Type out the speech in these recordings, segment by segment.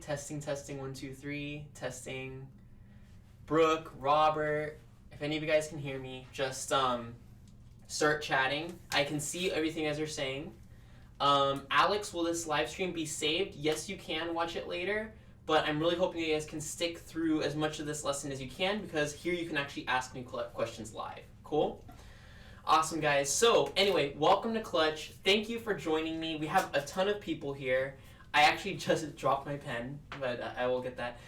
Testing, 1, 2, 3. Testing. Brooke, Robert, if any of you guys can hear me, just start chatting. I can see everything as you're saying. Alex, will this live stream be saved? Yes, you can watch it later, but I'm really hoping you guys can stick through as much of this lesson as you can, because here you can actually ask me questions live. Cool? Awesome, guys. So anyway, welcome to Clutch. Thank you for joining me. We have a ton of people here. I actually just dropped my pen, but I will get that.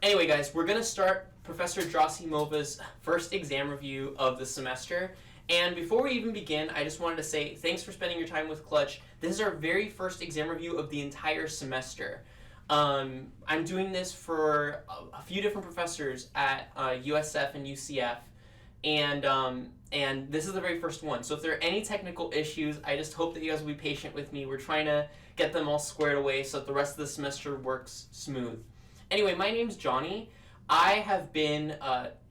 Anyway, guys, we're going to start Professor Gerasimova's first exam review of the semester. And before we even begin, I just wanted to say thanks for spending your time with Clutch. This is our very first exam review of the entire semester. I'm doing this for a few different professors at USF and UCF. And this is the very first one. So if there are any technical issues, I just hope that you guys will be patient with me. We're trying to get them all squared away so that the rest of the semester works smooth. Anyway, my name's Johnny. I have been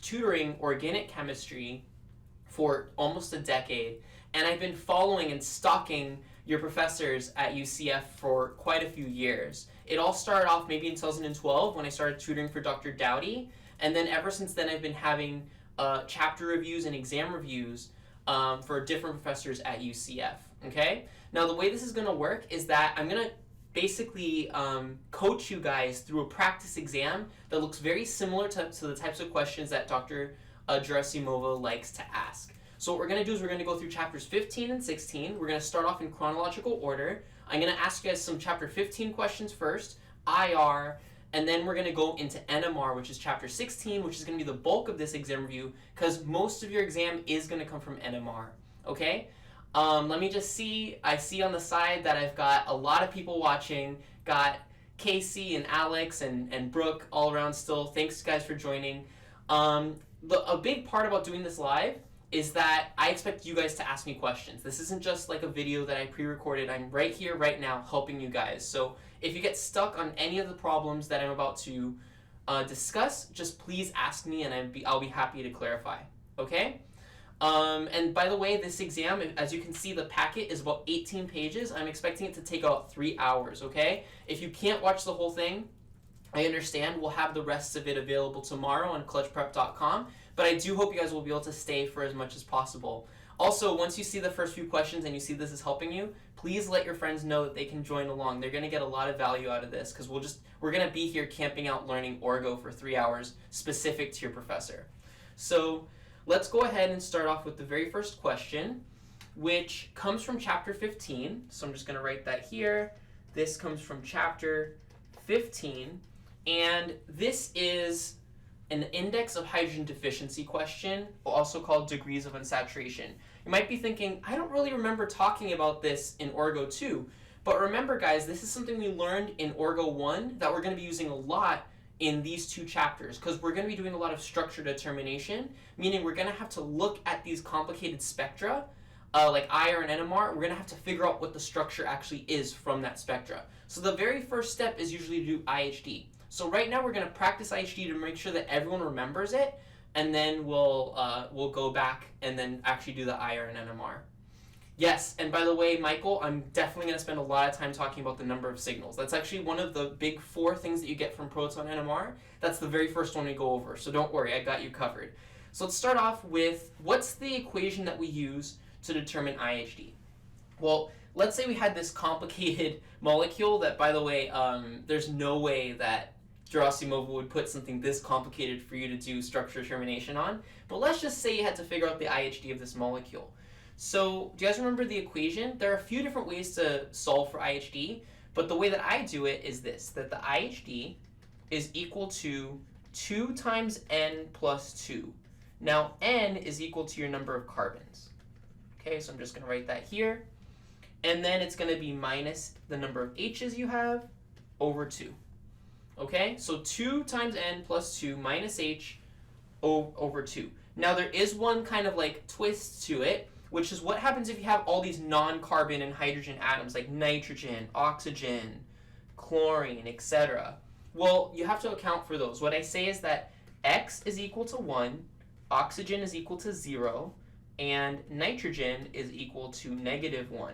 tutoring organic chemistry for almost a decade, and I've been following and stalking your professors at UCF for quite a few years. It all started off maybe in 2012 when I started tutoring for Dr. Dowdy, and then ever since then I've been having chapter reviews and exam reviews for different professors at UCF, okay? Now the way this is going to work is that I'm going to basically coach you guys through a practice exam that looks very similar to the types of questions that Dr. Gerasimova likes to ask. So what we're going to do is we're going to go through chapters 15 and 16. We're going to start off in chronological order. I'm going to ask you guys some chapter 15 questions first, IR, and then we're going to go into NMR, which is chapter 16, which is going to be the bulk of this exam review, because most of your exam is going to come from NMR, okay? Let me just see. I see on the side that I've got a lot of people watching. Got Casey and Alex and Brooke all around still. Thanks, guys, for joining. A big part about doing this live is that I expect you guys to ask me questions. This isn't just like a video that I pre-recorded. I'm right here, right now, helping you guys. So if you get stuck on any of the problems that I'm about to discuss, just please ask me and I'll be happy to clarify, okay? And by the way, this exam, as you can see, the packet is about 18 pages. I'm expecting it to take about 3 hours, okay? If you can't watch the whole thing, I understand. We'll have the rest of it available tomorrow on clutchprep.com, but I do hope you guys will be able to stay for as much as possible. Also, once you see the first few questions and you see this is helping you, please let your friends know that they can join along. They're going to get a lot of value out of this, because we're going to be here camping out learning Orgo for 3 hours specific to your professor. So let's go ahead and start off with the very first question, which comes from chapter 15. So I'm just going to write that here. This comes from chapter 15, and this is an index of hydrogen deficiency question, also called degrees of unsaturation. You might be thinking, I don't really remember talking about this in Orgo 2, but remember, guys, this is something we learned in Orgo 1 that we're going to be using a lot in these two chapters, because we're going to be doing a lot of structure determination, meaning we're going to have to look at these complicated spectra, like IR and NMR. We're going to have to figure out what the structure actually is from that spectra. So the very first step is usually to do IHD. So right now we're going to practice IHD to make sure that everyone remembers it, and then we'll go back and then actually do the IR and NMR. Yes, and by the way, Michael, I'm definitely going to spend a lot of time talking about the number of signals. That's actually one of the big 4 things that you get from Proton NMR. That's the very first one we go over, so don't worry, I got you covered. So let's start off with, what's the equation that we use to determine IHD? Well, let's say we had this complicated molecule that, by the way, there's no way that Gerasimova would put something this complicated for you to do structure determination on, but let's just say you had to figure out the IHD of this molecule. So, do you guys remember the equation? There are a few different ways to solve for IHD, but the way that I do it is this, that the IHD is equal to 2 times n plus 2. Now, n is equal to your number of carbons. Okay, so I'm just going to write that here. And then it's going to be minus the number of H's you have over 2. Okay, so 2 times n plus 2 minus H over 2. Now, there is one kind of like twist to it, which is what happens if you have all these non-carbon and hydrogen atoms like nitrogen, oxygen, chlorine, etc. Well, you have to account for those. What I say is that X is equal to 1, oxygen is equal to 0, and nitrogen is equal to -1.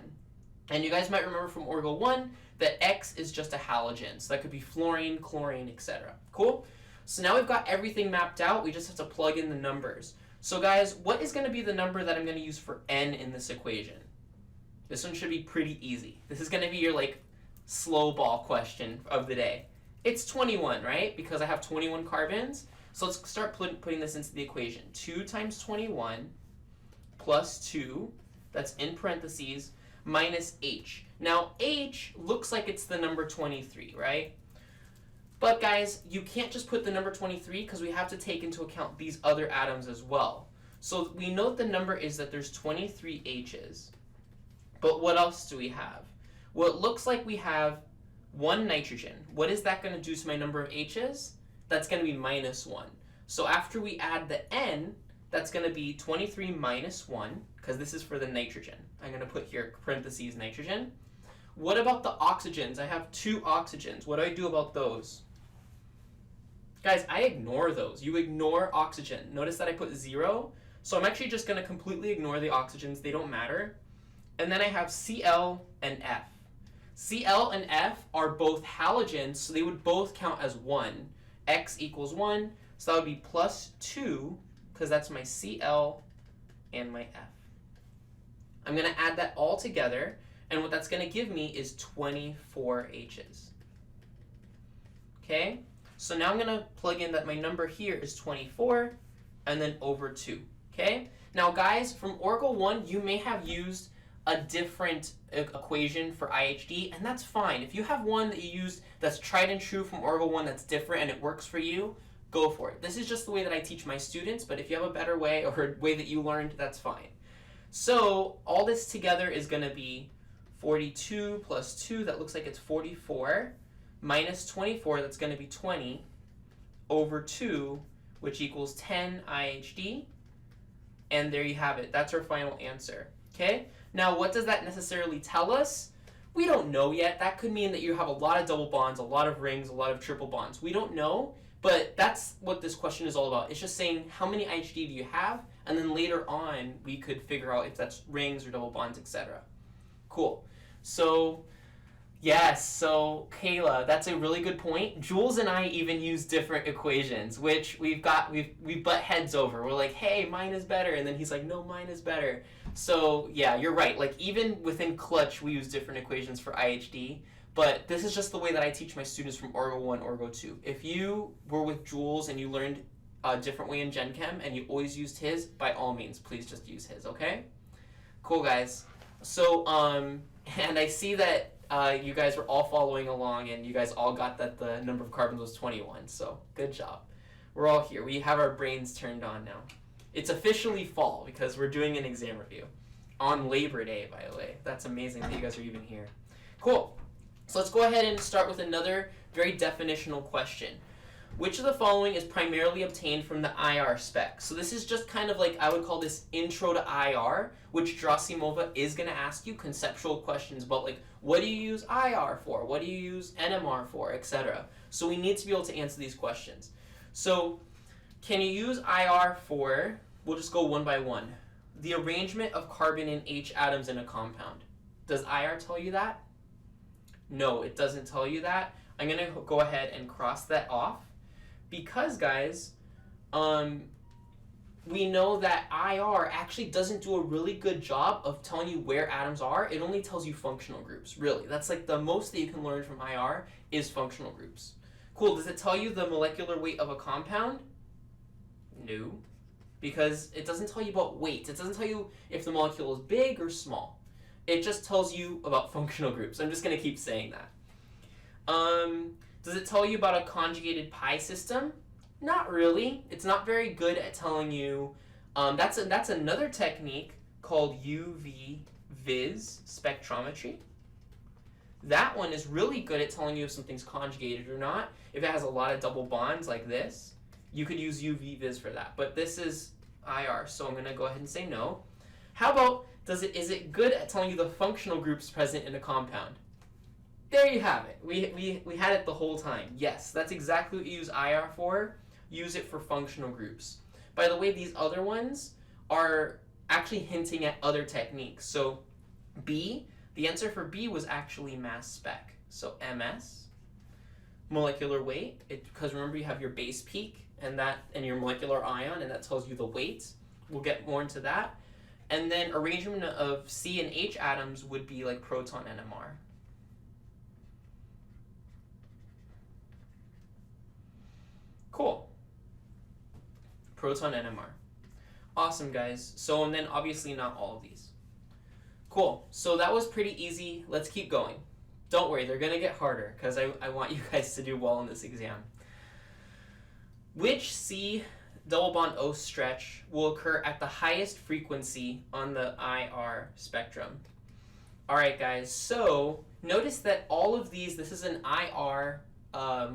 And you guys might remember from Orgo 1 that X is just a halogen. So that could be fluorine, chlorine, etc. Cool? So now we've got everything mapped out. We just have to plug in the numbers. So guys, what is going to be the number that I'm going to use for N in this equation? This one should be pretty easy. This is going to be your slow ball question of the day. It's 21, right? Because I have 21 carbons. So let's start putting this into the equation. 2 times 21 plus 2, that's in parentheses, minus H. Now, H looks like it's the number 23, right? But guys, you can't just put the number 23 because we have to take into account these other atoms as well. So we know the number is that there's 23 H's. But what else do we have? Well, it looks like we have 1 nitrogen. What is that going to do to my number of H's? That's going to be minus 1. So after we add the N, that's going to be 23 minus 1, because this is for the nitrogen. I'm going to put here parentheses nitrogen. What about the oxygens? I have 2 oxygens. What do I do about those? Guys, I ignore those. You ignore oxygen. Notice that I put 0. So I'm actually just going to completely ignore the oxygens. They don't matter. And then I have Cl and F. Cl and F are both halogens, so they would both count as 1. X equals 1, so that would be plus 2, because that's my Cl and my F. I'm going to add that all together, and what that's going to give me is 24 H's. Okay, so now I'm going to plug in that my number here is 24, and then over 2. Okay, now guys, from Orgo 1, you may have used a different equation for IHD, and that's fine. If you have one that you used that's tried and true from Orgo 1 that's different and it works for you, go for it. This is just the way that I teach my students, but if you have a better way or a way that you learned, that's fine. So all this together is going to be 42 plus 2, that looks like it's 44, minus 24, that's going to be 20, over 2, which equals 10 IHD, and there you have it. That's our final answer. Okay? Now, what does that necessarily tell us? We don't know yet. That could mean that you have a lot of double bonds, a lot of rings, a lot of triple bonds. We don't know, but that's what this question is all about. It's just saying how many IHD do you have, and then later on we could figure out if that's rings or double bonds, etc. Cool. So, yes, so Kayla, that's a really good point. Jules and I even use different equations, which we butt heads over. We're like, hey, mine is better, and then he's like, no, mine is better. So yeah, you're right. Even within Clutch, we use different equations for IHD, but this is just the way that I teach my students from Orgo 1, Orgo 2. If you were with Jules and you learned a different way in Gen Chem and you always used his, by all means, please just use his, okay? Cool, guys. So, and I see that you guys were all following along and you guys all got that the number of carbons was 21, so good job. We're all here. We have our brains turned on now. It's officially fall because we're doing an exam review on Labor Day, by the way. That's amazing that you guys are even here. Cool. So let's go ahead and start with another very definitional question. Which of the following is primarily obtained from the IR spec? So this is just kind of I would call this intro to IR, which Gerasimova is going to ask you conceptual questions about what do you use IR for? What do you use NMR for, etc. So we need to be able to answer these questions. So can you use IR for, we'll just go one by one, the arrangement of carbon and H atoms in a compound? Does IR tell you that? No, it doesn't tell you that. I'm going to go ahead and cross that off because, guys, we know that IR actually doesn't do a really good job of telling you where atoms are. It only tells you functional groups, really. That's the most that you can learn from IR is functional groups. Cool, does it tell you the molecular weight of a compound? No, because it doesn't tell you about weight. It doesn't tell you if the molecule is big or small. It just tells you about functional groups. I'm just going to keep saying that. Does it tell you about a conjugated pi system? Not really. It's not very good at telling you. That's another technique called UV-Vis spectrometry. That one is really good at telling you if something's conjugated or not. If it has a lot of double bonds like this, you could use UV-Vis for that. But this is IR, so I'm going to go ahead and say no. How about, is it good at telling you the functional groups present in a compound? There you have it. We had it the whole time. Yes, that's exactly what you use IR for. Use it for functional groups. By the way, these other ones are actually hinting at other techniques. So B, The answer for B was actually mass spec. So MS, molecular weight, because remember you have your base peak and your molecular ion, and that tells you the weight. We'll get more into that. And then arrangement of C and H atoms would be like proton NMR. Cool. Proton NMR. Awesome, guys. So, and then obviously not all of these. Cool. So that was pretty easy. Let's keep going. Don't worry, they're going to get harder because I want you guys to do well in this exam. Which C double bond O stretch will occur at the highest frequency on the IR spectrum? All right, guys. So notice that all of these, this is an IR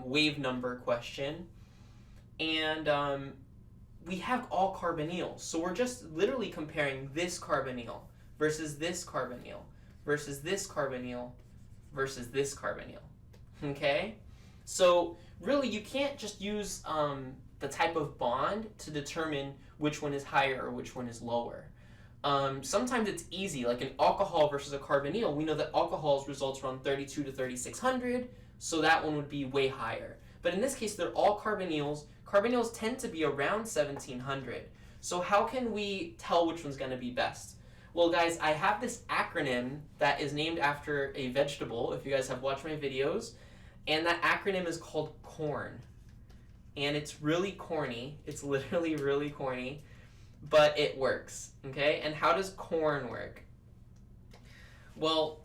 wave number question. And we have all carbonyls. So we're just literally comparing this carbonyl versus this carbonyl versus this carbonyl versus this carbonyl. Okay? So really you can't just use the type of bond to determine which one is higher or which one is lower. Sometimes it's easy, like an alcohol versus a carbonyl. We know that alcohols results around 32 to 3600, so that one would be way higher. But in this case, they're all carbonyls. Carbonyls tend to be around 1700. So how can we tell which one's going to be best? Well, guys, I have this acronym that is named after a vegetable, if you guys have watched my videos, and that acronym is called CORN. And it's really corny. It's literally really corny, but it works, okay? And how does CORN work? Well,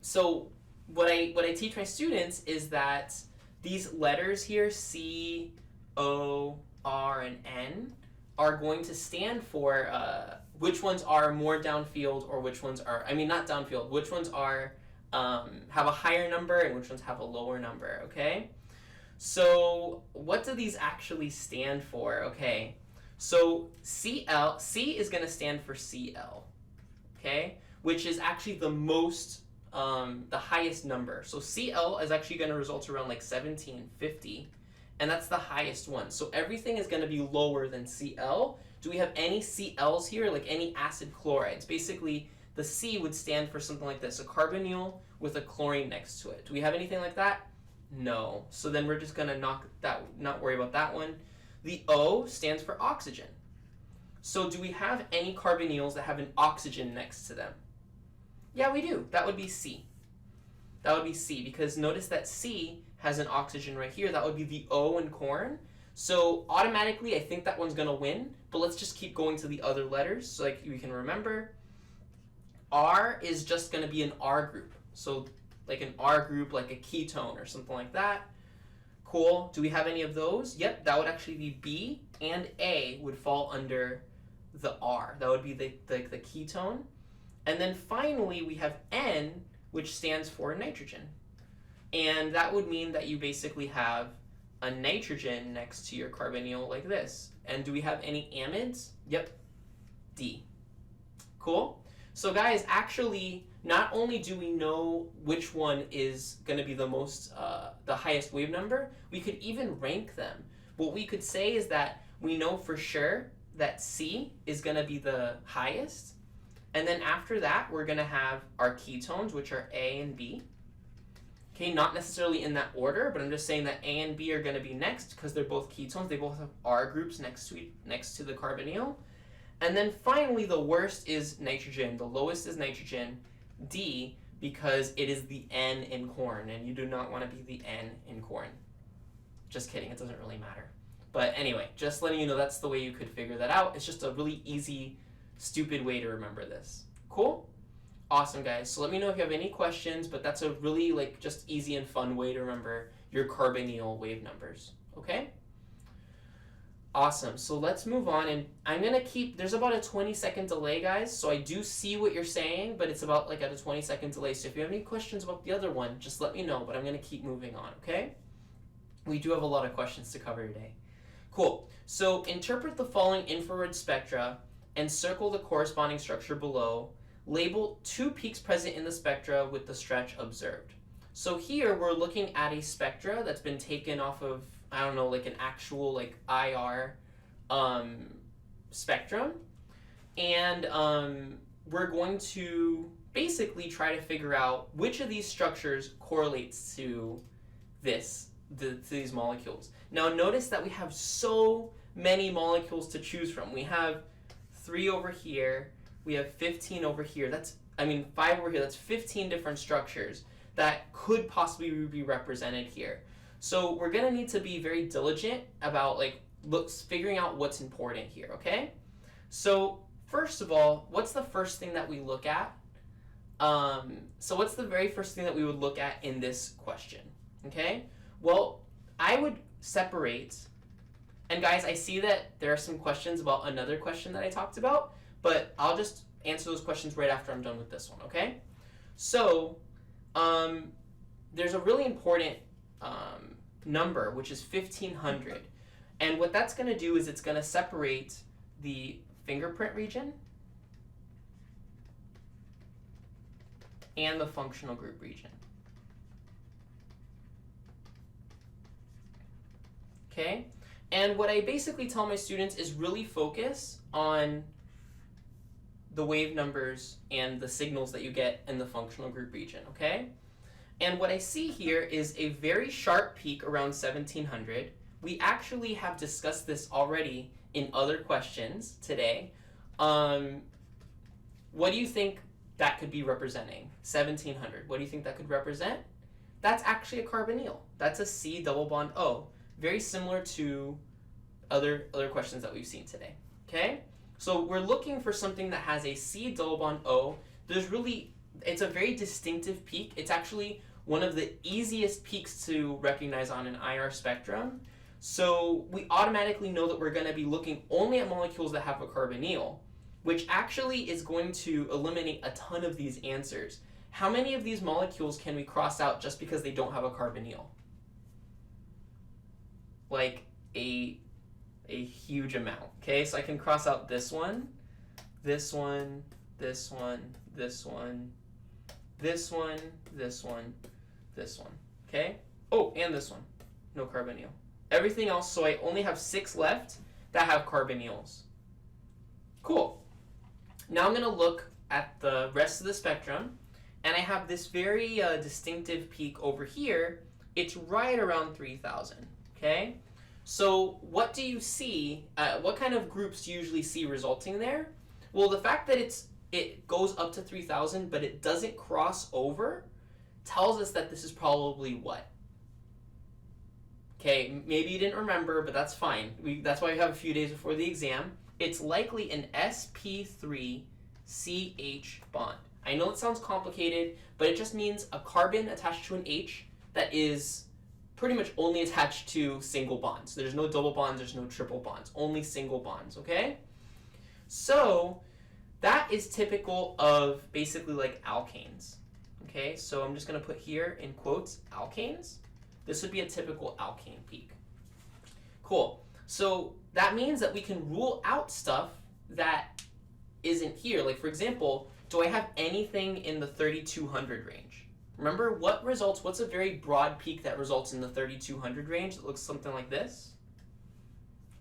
so what I teach my students is that these letters here, C, O, R, and N, are going to stand for which ones are more downfield or which ones are, I mean not downfield, which ones are have a higher number and which ones have a lower number, okay? So what do these actually stand for? Okay, so C is going to stand for CL, okay, which is actually the most, the highest number. So CL is actually going to result around like 1750, and that's the highest one. So everything is going to be lower than CL. Do we have any CLs here, like any acid chlorides? Basically, the C would stand for something like this, a carbonyl with a chlorine next to it. Do we have anything like that? No. So then we're just going to not worry about that one. The O stands for oxygen. So do we have any carbonyls that have an oxygen next to them? Yeah, we do. That would be C. That would be C, because notice that C has an oxygen right here. That would be the O in corn. So automatically, I think that one's going to win, but let's just keep going to the other letters so like we can remember. R is just going to be an R group. So like an R group, like a ketone or something like that. Cool. Do we have any of those? Yep, that would actually be B, and A would fall under the R. That would be the ketone. And then finally, we have N, which stands for nitrogen. And that would mean that you basically have a nitrogen next to your carbonyl like this. And do we have any amides? Yep, D. Cool? So guys, actually, not only do we know which one is going to be the most, the highest wave number, we could even rank them. What we could say is that we know for sure that C is going to be the highest. And then after that, we're going to have our ketones, which are A and B. Okay, not necessarily in that order, but I'm just saying that A and B are going to be next because they're both ketones. They both have R groups next to the carbonyl. And then finally, the worst is nitrogen. The lowest is nitrogen, D, because it is the N in corn, and you do not want to be the N in corn. Just kidding, it doesn't really matter. But anyway, just letting you know that's the way you could figure that out. It's just a really easy, stupid way to remember this. Cool? Awesome, guys. So let me know if you have any questions, but that's a really just easy and fun way to remember your carbonyl wave numbers. Okay? Awesome. So let's move on, and I'm going to keep, there's about a 20-second delay, guys, so I do see what you're saying, but it's about at a 20-second delay. So if you have any questions about the other one, just let me know, but I'm going to keep moving on, okay? We do have a lot of questions to cover today. Cool. So interpret the following infrared spectra and circle the corresponding structure below. Label 2 peaks present in the spectra with the stretch observed. So here we're looking at a spectra that's been taken off of, I don't know, an actual IR spectrum. And we're going to basically try to figure out which of these structures correlates to these molecules. Now notice that we have so many molecules to choose from. We have 3 over here, we have 15 over here, 5 over here, that's 15 different structures that could possibly be represented here. So we're going to need to be very diligent about figuring out what's important here, okay? So first of all, what's the first thing that we look at? So what's the very first thing that we would look at in this question, okay? Well, I would separate, and guys, I see that there are some questions about another question that I talked about, but I'll just answer those questions right after I'm done with this one, okay? So, there's a really important number, which is 1500. And what that's going to do is it's going to separate the fingerprint region and the functional group region. Okay? And what I basically tell my students is really focus on the wave numbers and the signals that you get in the functional group region, okay? And what I see here is a very sharp peak around 1700. We actually have discussed this already in other questions today. What do you think that could be representing? 1700. What do you think that could represent? That's actually a carbonyl. That's a C double bond O. Very similar to other questions that we've seen today. Okay? So we're looking for something that has a C double bond O. It's a very distinctive peak. It's actually one of the easiest peaks to recognize on an IR spectrum. So we automatically know that we're going to be looking only at molecules that have a carbonyl, which actually is going to eliminate a ton of these answers. How many of these molecules can we cross out just because they don't have a carbonyl? Like a huge amount. Okay, so I can cross out this one, this one, this one, this one, this one, this one, this one. Okay? Oh, and this one. No carbonyl. Everything else, so I only have 6 left that have carbonyls. Cool. Now I'm going to look at the rest of the spectrum, and I have this very distinctive peak over here. It's right around 3000. Okay? So what do you see? What kind of groups do you usually see resulting there? Well, the fact that it goes up to 3000, but it doesn't cross over, tells us that this is probably what? Okay, maybe you didn't remember, but that's fine. That's why we have a few days before the exam. It's likely an sp3 CH bond. I know it sounds complicated, but it just means a carbon attached to an H that is pretty much only attached to single bonds. There's no double bonds, there's no triple bonds, only single bonds, okay? So that is typical of basically like alkanes, okay? So I'm just gonna put here in quotes, alkanes. This would be a typical alkane peak. Cool. So that means that we can rule out stuff that isn't here. Like for example, do I have anything in the 3200 range? Remember what's a very broad peak that results in the 3200 range that looks something like this?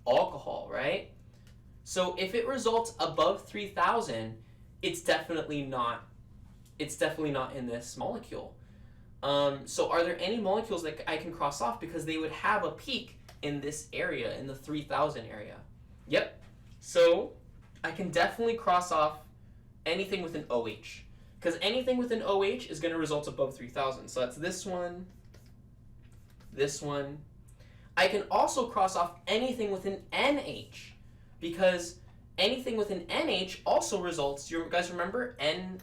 Alcohol, right? So if it results above 3000, it's definitely not in this molecule. So are there any molecules that I can cross off because they would have a peak in this area, in the 3000 area? Yep. So I can definitely cross off anything with an OH, because anything with an OH is going to result above 3000. So that's this one, this one. I can also cross off anything with an NH, because anything with an NH also results, you guys remember, N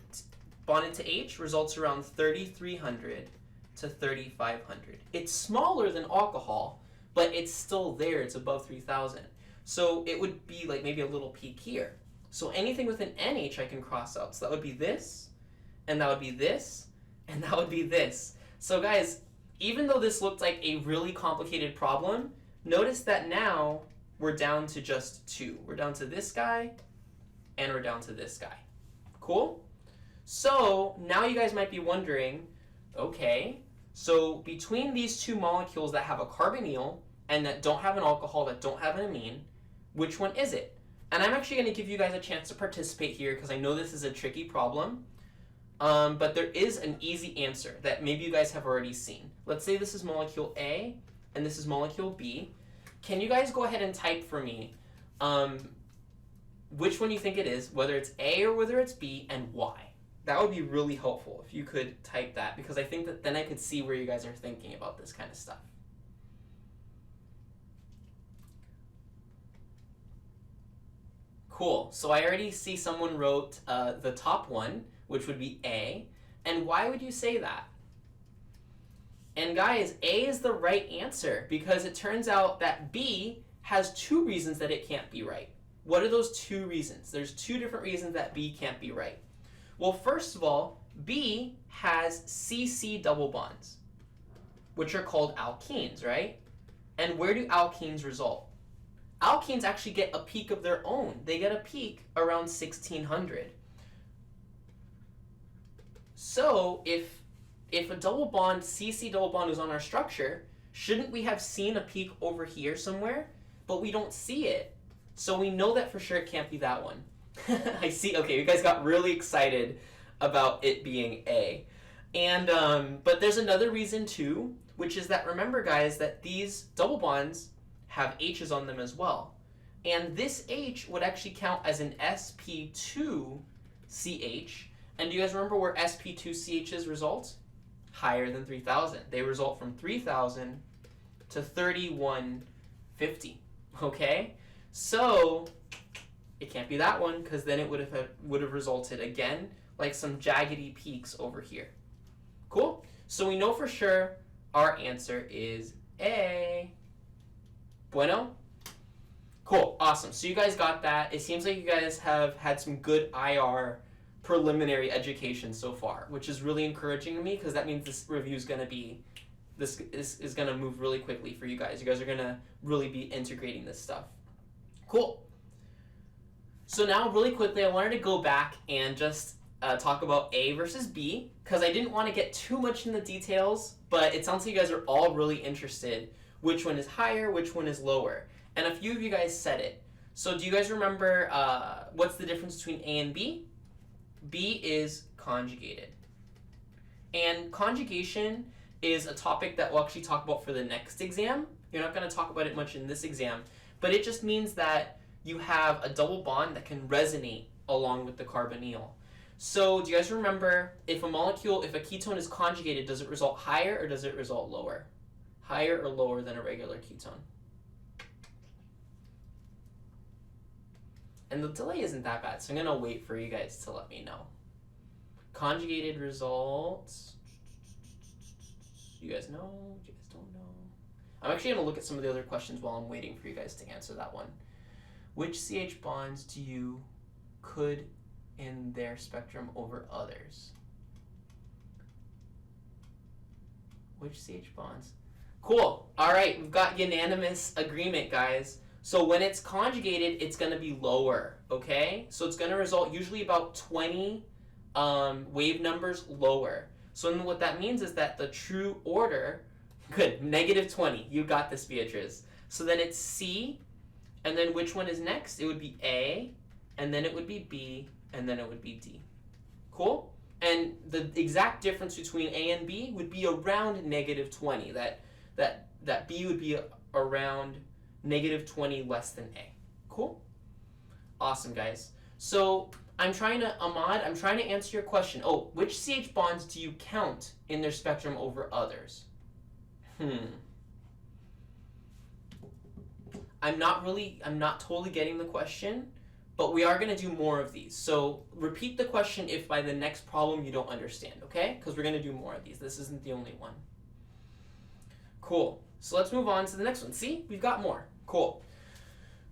bonded to H results around 3300 to 3500. It's smaller than alcohol, but it's still there, it's above 3000. So it would be like maybe a little peak here. So anything with an NH I can cross out. So that would be this, and that would be this, and that would be this. So guys, even though this looked like a really complicated problem, notice that now we're down to just 2. We're down to this guy, and we're down to this guy. Cool? So now you guys might be wondering, okay, so between these 2 molecules that have a carbonyl and that don't have an alcohol, that don't have an amine, which one is it? And I'm actually going to give you guys a chance to participate here because I know this is a tricky problem. But there is an easy answer that maybe you guys have already seen. Let's say this is molecule A and this is molecule B. Can you guys go ahead and type for me which one you think it is, whether it's A or whether it's B, and why? That would be really helpful if you could type that, because I think that then I could see where you guys are thinking about this kind of stuff. Cool. So I already see someone wrote the top one, which would be A. And why would you say that? And guys, A is the right answer because it turns out that B has 2 reasons that it can't be right. What are those 2 reasons? There's 2 different reasons that B can't be right. Well, first of all, B has CC double bonds, which are called alkenes, right? And where do alkenes result? Alkenes actually get a peak of their own. They get a peak around 1600. So if a double bond, CC double bond, is on our structure, shouldn't we have seen a peak over here somewhere? But we don't see it. So we know that for sure it can't be that one. I see. Okay, you guys got really excited about it being A. And but there's another reason too, which is that, remember guys, that these double bonds have H's on them as well. And this H would actually count as an sp2CH. And do you guys remember where sp2CH's result? Higher than 3000. They result from 3000 to 3150. Okay? So it can't be that one, because then it would have resulted again like some jaggedy peaks over here. Cool? So we know for sure our answer is A. Bueno? Cool. Awesome. So you guys got that. It seems like you guys have had some good IR preliminary education so far, which is really encouraging to me, because that means this review is going to be, this is going to move really quickly for you guys. You guys are going to really be integrating this stuff. Cool. So now really quickly, I wanted to go back and just talk about A versus B, because I didn't want to get too much in the details, but it sounds like you guys are all really interested. Which one is higher, which one is lower? And a few of you guys said it. So do you guys remember what's the difference between A and B? B is conjugated. And conjugation is a topic that we'll actually talk about for the next exam. You're not going to talk about it much in this exam, but it just means that you have a double bond that can resonate along with the carbonyl. So do you guys remember, if a ketone is conjugated, does it result higher or does it result lower? Higher or lower than a regular ketone? And the delay isn't that bad, so I'm going to wait for you guys to let me know. Conjugated results. You guys know? You guys don't know? I'm actually going to look at some of the other questions while I'm waiting for you guys to answer that one. Which CH bonds do you could in their spectrum over others? Which CH bonds? Cool. All right, we've got unanimous agreement, guys. So when it's conjugated, it's going to be lower, okay? So it's going to result usually about 20 wave numbers lower. So then what that means is that the true order, good, -20. You got this, Beatrice. So then it's C, and then which one is next? It would be A, and then it would be B, and then it would be D. Cool? And the exact difference between A and B would be around -20. That B would be around -20 less than A. Cool? Awesome, guys. So Ahmad, I'm trying to answer your question. Oh, which CH bonds do you count in their spectrum over others? I'm not totally getting the question, but we are going to do more of these. So repeat the question if by the next problem you don't understand, okay? Because we're going to do more of these. This isn't the only one. Cool. So let's move on to the next one. See? We've got more. Cool.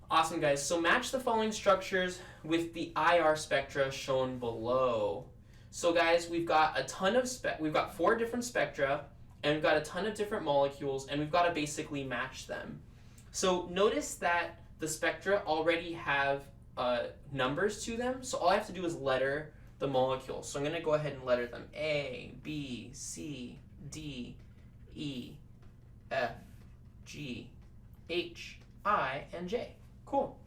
Awesome, guys. So match the following structures with the IR spectra shown below. So guys, we've got a ton of we've got 4 different spectra, and we've got a ton of different molecules, and we've got to basically match them. So notice that the spectra already have numbers to them, so all I have to do is letter the molecules. So I'm going to go ahead and letter them: A, B, C, D, E, F, G, H, I, and J. Cool.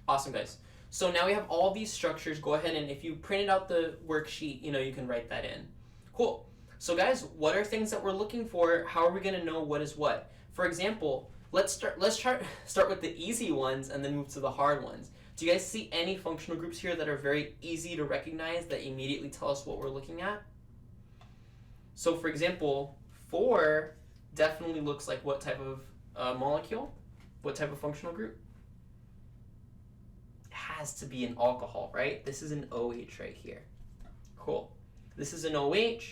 Awesome, guys. So now we have all these structures. Go ahead and if you printed out the worksheet, you can write that in. Cool. So guys, what are things that we're looking for? How are we going to know what is what? For example, let's start with the easy ones and then move to the hard ones. Do you guys see any functional groups here that are very easy to recognize that immediately tell us what we're looking at? So for example, 4 definitely looks like what type of molecule? What type of functional group? It has to be an alcohol, right? This is an OH right here. Cool. This is an OH.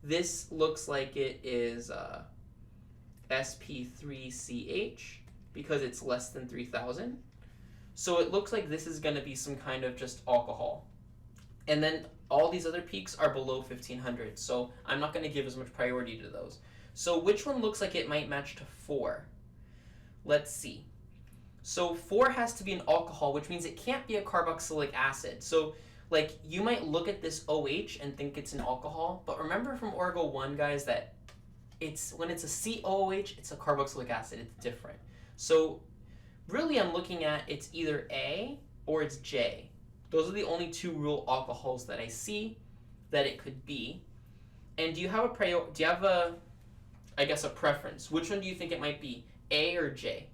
This looks like it is sp3ch because it's less than 3,000. So it looks like this is going to be some kind of just alcohol. And then all these other peaks are below 1,500, so I'm not going to give as much priority to those. So which one looks like it might match to 4? Let's see. So 4 has to be an alcohol, which means it can't be a carboxylic acid. So like you might look at this OH and think it's an alcohol, but remember from Orgo 1, guys, that when it's a COOH, it's a carboxylic acid. It's different. So really I'm looking at it's either A or it's J. Those are the only 2 real alcohols that I see that it could be. And do you have I guess a preference? Which one do you think it might be, A or J,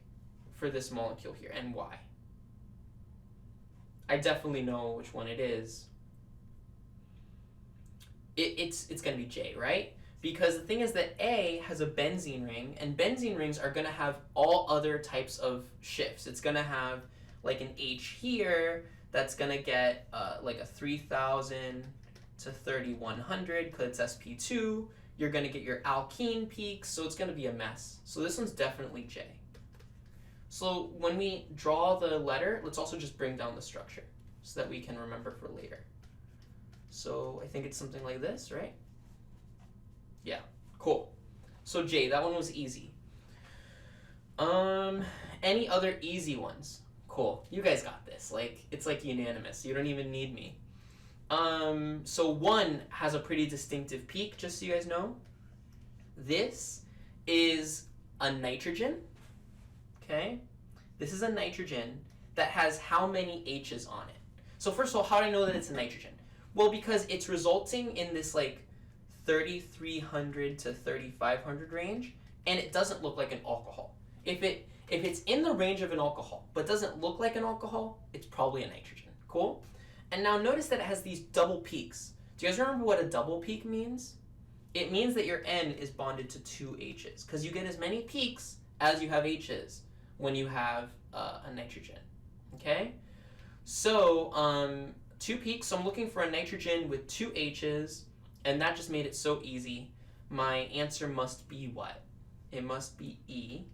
for this molecule here, and why? I definitely know which one it is. It's going to be J, right? Because the thing is that A has a benzene ring, and benzene rings are going to have all other types of shifts. It's going to have like an H here that's going to get like a 3,000 to 3,100 because it's sp2. You're going to get your alkene peaks, so it's going to be a mess. So this one's definitely J. So when we draw the letter, let's also just bring down the structure so that we can remember for later. So I think it's something like this, right? Yeah, cool. So J, that one was easy. Any other easy ones? Cool, you guys got this. It's like unanimous. You don't even need me. So 1 has a pretty distinctive peak, just so you guys know. This is a nitrogen. Okay, this is a nitrogen that has how many H's on it? So first of all, how do I know that it's a nitrogen? Well, because it's resulting in this like 3,300 to 3,500 range, and it doesn't look like an alcohol. If it's in the range of an alcohol but doesn't look like an alcohol, it's probably a nitrogen. Cool? And now notice that it has these double peaks. Do you guys remember what a double peak means? It means that your N is bonded to 2 H's because you get as many peaks as you have H's when you have a nitrogen. Okay? So 2 peaks, so I'm looking for a nitrogen with 2 H's, and that just made it so easy. My answer must be what? It must be E,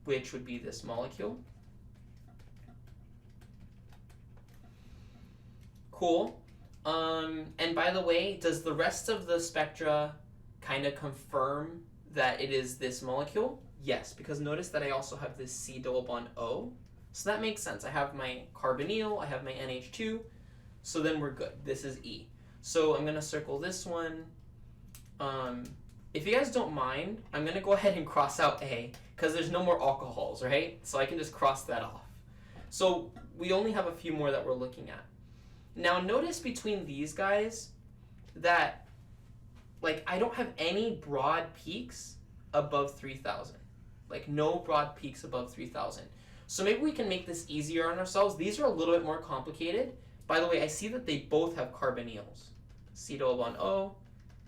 which would be this molecule. Cool. And by the way, does the rest of the spectra kind of confirm that it is this molecule? Yes, because notice that I also have this C double bond O. So that makes sense. I have my carbonyl, I have my NH2, so then we're good. This is E. So I'm going to circle this one. If you guys don't mind, I'm going to go ahead and cross out A, because there's no more alcohols, right? So I can just cross that off. So we only have a few more that we're looking at. Now notice between these guys that I don't have any broad peaks above 3,000. No broad peaks above 3,000. So maybe we can make this easier on ourselves. These are a little bit more complicated. By the way, I see that they both have carbonyls. C double bond O,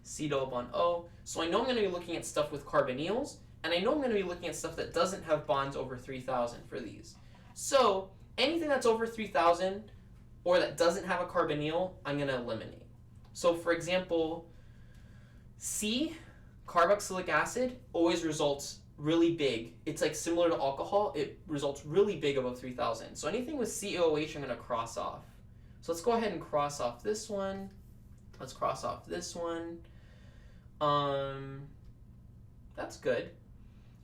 C double bond O. So I know I'm going to be looking at stuff with carbonyls, and I know I'm going to be looking at stuff that doesn't have bonds over 3,000 for these. So anything that's over 3,000 or that doesn't have a carbonyl, I'm going to eliminate. So for example, C, carboxylic acid, always results really big. It's similar to alcohol. It results really big above 3,000. So anything with COOH, I'm going to cross off. So let's go ahead and cross off this one. Let's cross off this one. That's good.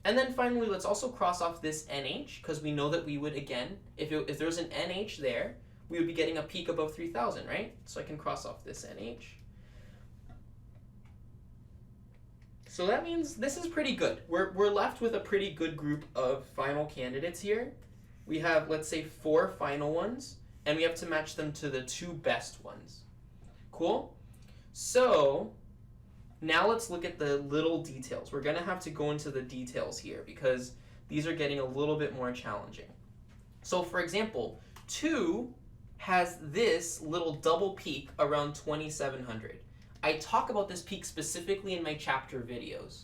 And then finally, let's also cross off this NH, because we know that we would, again, if there's an NH there, we would be getting a peak above 3,000, right? So I can cross off this NH. So that means this is pretty good. We're left with a pretty good group of final candidates here. we have, let's say, 4 final ones, and we have to match them to the 2 best ones. Cool? So now let's look at the little details. We're going to have to go into the details here because these are getting a little bit more challenging. So for example, 2 has this little double peak around 2700. I talk about this peak specifically in my chapter videos.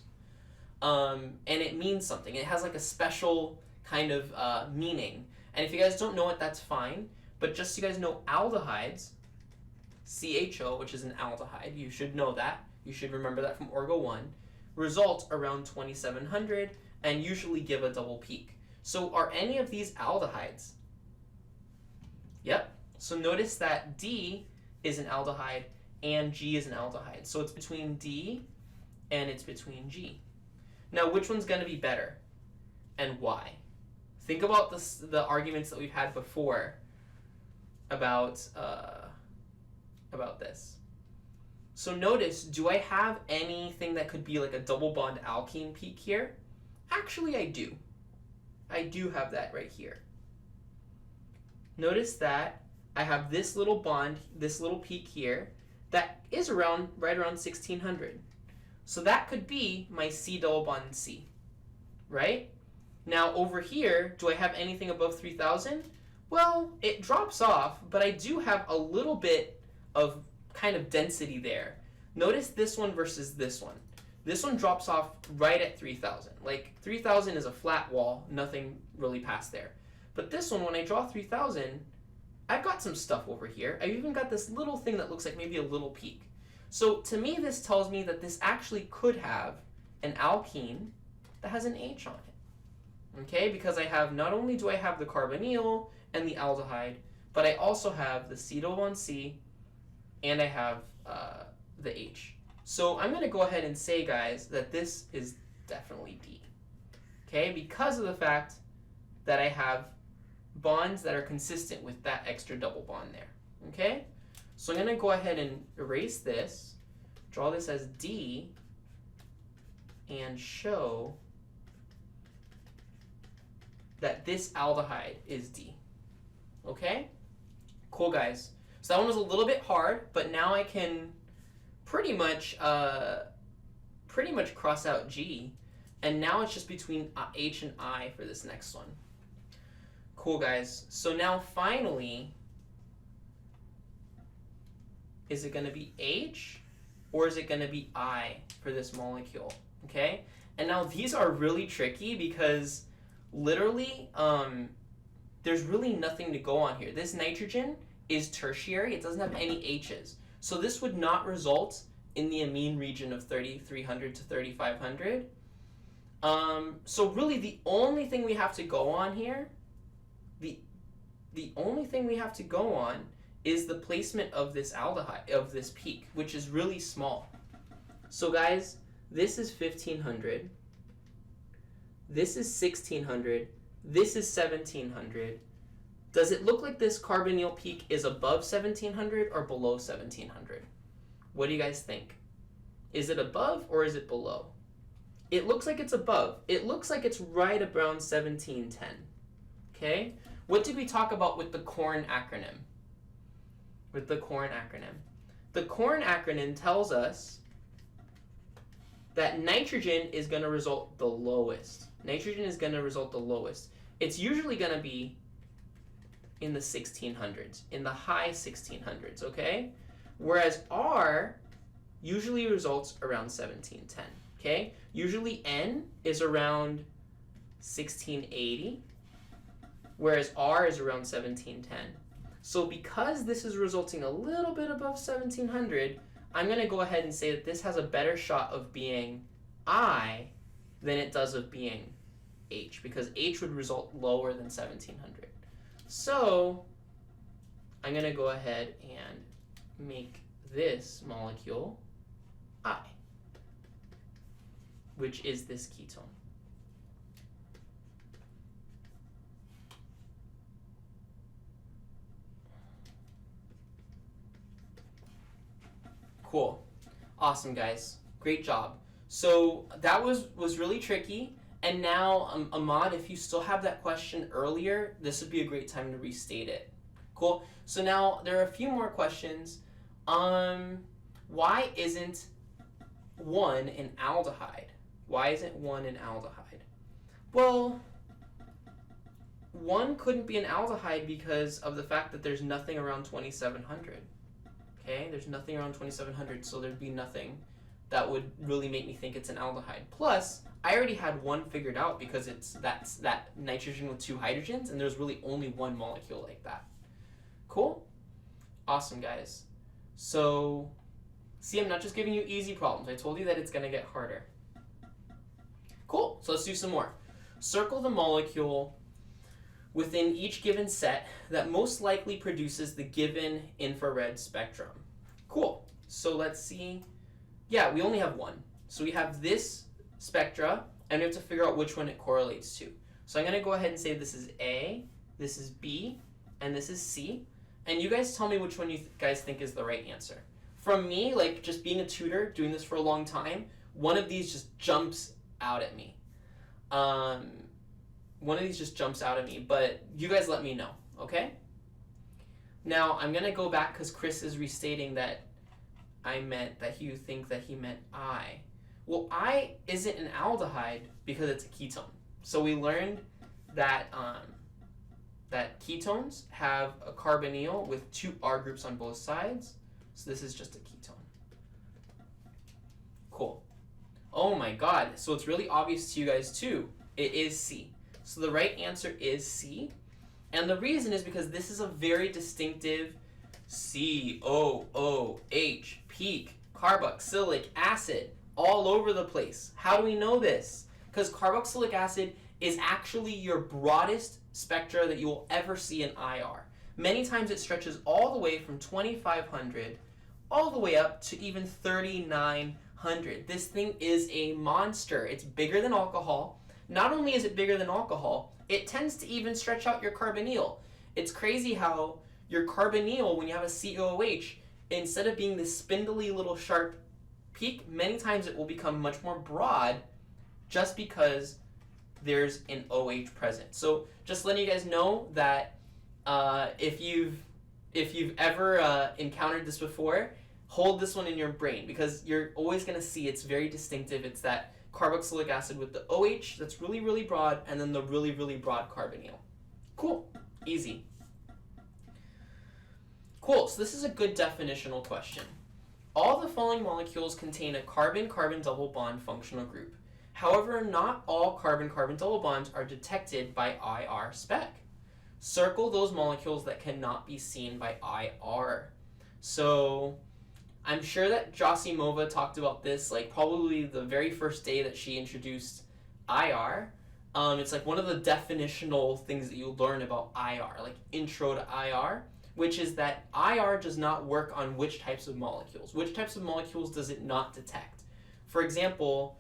And it means something. It has like a special kind of meaning. And if you guys don't know it, that's fine. But just so you guys know, aldehydes, CHO, which is an aldehyde, you should know that. You should remember that from Orgo 1, result around 2700 and usually give a double peak. So are any of these aldehydes? Yep. So notice that D is an aldehyde and G is an aldehyde. So it's between D and it's between G. Now, which one's going to be better and why? Think about the arguments that we've had before about this. So notice, do I have anything that could be like a double bond alkene peak here? Actually, I do. I do have that right here. Notice that I have this little bond, this little peak here, that is right around 1600. So that could be my C double bond C, right? Now over here, do I have anything above 3000? Well, it drops off, but I do have a little bit of kind of density there. Notice this one versus this one. This one drops off right at 3000. Like 3000 is a flat wall, nothing really past there. But this one, when I draw 3000, I've got some stuff over here. I've even got this little thing that looks like maybe a little peak. So to me, this tells me that this actually could have an alkene that has an H on it. Okay, because I have, not only do I have the carbonyl and the aldehyde, but I also have the C double bond C and I have the H. So I'm going to go ahead and say, guys, that this is definitely D. Okay, because of the fact that I have bonds that are consistent with that extra double bond there. Okay, so I'm going to go ahead and erase this, draw this as D, and show that this aldehyde is D. Okay? Cool, guys. So that one was a little bit hard, but now I can pretty much cross out G, and now it's just between H and I for this next one. Cool, guys. So now finally, is it going to be H or is it going to be I for this molecule? Okay? And now these are really tricky because literally there's really nothing to go on here. This nitrogen is tertiary. It doesn't have any H's. So this would not result in the amine region of 3300 to 3500. So really the only thing we have to go on here, the only thing we have to go on is the placement of this aldehyde, of this peak, which is really small. So guys, this is 1500, this is 1600, this is 1700. Does it look like this carbonyl peak is above 1700 or below 1700? What do you guys think? Is it above or is it below? It looks like it's above. It looks like it's right around 1710. Okay? What did we talk about with the CORN acronym? With the CORN acronym. The CORN acronym tells us that nitrogen is going to result the lowest. Nitrogen is going to result the lowest. It's usually going to be in the 1600s, in the high 1600s, okay? Whereas R usually results around 1710, okay? Usually N is around 1680, whereas R is around 1710. So because this is resulting a little bit above 1700, I'm going to go ahead and say that this has a better shot of being I than it does of being H, because H would result lower than 1700. So I'm going to go ahead and make this molecule I, which is this ketone. Cool. Awesome, guys. Great job. So that was really tricky, And now, Ahmad, if you still have that question earlier, this would be a great time to restate it. Cool. So now there are a few more questions. Why isn't 1 an aldehyde? Why isn't 1 an aldehyde? Well, 1 couldn't be an aldehyde because of the fact that there's nothing around 2700. Okay, there's nothing around 2700, so there'd be nothing that would really make me think it's an aldehyde. Plus, I already had 1 figured out because that's that nitrogen with 2 hydrogens, and there's really only 1 molecule like that. Cool? Awesome, guys. So, see, I'm not just giving you easy problems. I told you that it's going to get harder. Cool. So let's do some more. Circle the molecule within each given set that most likely produces the given infrared spectrum. Cool. So let's see. Yeah, we only have 1. So we have this spectra, and we have to figure out which one it correlates to. So I'm going to go ahead and say this is A, this is B, and this is C. And you guys tell me which one you guys think is the right answer. From me, like just being a tutor, doing this for a long time, one of these just jumps out at me. One of these just jumps out at me, but you guys let me know, okay? Now, I'm going to go back because Chris is restating that I meant that you think that he meant I. Well, I isn't an aldehyde because it's a ketone. So we learned that that ketones have a carbonyl with 2 R groups on both sides. So this is just a ketone. Cool. Oh my god, so it's really obvious to you guys too. It is C. So the right answer is C. And the reason is because this is a very distinctive COOH peak carboxylic acid all over the place. How do we know this? Because carboxylic acid is actually your broadest spectra that you will ever see in IR. Many times it stretches all the way from 2500 all the way up to even 3900. This thing is a monster. It's bigger than alcohol. Not only is it bigger than alcohol, it tends to even stretch out your carbonyl. It's crazy how your carbonyl, when you have a COOH, instead of being this spindly little sharp peak, many times it will become much more broad just because there's an OH present. So just letting you guys know that if you've ever encountered this before, hold this one in your brain because you're always going to see it's very distinctive. It's that carboxylic acid with the OH that's really, really broad, and then the really, really broad carbonyl. Cool. Easy. Cool. So this is a good definitional question. All the following molecules contain a carbon-carbon double bond functional group. However, not all carbon-carbon double bonds are detected by IR spec. Circle those molecules that cannot be seen by IR. So I'm sure that Gerasimova talked about this like probably the very first day that she introduced IR. It's like one of the definitional things that you learn about IR, like intro to IR, which is that IR does not work on which types of molecules. Which types of molecules does it not detect? For example,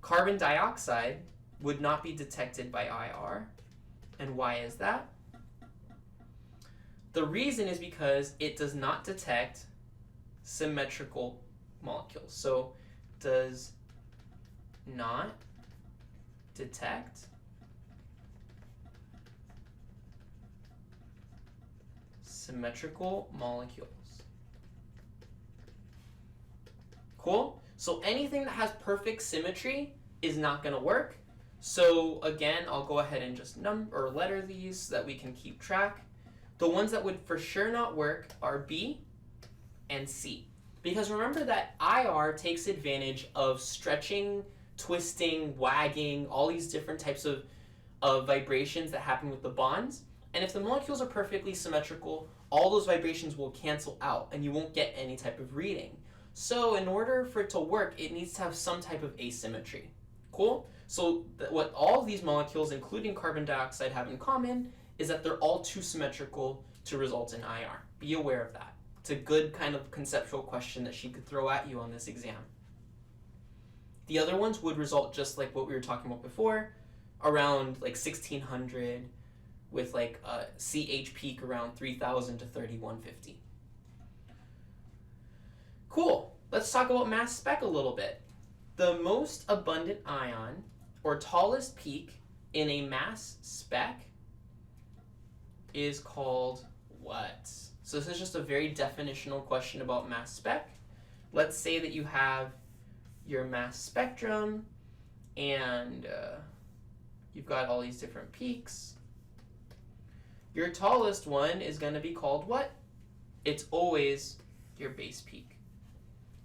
carbon dioxide would not be detected by IR. And why is that? The reason is because it does not detect symmetrical molecules. So does not detect symmetrical molecules. Cool? So anything that has perfect symmetry is not going to work. So again, I'll go ahead and just number or letter these so that we can keep track. The ones that would for sure not work are B and C. Because remember that IR takes advantage of stretching, twisting, wagging, all these different types of vibrations that happen with the bonds. And if the molecules are perfectly symmetrical, all those vibrations will cancel out and you won't get any type of reading. So in order for it to work, it needs to have some type of asymmetry. Cool? So what all of these molecules, including carbon dioxide, have in common is that they're all too symmetrical to result in IR. Be aware of that. It's a good kind of conceptual question that she could throw at you on this exam. The other ones would result just like what we were talking about before, around like 1600 with like a CH peak around 3000 to 3150. Cool. Let's talk about mass spec a little bit. The most abundant ion or tallest peak in a mass spec is called what? So this is just a very definitional question about mass spec. Let's say that you have your mass spectrum and you've got all these different peaks. Your tallest one is going to be called what? It's always your base peak.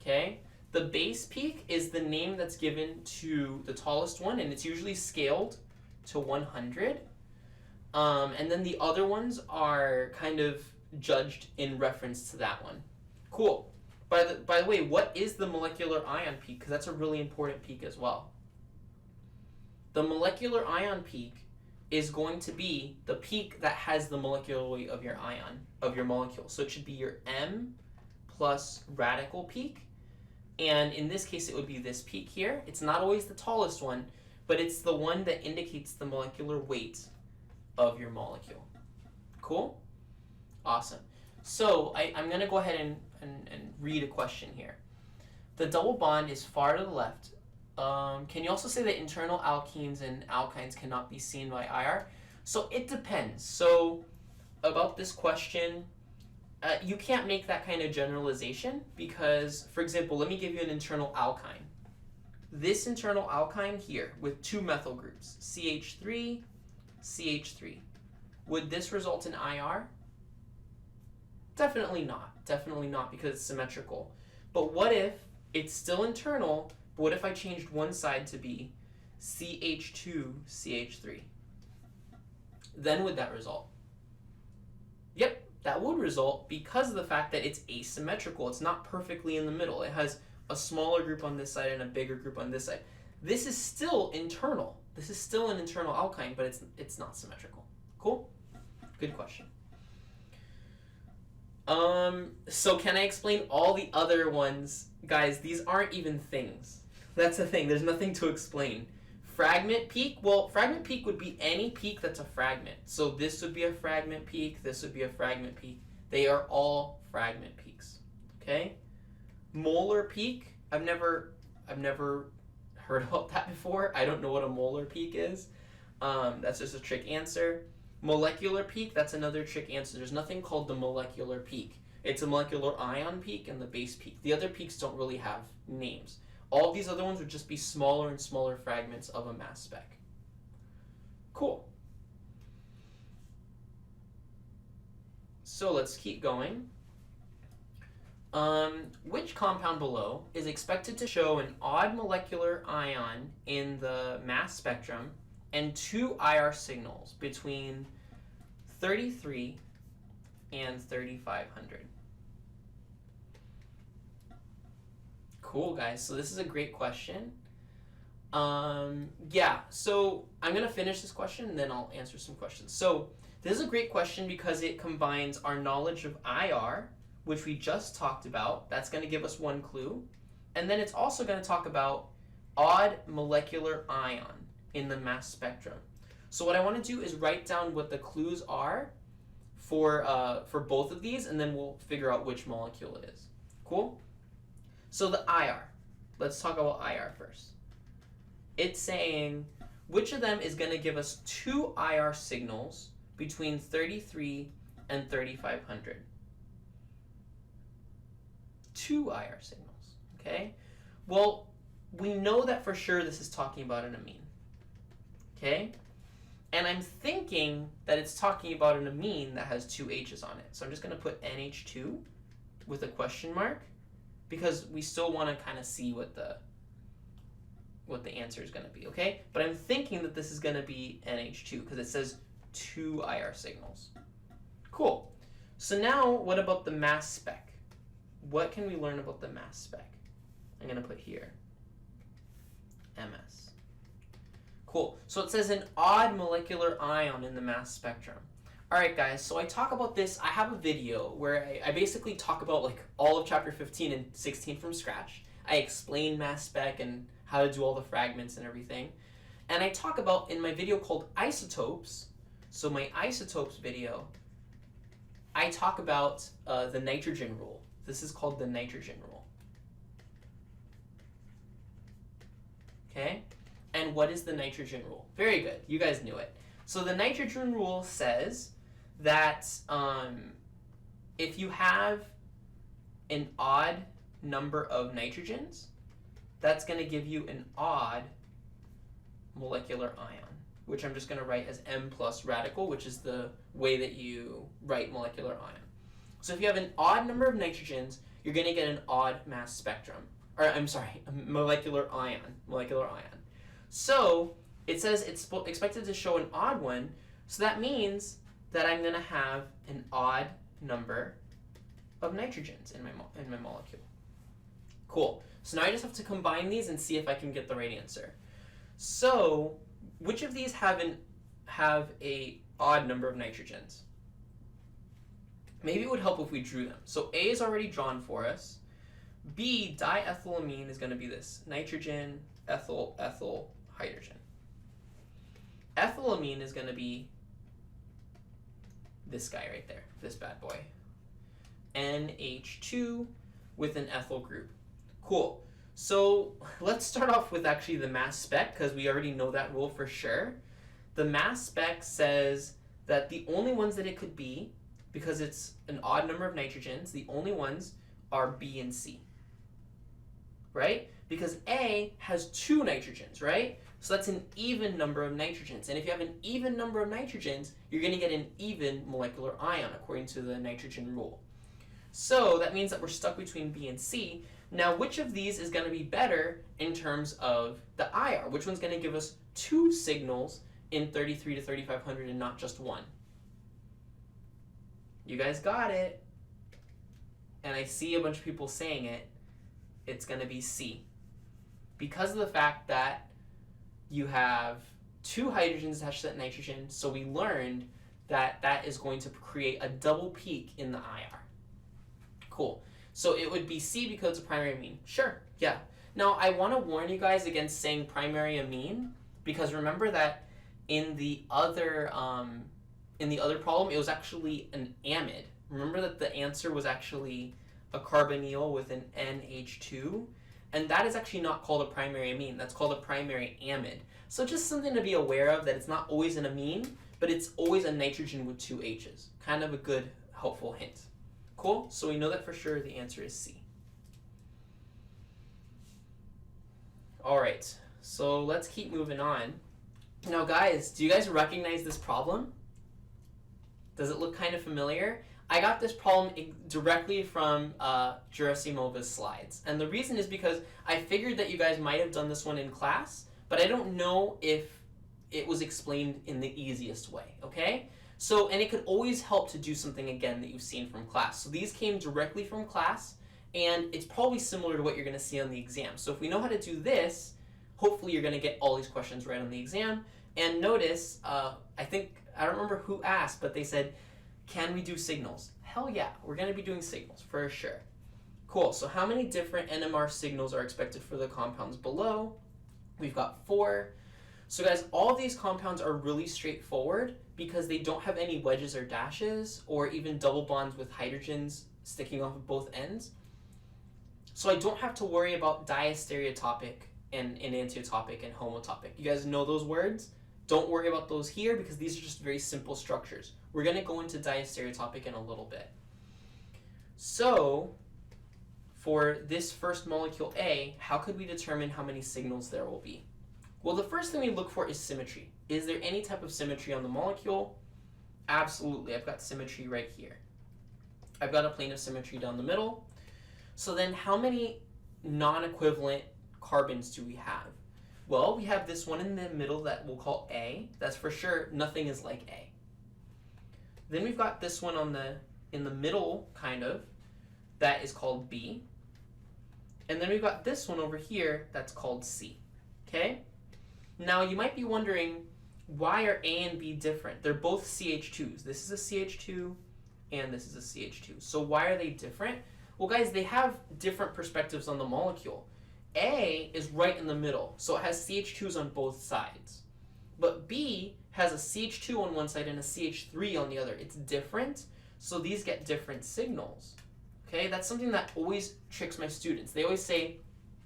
Okay? The base peak is the name that's given to the tallest one, and it's usually scaled to 100. And then the other ones are kind of judged in reference to that one. Cool. By the way, what is the molecular ion peak? Because that's a really important peak as well. The molecular ion peak is going to be the peak that has the molecular weight of your ion, of your molecule. So it should be your M plus radical peak. And in this case, it would be this peak here. It's not always the tallest one, but it's the one that indicates the molecular weight of your molecule. Cool? Awesome. So I'm going to go ahead and read a question here. The double bond is far to the left. Can you also say that internal alkenes and alkynes cannot be seen by IR? So it depends. So about this question, you can't make that kind of generalization because, for example, let me give you an internal alkyne. This internal alkyne here with two methyl groups, CH3, CH3. Would this result in IR? Definitely not. Definitely not because it's symmetrical. But what if it's still internal, but what if I changed one side to be CH2, CH3? Then would that result? Yep, that would result because of the fact that it's asymmetrical. It's not perfectly in the middle. It has a smaller group on this side and a bigger group on this side. This is still internal. This is still an internal alkyne, but it's not symmetrical. Cool? Good question. So can I explain all the other ones? Guys, these aren't even things. That's the thing. There's nothing to explain. Fragment peak? Well, fragment peak would be any peak that's a fragment. So this would be a fragment peak. This would be a fragment peak. They are all fragment peaks. Okay? Molar peak? I've never heard about that before. I don't know what a molar peak is. That's just a trick answer. Molecular peak, that's another trick answer. There's nothing called the molecular peak. It's a molecular ion peak and the base peak. The other peaks don't really have names. All of these other ones would just be smaller and smaller fragments of a mass spec. Cool. So let's keep going. Which compound below is expected to show an odd molecular ion in the mass spectrum and two IR signals between 33 and 3500? Cool, guys. So this is a great question. Yeah, so I'm going to finish this question and then I'll answer some questions. So this is a great question because it combines our knowledge of IR, which we just talked about. That's going to give us one clue. And then it's also going to talk about odd molecular ion in the mass spectrum. So what I want to do is write down what the clues are for both of these, and then we'll figure out which molecule it is. Cool? So the IR. Let's talk about IR first. It's saying which of them is going to give us two IR signals between 33 and 3500. Two IR signals. Okay? Well, we know that for sure this is talking about an amine. Okay? And I'm thinking that it's talking about an amine that has two H's on it. So I'm just going to put NH2 with a question mark because we still want to kind of see what the answer is going to be, okay? But I'm thinking that this is going to be NH2 because it says two IR signals. Cool. So now what about the mass spec? What can we learn about the mass spec? I'm going to put here MS. Cool. So it says an odd molecular ion in the mass spectrum. Alright guys, so I talk about this, I have a video where I basically talk about like all of chapter 15 and 16 from scratch. I explain mass spec and how to do all the fragments and everything. And I talk about in my video called Isotopes, so my isotopes video, I talk about the nitrogen rule. This is called the nitrogen rule. Okay? And what is the nitrogen rule? Very good. You guys knew it. So the nitrogen rule says that if you have an odd number of nitrogens, that's going to give you an odd molecular ion, which I'm just going to write as M plus radical, which is the way that you write molecular ion. So if you have an odd number of nitrogens, you're going to get an odd mass spectrum. Or I'm sorry, a molecular ion. So it says it's expected to show an odd one, so that means that I'm going to have an odd number of nitrogens in my molecule. Cool. So now I just have to combine these and see if I can get the right answer. So which of these have a odd number of nitrogens? Maybe it would help if we drew them. So A is already drawn for us. B, diethylamine, is going to be this. Nitrogen, ethyl, ethyl, hydrogen. Ethylamine is going to be this guy right there, this bad boy. NH2 with an ethyl group. Cool. So let's start off with actually the mass spec, because we already know that rule for sure. The mass spec says that the only ones that it could be, because it's an odd number of nitrogens, the only ones are B and C, right? Because A has 2 nitrogens, right? So that's an even number of nitrogens. And if you have an even number of nitrogens, you're going to get an even molecular ion according to the nitrogen rule. So that means that we're stuck between B and C. Now, which of these is going to be better in terms of the IR? Which one's going to give us 2 signals in 33 to 3500 and not just 1? You guys got it. And I see a bunch of people saying it. It's going to be C. Because of the fact that you have 2 hydrogens attached to that nitrogen, so we learned that that is going to create a double peak in the IR. Cool. So it would be C because it's a primary amine. Sure, yeah. Now I want to warn you guys against saying primary amine, because remember that in the other problem it was actually an amide. Remember that the answer was actually a carbonyl with an NH2, and that is actually not called a primary amine. That's called a primary amide. So just something to be aware of, that it's not always an amine, but it's always a nitrogen with 2 H's. Kind of a good, helpful hint. Cool? So we know that for sure the answer is C. Alright, so let's keep moving on. Now guys, do you guys recognize this problem? Does it look kind of familiar? I got this problem directly from Gerasimova's slides. And the reason is because I figured that you guys might have done this one in class, but I don't know if it was explained in the easiest way, okay? So, and it could always help to do something again that you've seen from class. So these came directly from class, and it's probably similar to what you're going to see on the exam. So if we know how to do this, hopefully you're going to get all these questions right on the exam. And notice, I don't remember who asked, but they said, can we do signals? Hell yeah, we're going to be doing signals for sure. Cool, so how many different NMR signals are expected for the compounds below? We've got 4. So guys, all of these compounds are really straightforward because they don't have any wedges or dashes or even double bonds with hydrogens sticking off of both ends. So I don't have to worry about diastereotopic and enantiotopic and homotopic. You guys know those words? Don't worry about those here because these are just very simple structures. We're going to go into diastereotopic in a little bit. So for this first molecule A, how could we determine how many signals there will be? Well, the first thing we look for is symmetry. Is there any type of symmetry on the molecule? Absolutely. I've got symmetry right here. I've got a plane of symmetry down the middle. So then how many non-equivalent carbons do we have? Well, we have this one in the middle that we'll call A. That's for sure nothing is like A. Then we've got this one in the middle, kind of, that is called B. And then we've got this one over here that's called C. Okay? Now you might be wondering, why are A and B different? They're both CH2s. This is a CH2 and this is a CH2. So why are they different? Well guys, they have different perspectives on the molecule. A is right in the middle, so it has CH2s on both sides. But B has a CH2 on one side and a CH3 on the other. It's different, so these get different signals. Okay, that's something that always tricks my students. They always say,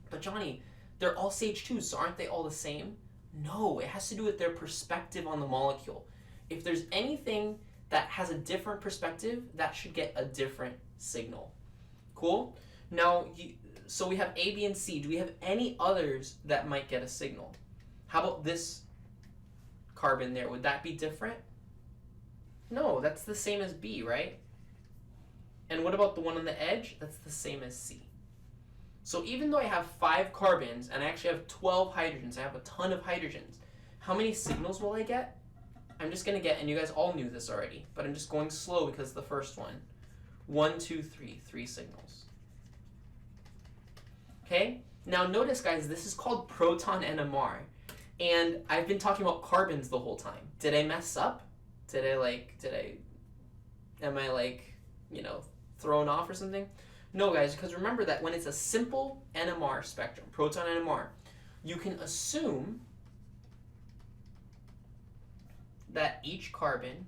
but Johnny, they're all CH2s, so aren't they all the same? No, it has to do with their perspective on the molecule. If there's anything that has a different perspective, that should get a different signal. Cool? Now, so we have A, B, and C. Do we have any others that might get a signal? How about this carbon there? Would that be different? No, that's the same as B, right? And what about the one on the edge? That's the same as C. So even though I have 5 carbons and I actually have 12 hydrogens, I have a ton of hydrogens, how many signals will I get? I'm just going to get, and you guys all knew this already, but I'm just going slow because the first one. 1, 2, 3, 3 signals. Okay? Now notice, guys, this is called proton NMR. And I've been talking about carbons the whole time. Did I mess up? Am I thrown off or something? No, guys, because remember that when it's a simple NMR spectrum, proton NMR, you can assume that each carbon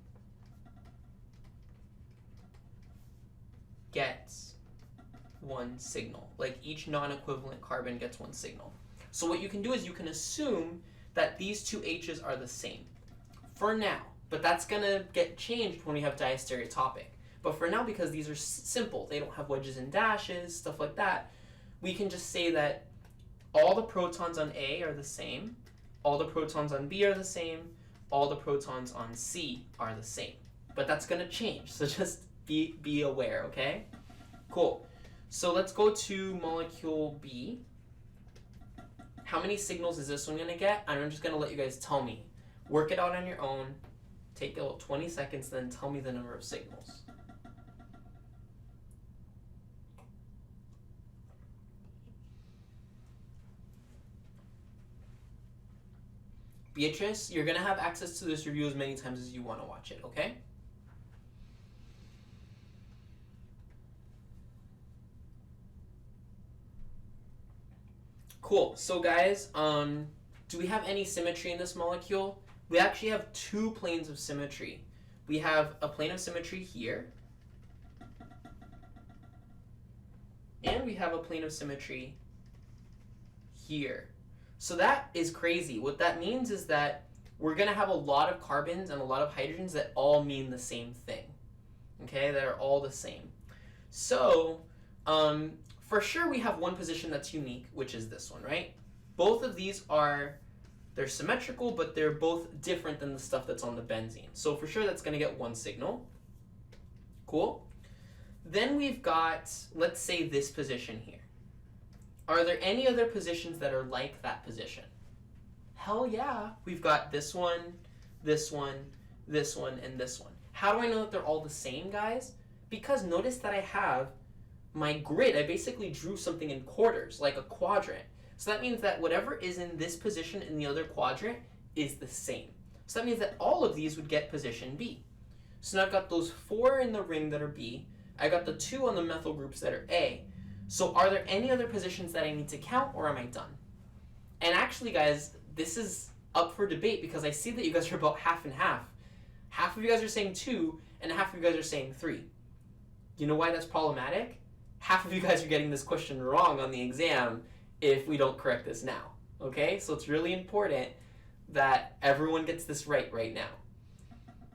gets one signal. Like each non-equivalent carbon gets one signal. So what you can do is you can assume that these two H's are the same for now, but that's going to get changed when we have diastereotopic. But for now, because these are simple, they don't have wedges and dashes, stuff like that, we can just say that all the protons on A are the same, all the protons on B are the same, all the protons on C are the same. But that's going to change, so just be aware, okay? Cool. So let's go to molecule B. How many signals is this one going to get? And I'm just going to let you guys tell me. Work it out on your own. Take about 20 seconds, then tell me the number of signals. Beatrice, you're going to have access to this review as many times as you want to watch it, okay? Cool. So guys, do we have any symmetry in this molecule? We actually have 2 planes of symmetry. We have a plane of symmetry here, and we have a plane of symmetry here. So that is crazy. What that means is that we're going to have a lot of carbons and a lot of hydrogens that all mean the same thing. Okay, they're all the same. So, for sure we have one position that's unique, which is this one, right? Both of these they're symmetrical, but they're both different than the stuff that's on the benzene. So for sure that's going to get one signal. Cool. Then we've got, let's say, this position here. Are there any other positions that are like that position? Hell yeah. We've got this one, this one, this one, and this one. How do I know that they're all the same, guys? Because notice that I have my grid. I basically drew something in quarters, like a quadrant. So that means that whatever is in this position in the other quadrant is the same. So that means that all of these would get position B. So now I've got those 4 in the ring that are B. I got the 2 on the methyl groups that are A. So are there any other positions that I need to count, or am I done? And actually, guys, this is up for debate because I see that you guys are about half and half. Half of you guys are saying 2, and half of you guys are saying 3. You know why that's problematic? Half of you guys are getting this question wrong on the exam if we don't correct this now. Okay? So it's really important that everyone gets this right now.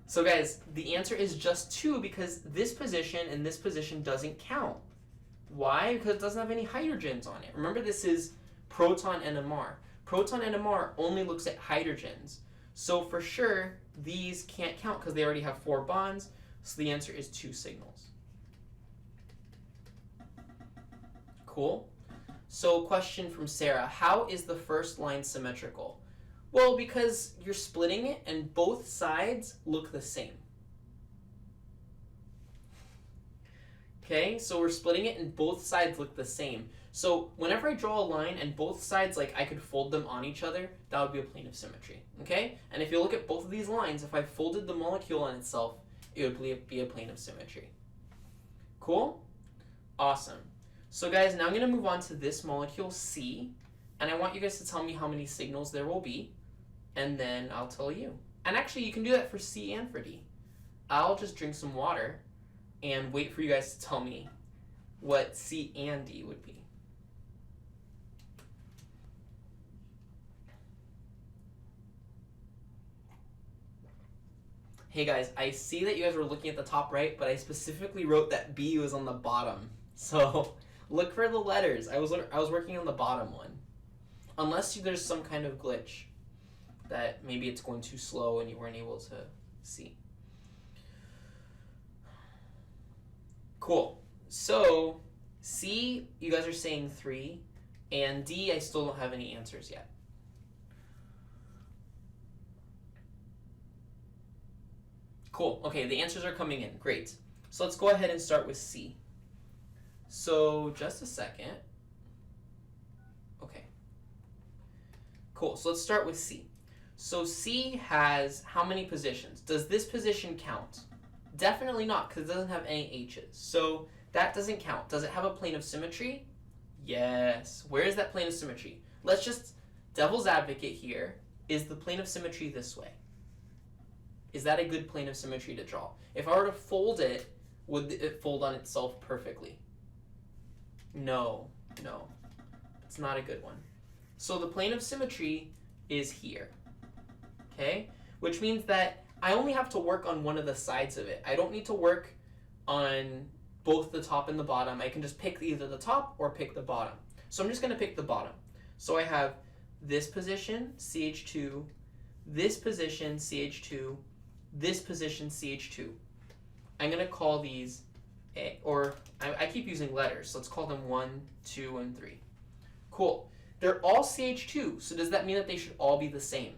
So guys, the answer is just 2 because this position and this position doesn't count. Why? Because it doesn't have any hydrogens on it. Remember, this is proton NMR. Proton NMR only looks at hydrogens. So for sure, these can't count because they already have 4 bonds. So the answer is 2 signals. Cool. So question from Sarah. How is the first line symmetrical? Well, because you're splitting it and both sides look the same. Okay, so we're splitting it and both sides look the same. So whenever I draw a line and both sides, like I could fold them on each other, that would be a plane of symmetry. Okay? And if you look at both of these lines, if I folded the molecule on itself, it would be a plane of symmetry. Cool? Awesome. So guys, now I'm going to move on to this molecule C, and I want you guys to tell me how many signals there will be, and then I'll tell you. And actually, you can do that for C and for D. I'll just drink some water and wait for you guys to tell me what C and D would be. Hey guys, I see that you guys were looking at the top right, but I specifically wrote that B was on the bottom. So look for the letters. I was working on the bottom one. Unless there's some kind of glitch that maybe it's going too slow and you weren't able to see. Cool. So C, you guys are saying 3, and D, I still don't have any answers yet. Cool. Okay, the answers are coming in. Great. So let's go ahead and start with C. So just a second. Okay. Cool. So let's start with C. So C has how many positions? Does this position count? Definitely not, because it doesn't have any H's. So that doesn't count. Does it have a plane of symmetry? Yes. Where is that plane of symmetry? Let's just devil's advocate here. Is the plane of symmetry this way? Is that a good plane of symmetry to draw? If I were to fold it, would it fold on itself perfectly? No. It's not a good one. So the plane of symmetry is here. Okay? Which means that I only have to work on one of the sides of it. I don't need to work on both the top and the bottom. I can just pick either the top or pick the bottom. So I'm just going to pick the bottom. So I have this position, CH2, this position, CH2, this position, CH2. I'm going to call these A, or I keep using letters, so let's call them 1, 2, and 3. Cool. They're all CH2, so does that mean that they should all be the same?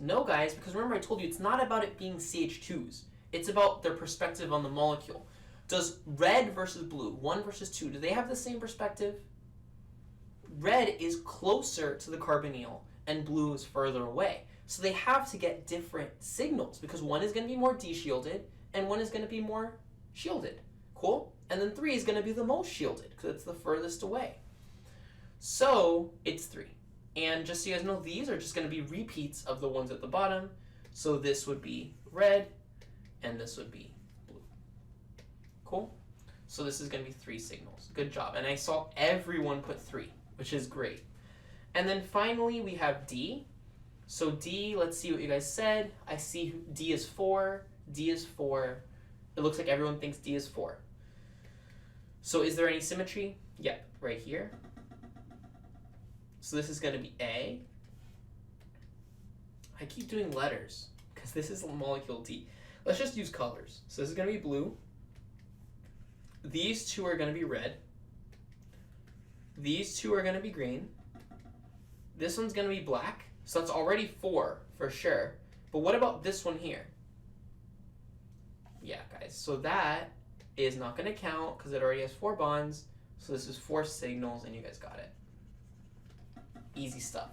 No, guys, because remember I told you it's not about it being CH2s. It's about their perspective on the molecule. Does red versus blue, 1 versus 2, do they have the same perspective? Red is closer to the carbonyl, and blue is further away. So they have to get different signals because one is going to be more deshielded and one is going to be more shielded. Cool? And then 3 is going to be the most shielded because it's the furthest away. So it's 3. And just so you guys know, these are just going to be repeats of the ones at the bottom. So this would be red and this would be blue. Cool? So this is going to be 3 signals. Good job. And I saw everyone put 3, which is great. And then finally we have D. So D, let's see what you guys said. I see D is 4. D is 4. It looks like everyone thinks D is 4. So is there any symmetry? Yep, right here. So this is going to be A. I keep doing letters because this is molecule D. Let's just use colors. So this is going to be blue. These two are going to be red. These two are going to be green. This one's going to be black. So that's already 4 for sure. But what about this one here? Yeah, guys. So that is not going to count because it already has 4 bonds. So this is 4 signals, and you guys got it. Easy stuff.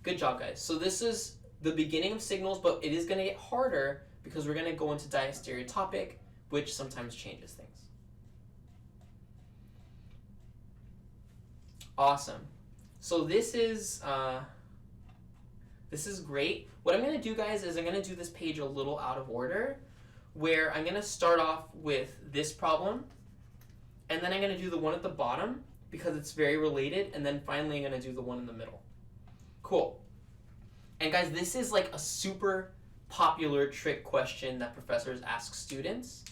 Good job, guys. So this is the beginning of signals, but it is going to get harder because we're going to go into diastereotopic, which sometimes changes things. Awesome. So this is great. What I'm going to do, guys, is I'm going to do this page a little out of order, where I'm going to start off with this problem, and then I'm going to do the one at the bottom because it's very related, and then finally I'm going to do the one in the middle. Cool. And guys, this is like a super popular trick question that professors ask students.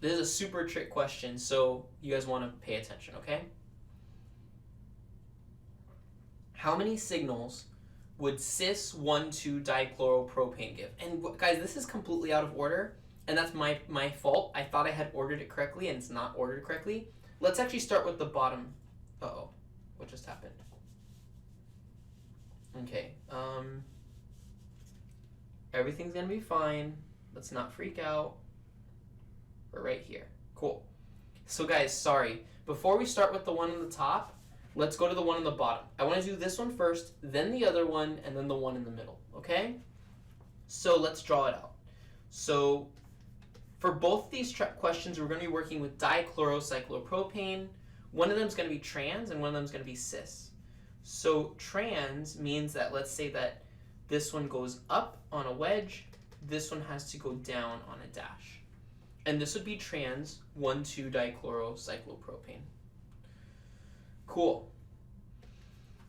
This is a super trick question, so you guys want to pay attention, okay? How many signals would cis-1,2-dichloropropane give? And guys, this is completely out of order, and that's my fault. I thought I had ordered it correctly, and it's not ordered correctly. Let's actually start with the bottom. Uh-oh, what just happened? Okay, everything's gonna be fine. Let's not freak out. We're right here. Cool. So guys, sorry. Before we start with the one on the top, let's go to the one on the bottom. I want to do this one first, then the other one, and then the one in the middle, okay? So let's draw it out. So for both these questions, we're going to be working with dichlorocyclopropane. One of them is going to be trans, and one of them is going to be cis. So trans means that, let's say that this one goes up on a wedge, this one has to go down on a dash. And this would be trans 1,2-dichlorocyclopropane. Cool.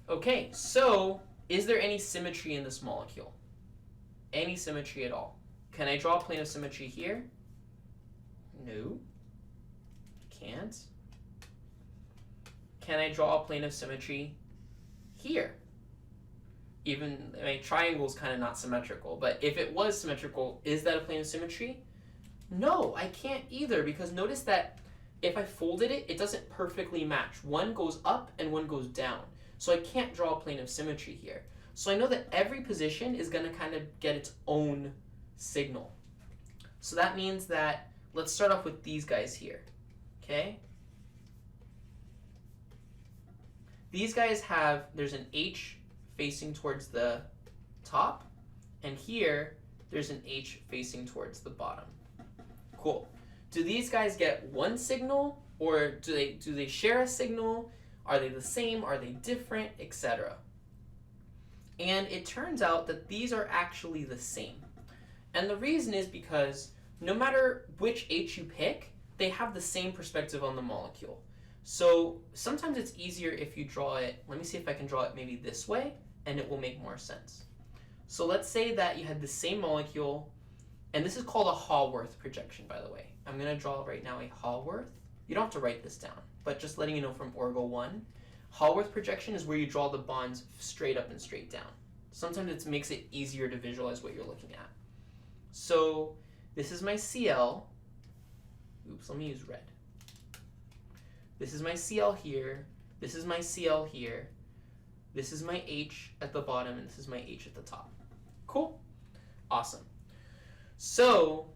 Okay, so is there any symmetry in this molecule? any symmetry at all. Can I draw a plane of symmetry here? No. Can't. Can I draw a plane of symmetry here? Even, I mean, triangle is kind of not symmetrical, but if it was symmetrical, is that a plane of symmetry? No, I can't either, because notice that if I folded it, it doesn't perfectly match. One goes up and one goes down. So I can't draw a plane of symmetry here. So I know that every position is going to kind of get its own signal. So that means that, let's start off with these guys here, okay? These guys have, there's an H facing towards the top, and here there's an H facing towards the bottom. Cool. Do these guys get one signal, or do they share a signal? Are they the same? Are they different? Etc. And it turns out that these are actually the same. And the reason is because no matter which H you pick, they have the same perspective on the molecule. So sometimes it's easier if you draw it, let me see if I can draw it maybe this way, and it will make more sense. So let's say that you had the same molecule, and this is called a Haworth projection, by the way. I'm going to draw right now a Haworth. You don't have to write this down, but just letting you know from Orgo 1. Haworth projection is where you draw the bonds straight up and straight down. Sometimes it makes it easier to visualize what you're looking at. So this is my CL. Oops, let me use red. This is my CL here. This is my CL here. This is my H at the bottom, and this is my H at the top. Cool? Awesome. So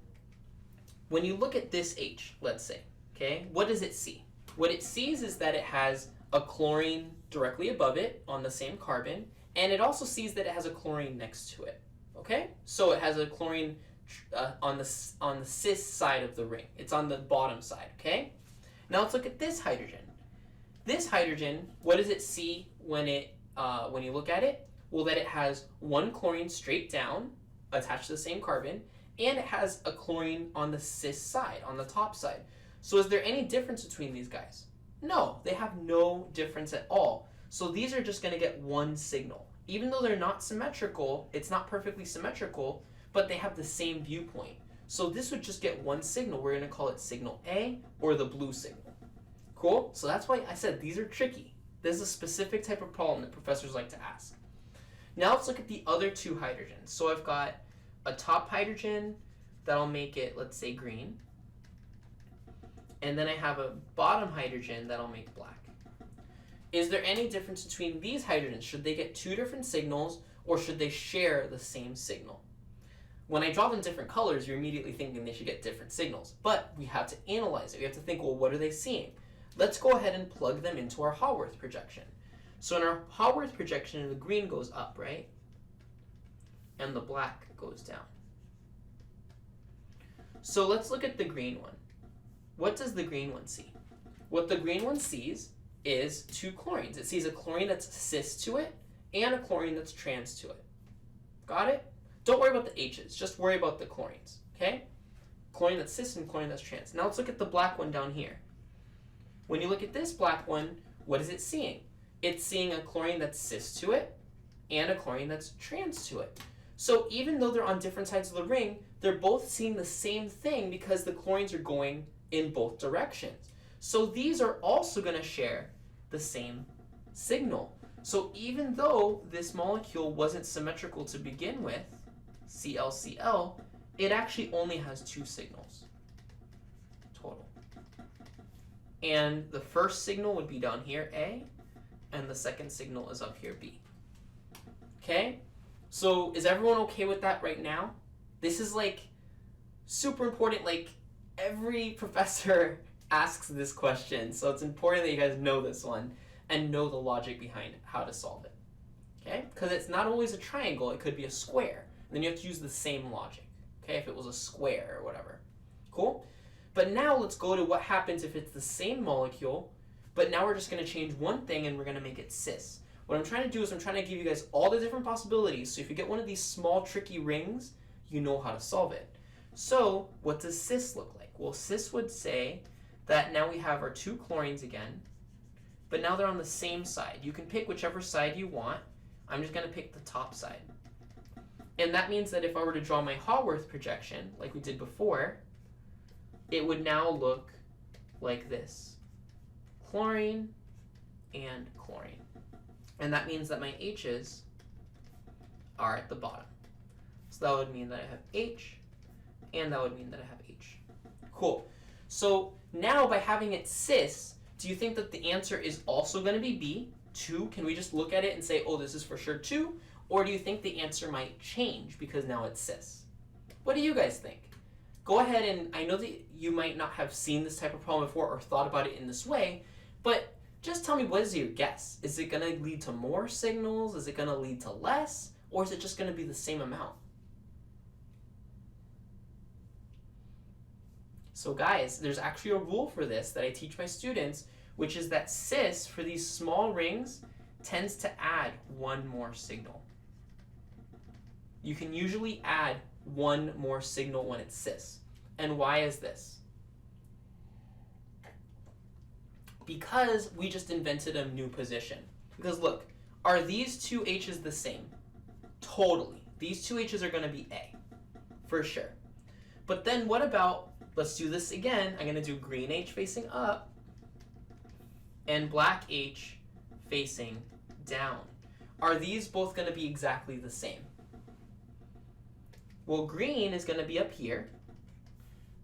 when you look at this H, let's say, okay, what does it see? What it sees is that it has a chlorine directly above it on the same carbon, and it also sees that it has a chlorine next to it, okay? So it has a chlorine on the cis side of the ring. It's on the bottom side, okay? Now let's look at this hydrogen. This hydrogen, what does it see when you look at it? Well, that it has one chlorine straight down, attached to the same carbon, and it has a chlorine on the cis side, on the top side. So is there any difference between these guys? No, they have no difference at all. So these are just going to get one signal. Even though they're not symmetrical, it's not perfectly symmetrical, but they have the same viewpoint. So this would just get one signal. We're going to call it signal A, or the blue signal. Cool? So that's why I said these are tricky. This is a specific type of problem that professors like to ask. Now let's look at the other two hydrogens. So I've got a top hydrogen that'll make it, let's say, green. And then I have a bottom hydrogen that'll make black. Is there any difference between these hydrogens? Should they get two different signals, or should they share the same signal? When I draw them different colors, you're immediately thinking they should get different signals. But we have to analyze it. We have to think, well, what are they seeing? Let's go ahead and plug them into our Haworth projection. So in our Haworth projection, the green goes up, right? And the black goes down. So let's look at the green one. What does the green one see? What the green one sees is two chlorines. It sees a chlorine that's cis to it and a chlorine that's trans to it. Got it? Don't worry about the H's, just worry about the chlorines, okay? Chlorine that's cis and chlorine that's trans. Now let's look at the black one down here. When you look at this black one, what is it seeing? It's seeing a chlorine that's cis to it and a chlorine that's trans to it. So even though they're on different sides of the ring, they're both seeing the same thing because the chlorines are going in both directions. So these are also going to share the same signal. So even though this molecule wasn't symmetrical to begin with, ClCl, it actually only has two signals total. And the first signal would be down here, A, and the second signal is up here, B. Okay? So is everyone okay with that right now? This is like super important. Like every professor asks this question, so it's important that you guys know this one and know the logic behind how to solve it. Okay? Because it's not always a triangle, it could be a square. And then you have to use the same logic. Okay? If it was a square or whatever. Cool? But now let's go to what happens if it's the same molecule, but now we're just going to change one thing and we're going to make it cis. What I'm trying to do is I'm trying to give you guys all the different possibilities, so if you get one of these small tricky rings, you know how to solve it. So what does cis look like? Well, cis would say that now we have our two chlorines again, but now they're on the same side. You can pick whichever side you want. I'm just going to pick the top side. And that means that if I were to draw my Haworth projection, like we did before, it would now look like this. Chlorine and chlorine. And that means that my H's are at the bottom. So that would mean that I have H, and that would mean that I have H. Cool. So now by having it cis, do you think that the answer is also going to be B, 2? Can we just look at it and say, oh, this is for sure 2? Or do you think the answer might change because now it's cis? What do you guys think? Go ahead, and I know that you might not have seen this type of problem before or thought about it in this way, but just tell me, what is your guess? Is it going to lead to more signals? Is it going to lead to less? Or is it just going to be the same amount? So guys, there's actually a rule for this that I teach my students, which is that cis for these small rings tends to add one more signal. You can usually add one more signal when it's cis. And why is this? Because we just invented a new position. Because look, are these two H's the same? Totally. These two H's are going to be A, for sure. But then what about, let's do this again. I'm going to do green H facing up and black H facing down. Are these both going to be exactly the same? Well, green is going to be up here,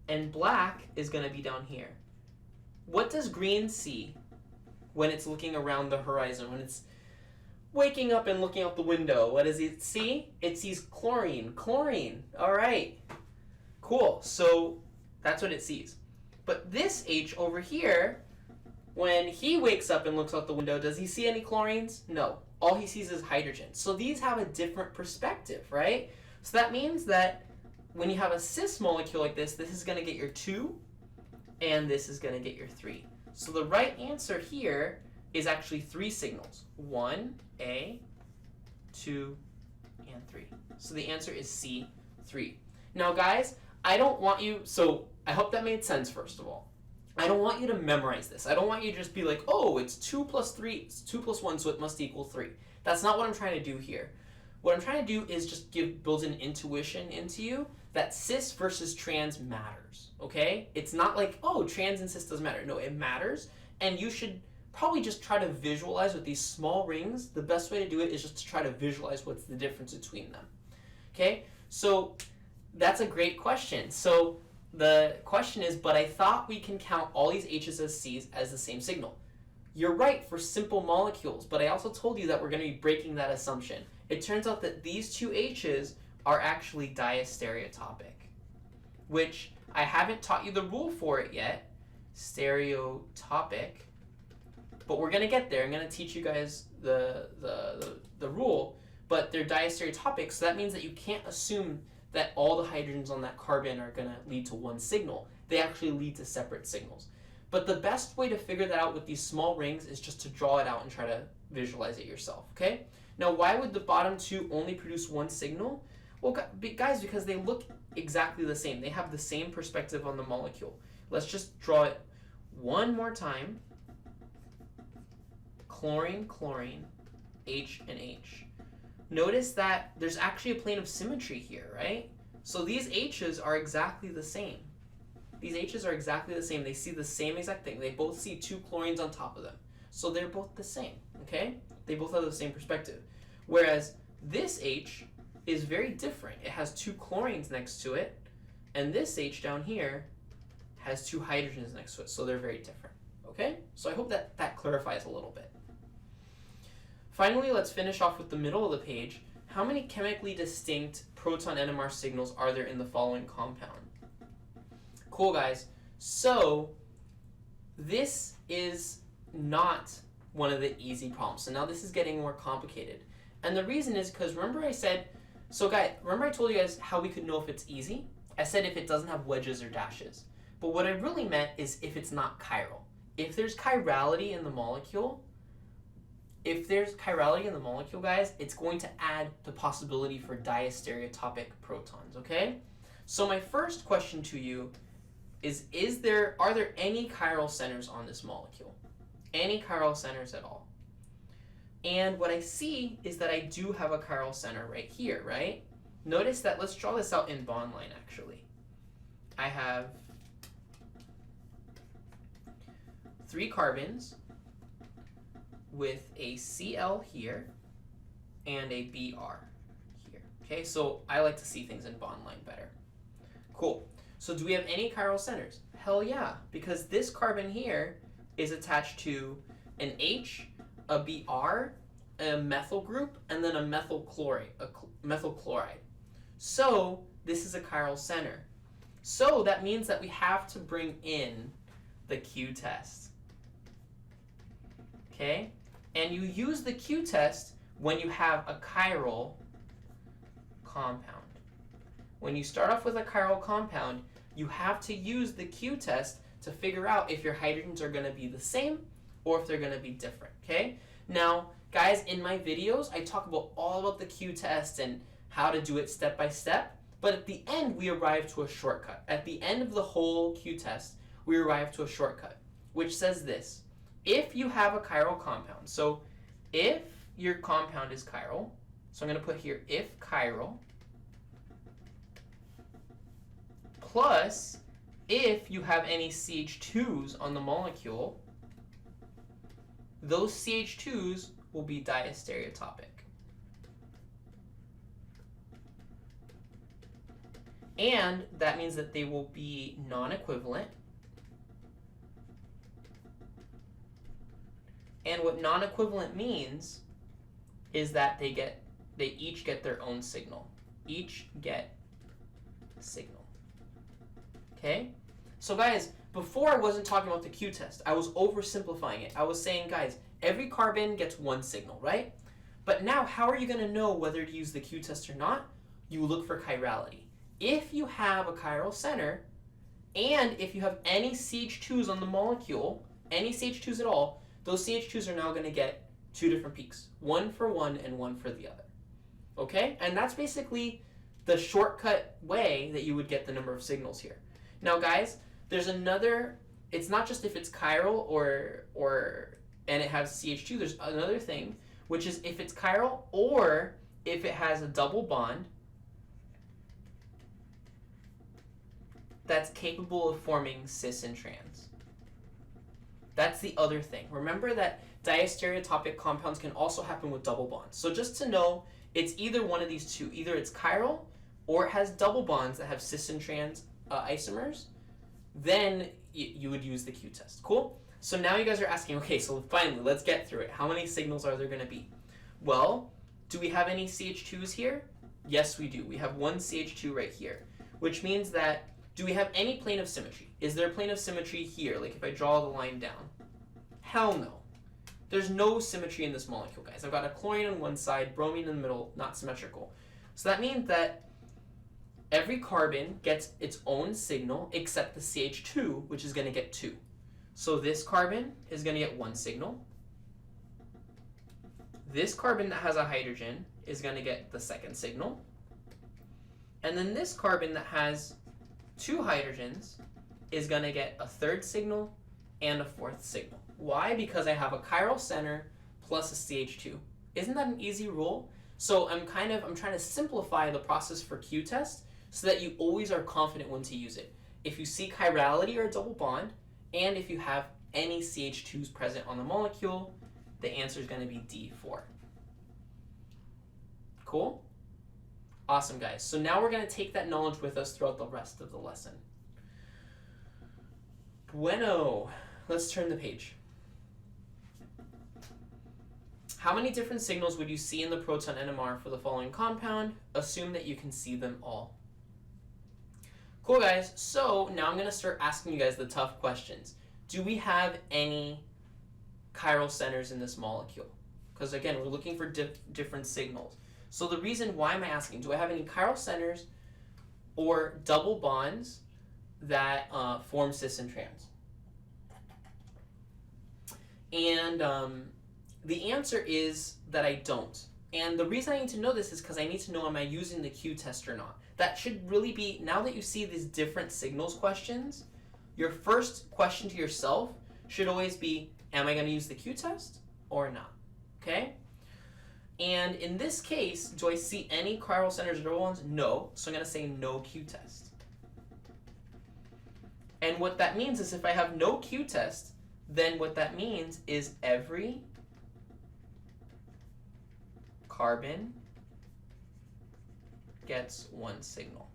and black is going to be down here. What does green see when it's looking around the horizon, when it's waking up and looking out the window? What does it see? It sees chlorine. Chlorine. All right. Cool. So that's what it sees. But this H over here, when he wakes up and looks out the window, does he see any chlorines? No. All he sees is hydrogen. So these have a different perspective, right? So that means that when you have a cis molecule like this, this is going to get your 2, and this is going to get your 3. So the right answer here is actually 3 signals. 1, A, 2, and 3. So the answer is C, 3. Now guys, I don't want you, so I hope that made sense first of all. I don't want you to memorize this. I don't want you to just be like, oh, it's 2 plus 3, it's 2 plus 1, so it must equal 3. That's not what I'm trying to do here. What I'm trying to do is just build an intuition into you that cis versus trans matters, okay? It's not like, oh, trans and cis doesn't matter. No, it matters, and you should probably just try to visualize with these small rings. The best way to do it is just to try to visualize what's the difference between them, okay? So that's a great question. So the question is, but I thought we can count all these H's as C's as the same signal. You're right for simple molecules, but I also told you that we're going to be breaking that assumption. It turns out that these two H's are actually diastereotopic, which I haven't taught you the rule for it yet, stereotopic, but we're going to get there. I'm going to teach you guys the rule, but they're diastereotopic, so that means that you can't assume that all the hydrogens on that carbon are going to lead to one signal. They actually lead to separate signals. But the best way to figure that out with these small rings is just to draw it out and try to visualize it yourself, okay? Now, why would the bottom two only produce one signal? Well, guys, because they look exactly the same. They have the same perspective on the molecule. Let's just draw it one more time. Chlorine, chlorine, H and H. Notice that there's actually a plane of symmetry here, right? So these H's are exactly the same. These H's are exactly the same. They see the same exact thing. They both see 2 chlorines on top of them. So they're both the same, okay? They both have the same perspective. Whereas this H is very different. It has 2 chlorines next to it, and this H down here has 2 hydrogens next to it, so they're very different, okay? So I hope that clarifies a little bit. Finally, let's finish off with the middle of the page. How many chemically distinct proton NMR signals are there in the following compound? Cool, guys. So this is not one of the easy problems. So now this is getting more complicated. And the reason is because remember I said, so guys, remember I told you guys how we could know if it's easy? I said if it doesn't have wedges or dashes. But what I really meant is if it's not chiral. If there's chirality in the molecule, guys, it's going to add the possibility for diastereotopic protons, okay? So my first question to you is are there any chiral centers on this molecule? Any chiral centers at all? And what I see is that I do have a chiral center right here, right? Notice that, let's draw this out in bond line actually. I have 3 carbons with a Cl here and a Br here. Okay, so I like to see things in bond line better. Cool. So do we have any chiral centers? Hell yeah, because this carbon here is attached to an H, a Br, a methyl group, and then a methyl chloride. So this is a chiral center. So that means that we have to bring in the Q-test. Okay? And you use the Q-test when you have a chiral compound. When you start off with a chiral compound, you have to use the Q-test to figure out if your hydrogens are going to be the same or if they're going to be different. Okay? Now, guys, in my videos, I talk about all about the Q-test and how to do it step by step. But at the end, we arrive to a shortcut. At the end of the whole Q-test, we arrive to a shortcut, which says this. If you have a chiral compound, so if your compound is chiral, so I'm going to put here if chiral, plus if you have any CH2s on the molecule, those CH2s will be diastereotopic. And that means that they will be non-equivalent. And what non-equivalent means is that they each get their own signal. Each get signal. Okay? So guys, before I wasn't talking about the Q-test. I was oversimplifying it. I was saying, guys, every carbon gets one signal, right? But now, how are you going to know whether to use the Q-test or not? You look for chirality. If you have a chiral center, and if you have any CH2s on the molecule, any CH2s at all, those CH2s are now going to get 2 different peaks. One for one and one for the other. Okay? And that's basically the shortcut way that you would get the number of signals here. Now, guys, there's another, it's not just if it's chiral and it has CH2, there's another thing, which is if it's chiral or if it has a double bond that's capable of forming cis and trans. That's the other thing. Remember that diastereotopic compounds can also happen with double bonds. So just to know, it's either one of these two. Either it's chiral or it has double bonds that have cis and trans isomers. Then you would use the Q-test. Cool? So now you guys are asking, okay, so finally, let's get through it. How many signals are there going to be? Well, do we have any CH2s here? Yes, we do. We have one CH2 right here, which means that do we have any plane of symmetry? Is there a plane of symmetry here? Like if I draw the line down? Hell no. There's no symmetry in this molecule, guys. I've got a chlorine on one side, bromine in the middle, not symmetrical. So that means that every carbon gets its own signal except the CH2, which is going to get 2. So this carbon is going to get 1 signal. This carbon that has a hydrogen is going to get the 2nd signal. And then this carbon that has 2 hydrogens is going to get a 3rd signal and a 4th signal. Why? Because I have a chiral center plus a CH2. Isn't that an easy rule? So I'm trying to simplify the process for Q-test so that you always are confident when to use it. If you see chirality or a double bond, and if you have any CH2s present on the molecule, the answer is going to be D4. Cool? Awesome, guys. So now we're going to take that knowledge with us throughout the rest of the lesson. Bueno. Let's turn the page. How many different signals would you see in the proton NMR for the following compound? Assume that you can see them all. Cool, guys. So now I'm going to start asking you guys the tough questions. Do we have any chiral centers in this molecule? Because again, we're looking for different signals. So the reason why am I asking, do I have any chiral centers or double bonds that form cis and trans? And the answer is that I don't. And the reason I need to know this is because I need to know, am I using the Q-test or not? That should really be, now that you see these different signals questions, your first question to yourself should always be, am I going to use the Q-test or not? Okay? And in this case, do I see any chiral centers or double bonds? No. So I'm going to say no Q-test. And what that means is if I have no Q-test, then what that means is every carbon gets one signal.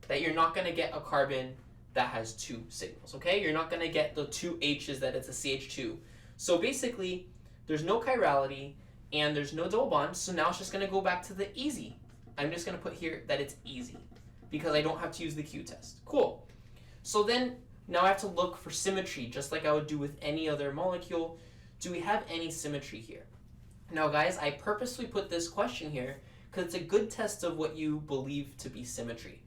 That you're not going to get a carbon that has two signals, okay? You're not going to get the two H's that it's a CH2. So basically, there's no chirality and there's no double bond, so now it's just going to go back to the easy. I'm just going to put here that it's easy because I don't have to use the Q-test. Cool. So then, now I have to look for symmetry, just like I would do with any other molecule. Do we have any symmetry here? Now guys, I purposely put this question here because it's a good test of what you believe to be symmetry.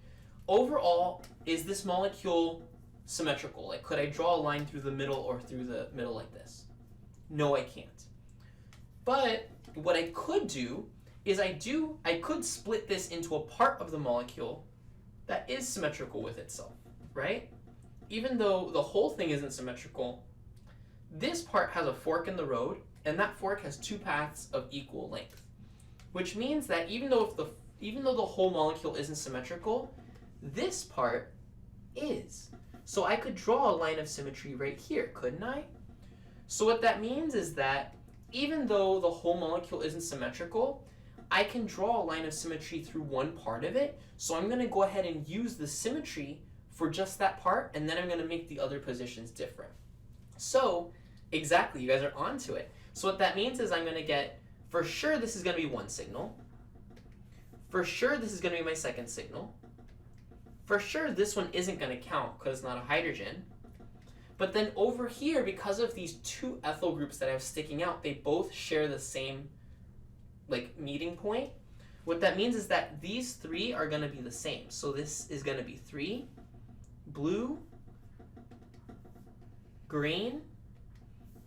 Overall, is this molecule symmetrical? Like, could I draw a line through the middle or through the middle like this? No, I can't. But what I could do is I could split this into a part of the molecule that is symmetrical with itself, right? Even though the whole thing isn't symmetrical, this part has a fork in the road, and that fork has two paths of equal length, which means that even though the whole molecule isn't symmetrical, this part is. So I could draw a line of symmetry right here, couldn't I? So what that means is that even though the whole molecule isn't symmetrical, I can draw a line of symmetry through one part of it. So I'm going to go ahead and use the symmetry for just that part, and then I'm going to make the other positions different. So exactly, you guys are onto it. So what that means is I'm going to get, for sure this is going to be one signal. For sure this is going to be my second signal. For sure this one isn't going to count because it's not a hydrogen. But then over here, because of these two ethyl groups that I have sticking out, they both share the same meeting point. What that means is that these three are going to be the same. So this is going to be 3, blue, green,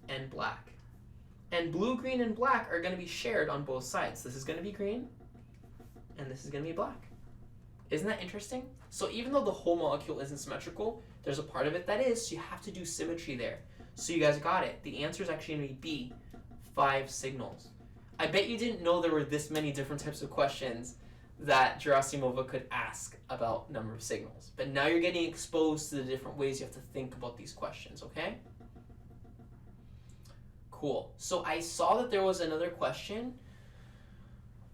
and black. And blue, green, and black are going to be shared on both sides. This is going to be green, and this is going to be black. Isn't that interesting? So even though the whole molecule isn't symmetrical, there's a part of it that is, so you have to do symmetry there. So you guys got it. The answer is actually going to be B, 5 signals. I bet you didn't know there were this many different types of questions that Gerasimova could ask about number of signals. But now you're getting exposed to the different ways you have to think about these questions, okay? Cool. So I saw that there was another question,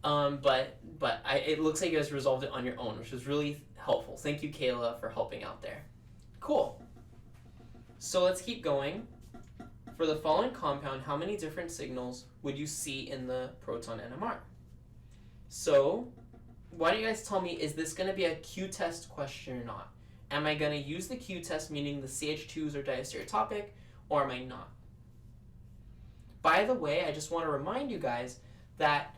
but it looks like you guys resolved it on your own, which was really helpful. Thank you, Kayla, for helping out there. Cool. So let's keep going. For the following compound, how many different signals would you see in the proton NMR? So why don't you guys tell me, is this going to be a Q-test question or not? Am I going to use the Q-test, meaning the CH2s are diastereotopic, or am I not? By the way, I just want to remind you guys that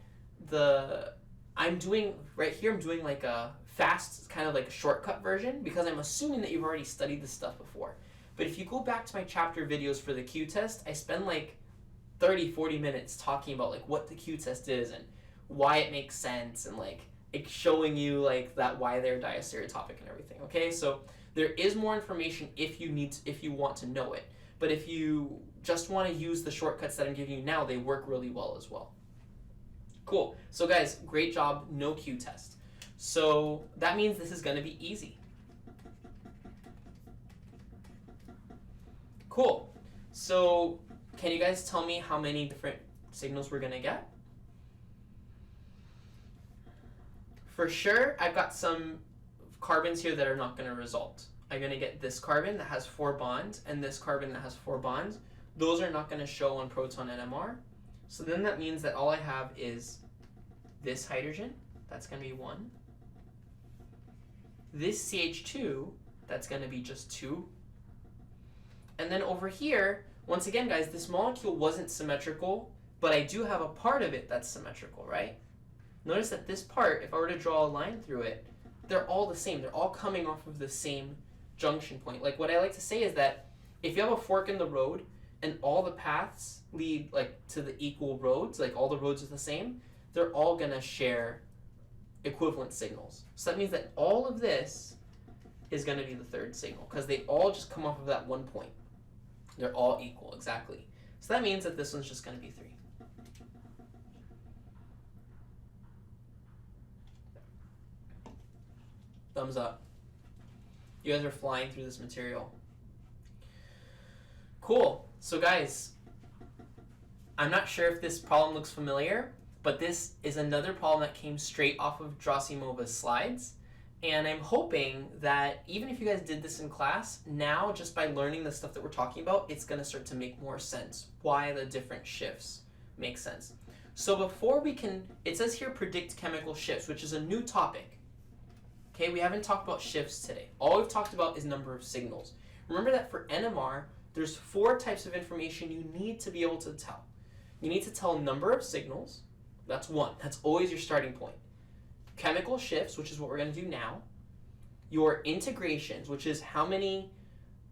I'm doing like a fast, kind of like a shortcut version, because I'm assuming that you've already studied this stuff before. But if you go back to my chapter videos for the Q-test, I spend like 30-40 minutes talking about like what the Q-test is and why it makes sense, and like it's showing you like that why they're diastereotopic and everything. Okay, so there is more information if you want to know it. But if you just want to use the shortcuts that I'm giving you now, they work really well as well. Cool. So guys, great job. No Q-test. So that means this is going to be easy. Cool. So can you guys tell me how many different signals we're going to get? For sure, I've got some carbons here that are not going to result. I'm going to get this carbon that has 4 bonds and this carbon that has 4 bonds. Those are not going to show on proton NMR. So then that means that all I have is this hydrogen, that's going to be 1. This CH2, that's going to be just 2. And then over here, once again, guys, this molecule wasn't symmetrical, but I do have a part of it that's symmetrical, right? Notice that this part, if I were to draw a line through it, they're all the same. They're all coming off of the same junction point. Like what I like to say is that if you have a fork in the road and all the paths lead like to the equal roads, like all the roads are the same, they're all going to share equivalent signals. So that means that all of this is going to be the third signal because they all just come off of that one point. They're all equal, exactly. So that means that this one's just going to be 3. Thumbs up. You guys are flying through this material. Cool. So guys, I'm not sure if this problem looks familiar, but this is another problem that came straight off of Gerasimova's slides. And I'm hoping that even if you guys did this in class, now just by learning the stuff that we're talking about, it's going to start to make more sense. Why the different shifts make sense. So before we can, it says here predict chemical shifts, which is a new topic. Okay, we haven't talked about shifts today. All we've talked about is number of signals. Remember that for NMR, there's 4 types of information you need to be able to tell. You need to tell number of signals. That's 1. That's always your starting point. Chemical shifts, which is what we're going to do now. Your integrations, which is how many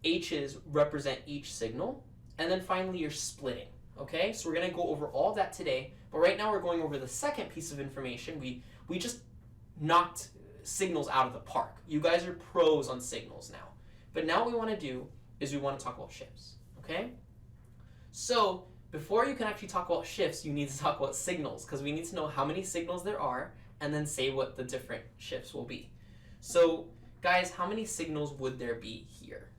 H's represent each signal. And then finally your splitting. Okay, so we're going to go over all that today. But right now we're going over the second piece of information. We just knocked signals out of the park. You guys are pros on signals now. But now what we want to do is we want to talk about shifts. Okay? So before you can actually talk about shifts, you need to talk about signals, because we need to know how many signals there are and then say what the different shifts will be. So guys, how many signals would there be here?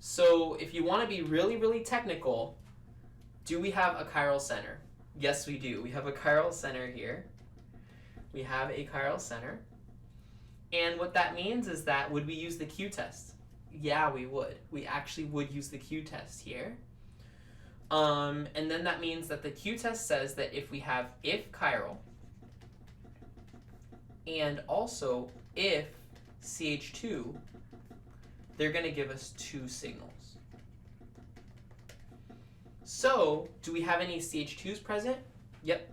So if you want to be really, really technical, do we have a chiral center? Yes, we do. We have a chiral center here. We have a chiral center. And what that means is that would we use the Q-test? Yeah, we would. We actually would use the Q-test here. And then that means that the Q-test says that if we have if chiral and also if CH2, they're going to give us 2 signals. So, do we have any CH2s present? Yep,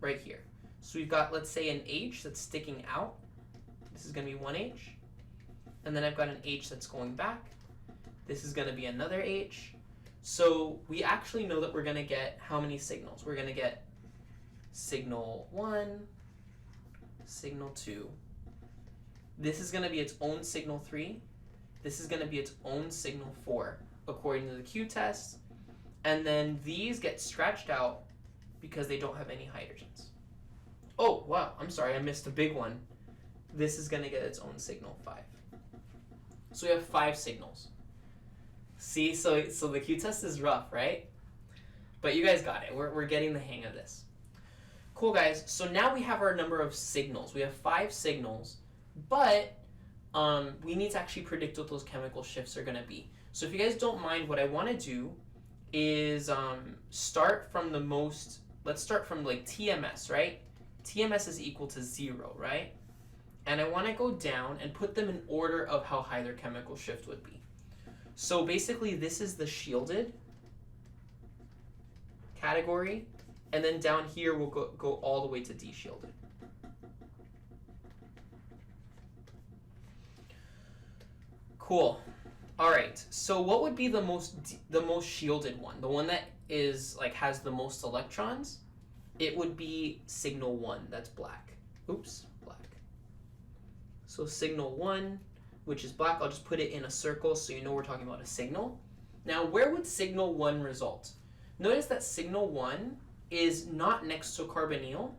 right here. So we've got, let's say, an H that's sticking out. This is going to be one H. And then I've got an H that's going back. This is going to be another H. So we actually know that we're going to get how many signals? We're going to get signal 1, signal 2. This is going to be its own signal 3. This is going to be its own signal 4, according to the Q-test. And then these get scratched out because they don't have any hydrogens. Oh, wow, I'm sorry, I missed a big one. This is going to get its own signal 5. So we have 5 signals. See, so the Q-test is rough, right? But you guys got it. We're getting the hang of this. Cool, guys. So now we have our number of signals. We have 5 signals, but we need to actually predict what those chemical shifts are going to be. So if you guys don't mind, what I want to do is start from the most, let's start from like TMS, right? TMS is equal to 0, right? And I want to go down and put them in order of how high their chemical shift would be. So basically this is the shielded category, and then down here we'll go all the way to deshielded. Cool. All right. So what would be the most shielded one? The one that is like has the most electrons? It would be signal 1. That's black. Oops, black. So signal 1, which is black, I'll just put it in a circle so you know we're talking about a signal. Now, where would signal 1 result? Notice that signal 1 is not next to a carbonyl,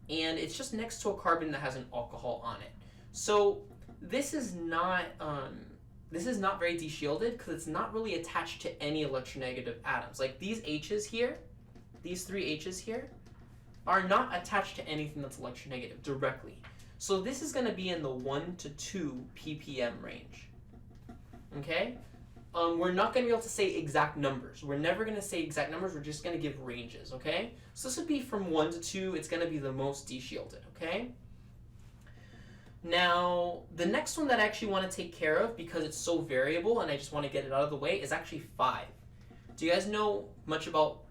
and it's just next to a carbon that has an alcohol on it. So this is not very deshielded because it's not really attached to any electronegative atoms. Like these H's here, these 3 H's here, are not attached to anything that's electronegative directly. So this is going to be in the 1 to 2 ppm range. Okay? We're not going to be able to say exact numbers. We're never going to say exact numbers. We're just going to give ranges. Okay? So this would be from 1 to 2. It's going to be the most deshielded. Okay? Now, the next one that I actually want to take care of because it's so variable and I just want to get it out of the way is actually 5. Do you guys know much about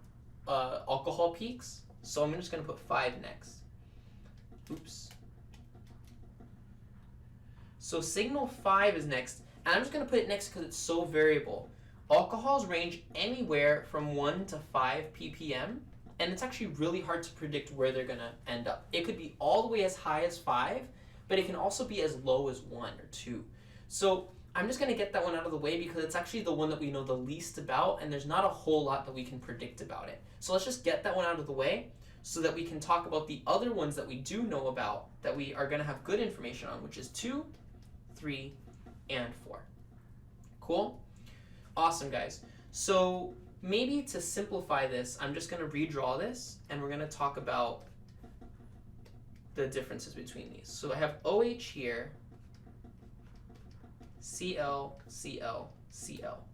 alcohol peaks? So I'm just going to put 5 next. Oops. So signal 5 is next, and I'm just going to put it next because it's so variable. Alcohols range anywhere from 1 to 5 ppm, and it's actually really hard to predict where they're going to end up. It could be all the way as high as 5, but it can also be as low as 1 or 2. So I'm just going to get that one out of the way because it's actually the one that we know the least about, and there's not a whole lot that we can predict about it. So let's just get that one out of the way. so that we can talk about the other ones that we do know about that we are going to have good information on, which is 2, 3, and 4. Cool? Awesome, guys. So maybe to simplify this, I'm just going to redraw this, and we're going to talk about the differences between these. So I have OH here, Cl, Cl, Cl.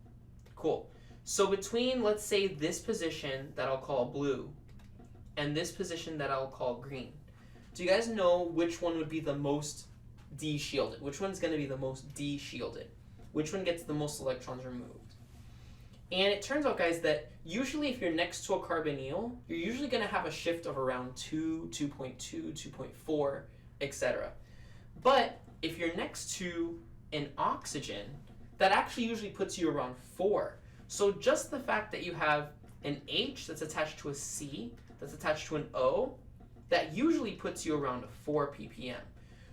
Cool. So between, let's say, this position that I'll call blue and this position that I'll call green, do you guys know which one would be the most de-shielded? Which one's going to be the most de-shielded? Which one gets the most electrons removed? And it turns out, guys, that usually if you're next to a carbonyl, you're usually going to have a shift of around 2, 2.2, 2.4, etc. But if you're next to an oxygen, that actually usually puts you around 4. So just the fact that you have an H that's attached to a C, that's attached to an O, that usually puts you around 4 ppm.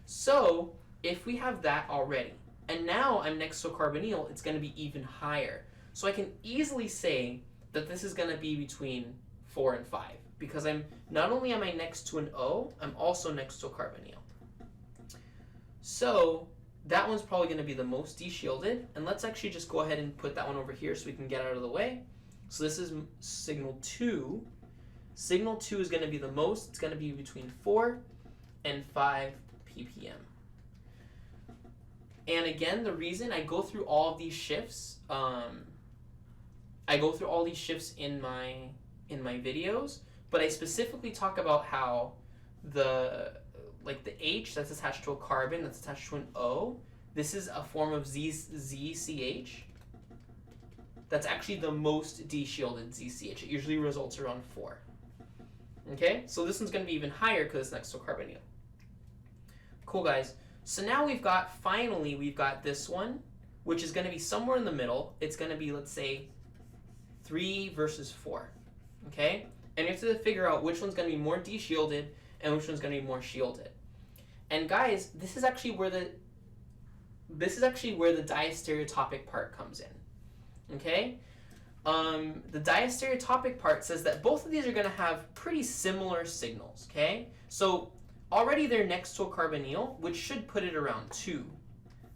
So if we have that already, and now I'm next to a carbonyl, it's going to be even higher. So I can easily say that this is going to be between 4 and 5, because not only am I next to an O, I'm also next to a carbonyl. So that one's probably going to be the most de-shielded, and let's actually just go ahead and put that one over here so we can get out of the way. So this is signal 2. Signal 2 is going to be the most. It's going to be between 4 and 5 ppm. And again, the reason I go through all of these shifts, in my videos, but I specifically talk about how the H that's attached to a carbon that's attached to an O, this is a form of ZCH. That's actually the most de-shielded ZCH. It usually results around 4. Okay, so this one's going to be even higher because it's next to a carbonyl. Cool, guys. So now finally we've got this one, which is going to be somewhere in the middle. It's going to be, let's say, 3 versus 4. Okay, and you have to figure out which one's going to be more de-shielded and which one's going to be more shielded. And guys, this is actually where the diastereotopic part comes in. Okay? The diastereotopic part says that both of these are going to have pretty similar signals. Okay? So already they're next to a carbonyl, which should put it around 2.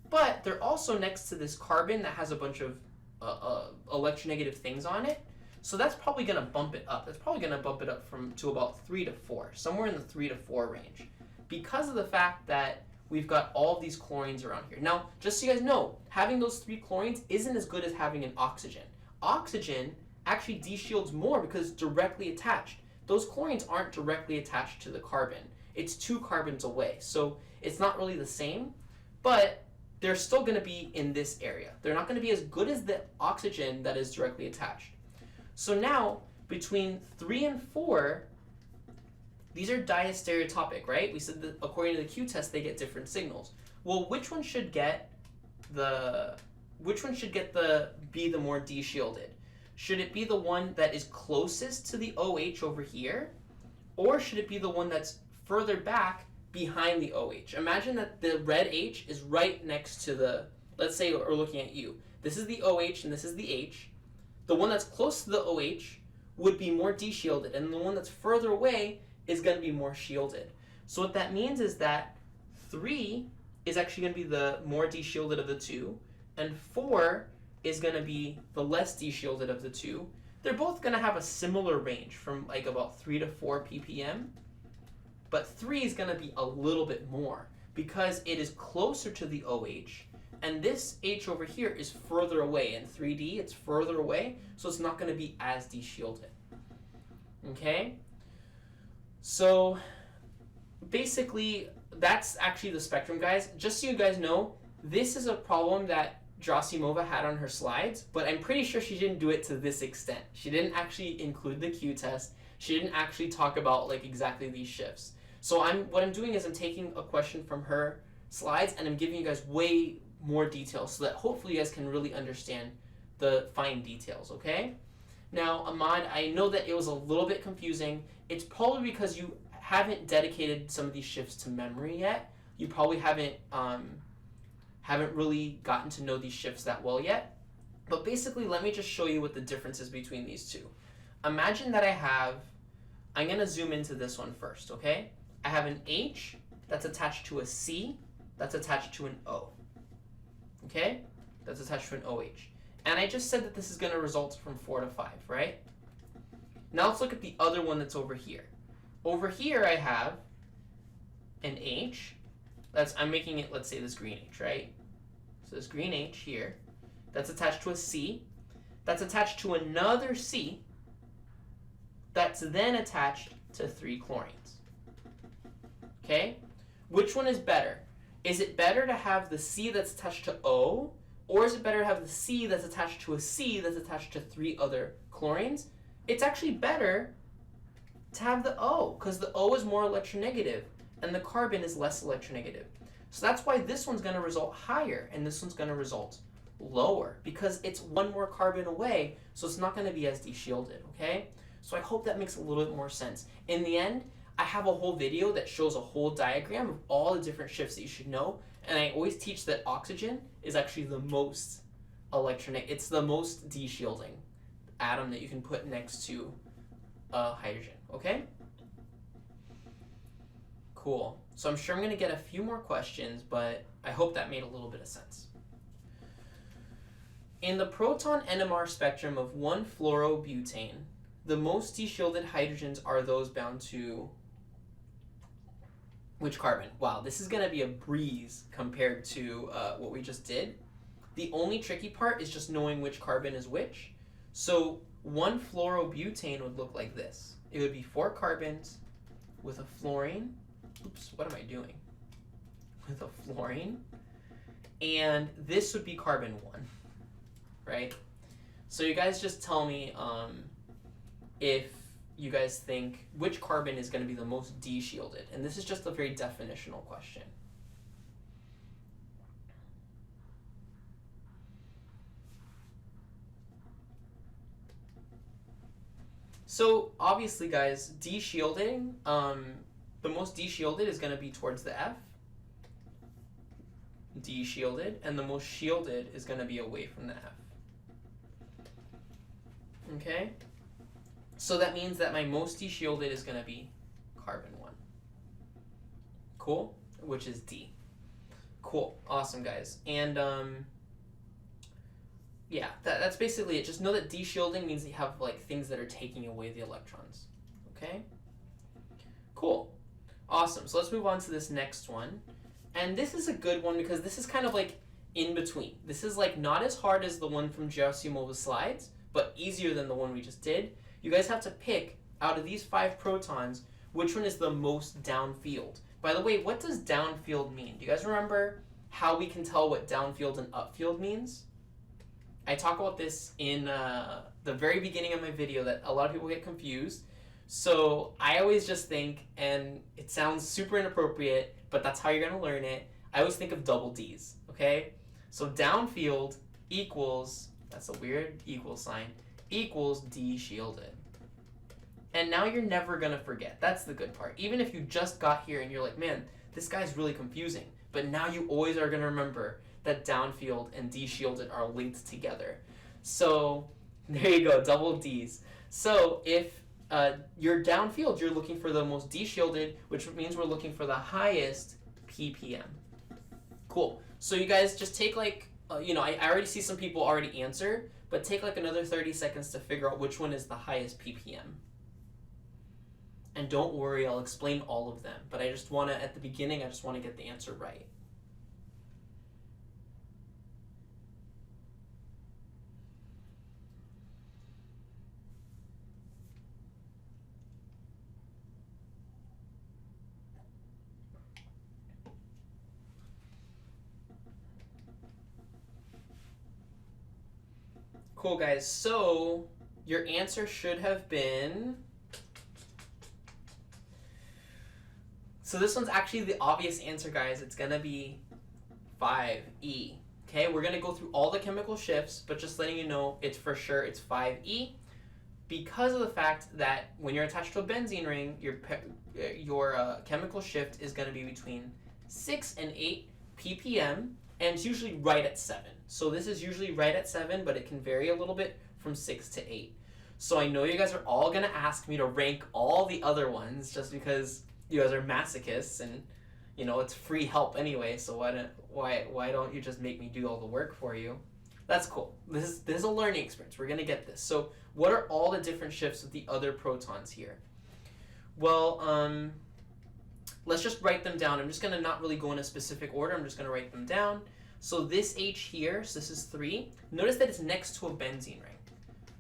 But they're also next to this carbon that has a bunch of electronegative things on it. So that's probably going to bump it up. That's probably going to bump it up to about 3 to 4, somewhere in the 3 to 4 range, because of the fact that we've got all of these chlorines around here. Now, just so you guys know, having those 3 chlorines isn't as good as having an oxygen. Oxygen actually de-shields more because it's directly attached. Those chlorines aren't directly attached to the carbon. It's 2 carbons away. So it's not really the same, but they're still going to be in this area. They're not going to be as good as the oxygen that is directly attached. So now, between 3 and 4, these are diastereotopic, right? We said that according to the Q test, they get different signals. Well, which one should be the more de-shielded? Should it be the one that is closest to the OH over here? Or should it be the one that's further back behind the OH? Imagine that the red H is right next to let's say we're looking at you. This is the OH and this is the H. The one that's close to the OH would be more de-shielded, and the one that's further away is going to be more shielded. So what that means is that 3 is actually going to be the more de-shielded of the 2, and 4 is going to be the less de-shielded of the 2. They're both going to have a similar range from like about 3 to 4 ppm, but 3 is going to be a little bit more because it is closer to the OH, and this H over here is further away. In 3D, it's further away, so it's not going to be as de-shielded. Okay? So basically, that's actually the spectrum, guys. Just so you guys know, this is a problem that Gerasimova had on her slides, but I'm pretty sure she didn't do it to this extent. She didn't actually include the Q test. She didn't actually talk about like exactly these shifts. So what I'm doing is I'm taking a question from her slides and I'm giving you guys way more details so that hopefully you guys can really understand the fine details, okay? Now, Ahmad, I know that it was a little bit confusing. It's probably because you haven't dedicated some of these shifts to memory yet. You probably haven't really gotten to know these shifts that well yet. But basically, let me just show you what the difference is between these two. Imagine that I I'm going to zoom into this one first, okay? I have an H that's attached to a C that's attached to an O. Okay? That's attached to an OH. And I just said that this is going to result from 4 to 5, right? Now let's look at the other one that's over here. Over here I have an H. I'm making it, let's say, this green H, right? So this green H here, that's attached to a C. That's attached to another C. That's then attached to 3 chlorines. Okay? Which one is better? Is it better to have the C that's attached to O, or is it better to have the C that's attached to a C that's attached to 3 other chlorines? It's actually better to have the O, because the O is more electronegative, and the carbon is less electronegative. So that's why this one's going to result higher, and this one's going to result lower, because it's one more carbon away, so it's not going to be as de-shielded, okay? So I hope that makes a little bit more sense. In the end, I have a whole video that shows a whole diagram of all the different shifts that you should know, and I always teach that oxygen is actually the most it's the most de-shielding atom that you can put next to hydrogen, okay? Cool. So I'm sure I'm going to get a few more questions, but I hope that made a little bit of sense. In the proton NMR spectrum of 1-fluorobutane, the most de-shielded hydrogens are those bound to which carbon? Wow, this is going to be a breeze compared to what we just did. The only tricky part is just knowing which carbon is which. So 1-fluorobutane would look like this. It would be 4 carbons with a fluorine. Oops, what am I doing? With a fluorine. And this would be carbon 1, right? So you guys just tell me if you guys think which carbon is going to be the most de-shielded. And this is just a very definitional question. So obviously, guys, de-shielding, the most de-shielded is going to be towards the F. De-shielded, and the most shielded is going to be away from the F. Okay? So that means that my most de-shielded is going to be carbon 1. Cool? Which is D. Cool. Awesome, guys. And yeah, that's basically it. Just know that de-shielding means you have like things that are taking away the electrons. Okay? Cool. Awesome. So let's move on to this next one. And this is a good one because this is kind of like in between. This is like not as hard as the one from Gerasimova's slides, but easier than the one we just did. You guys have to pick out of these 5 protons which one is the most downfield. By the way, what does downfield mean? Do you guys remember how we can tell what downfield and upfield means? I talk about this in the very beginning of my video that a lot of people get confused. So I always just think, and it sounds super inappropriate, but that's how you're going to learn it. I always think of double D's, okay? So downfield equals, that's a weird equal sign, equals de-shielded. And now you're never going to forget. That's the good part. Even if you just got here and you're like, man, this guy's really confusing. But now you always are going to remember that downfield and de-shielded are linked together. So there you go, double D's. So if you're downfield, you're looking for the most de-shielded, which means we're looking for the highest ppm. Cool. So you guys just take like, I already see some people already answer, but take like another 30 seconds to figure out which one is the highest ppm. And don't worry, I'll explain all of them. But I just want to, at the beginning, I just want to get the answer right. Cool, guys. So your answer should have been... So this one's actually the obvious answer, guys. It's going to be 5E. Okay, we're going to go through all the chemical shifts, but just letting you know, it's for sure it's 5E because of the fact that when you're attached to a benzene ring, your chemical shift is going to be between 6 and 8 ppm, and it's usually right at 7. So this is usually right at 7, but it can vary a little bit from 6 to 8. So I know you guys are all going to ask me to rank all the other ones just because you guys are masochists and, you know, it's free help anyway, so why don't you just make me do all the work for you? That's cool. This is a learning experience. We're going to get this. So what are all the different shifts of the other protons here? Well, let's just write them down. I'm just going to not really go in a specific order. I'm just going to write them down. So this H here, so this is 3. Notice that it's next to a benzene ring.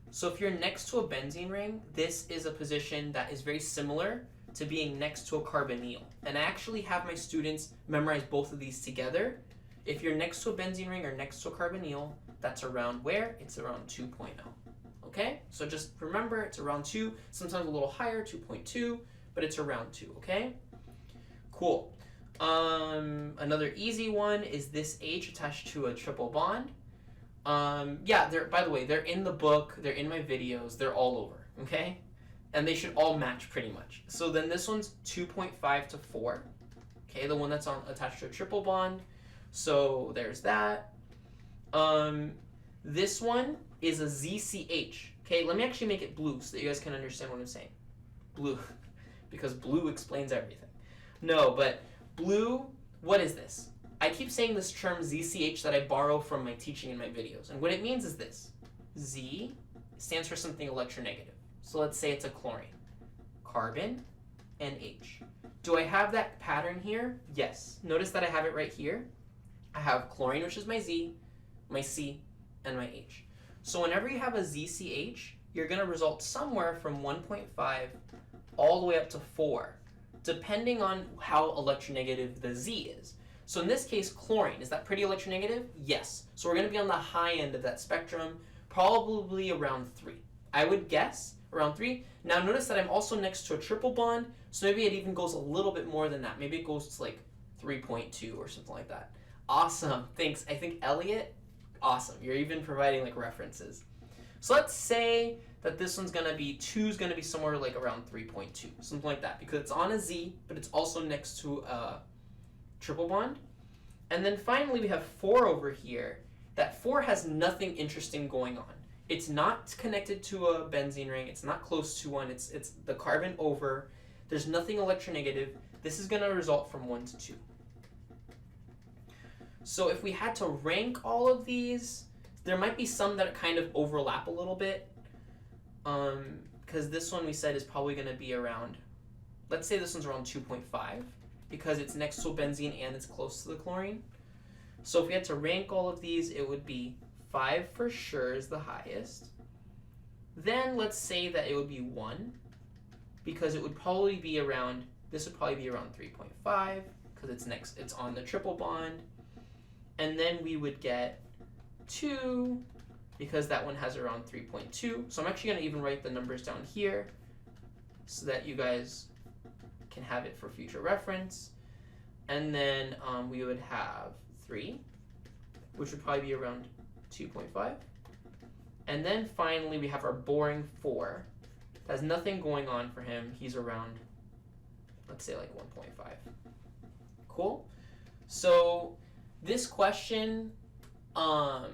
So if you're next to a benzene ring, this is a position that is very similar to being next to a carbonyl. And I actually have my students memorize both of these together. If you're next to a benzene ring or next to a carbonyl, that's around where? It's around 2.0. Okay? So just remember, it's around 2, sometimes a little higher, 2.2, but it's around 2, okay? Cool. Another easy one is this H attached to a triple bond. Yeah, by the way, they're in the book, they're in my videos, they're all over, okay? And they should all match pretty much. So then this one's 2.5 to 4, okay, the one that's attached to a triple bond. So there's that. This one is a ZCH. Okay, let me actually make it blue so that you guys can understand what I'm saying. Blue, because blue explains everything. No, but blue, what is this? I keep saying this term ZCH that I borrow from my teaching in my videos. And what it means is this. Z stands for something electronegative. So let's say it's a chlorine. Carbon and H. Do I have that pattern here? Yes. Notice that I have it right here. I have chlorine, which is my Z, my C, and my H. So whenever you have a ZCH, you're going to result somewhere from 1.5 all the way up to 4, depending on how electronegative the Z is. So in this case, chlorine, is that pretty electronegative? Yes. So we're going to be on the high end of that spectrum, probably around 3. I would guess around 3. Now notice that I'm also next to a triple bond, so maybe it even goes a little bit more than that. Maybe it goes to like 3.2 or something like that. Awesome, thanks. I think Elliot, awesome. You're even providing like references. So let's say that this one's gonna be, 2 is gonna be somewhere like around 3.2, something like that, because it's on a Z, but it's also next to a triple bond. And then finally we have 4 over here. That 4 has nothing interesting going on. It's not connected to a benzene ring, it's not close to one, it's the carbon over. There's nothing electronegative. This is gonna result from 1 to 2. So if we had to rank all of these, there might be some that kind of overlap a little bit. Because this one we said is probably going to be around, let's say this one's around 2.5, because it's next to a benzene and it's close to the chlorine. So if we had to rank all of these, it would be 5 for sure is the highest. Then let's say that it would be 1, because it would probably be around, this would probably be around 3.5, because it's on the triple bond. And then we would get 2, because that one has around 3.2. So I'm actually going to even write the numbers down here so that you guys can have it for future reference. And then we would have 3, which would probably be around 2.5. And then finally we have our boring 4. That has nothing going on for him. He's around, let's say like 1.5. Cool? So this question, oh,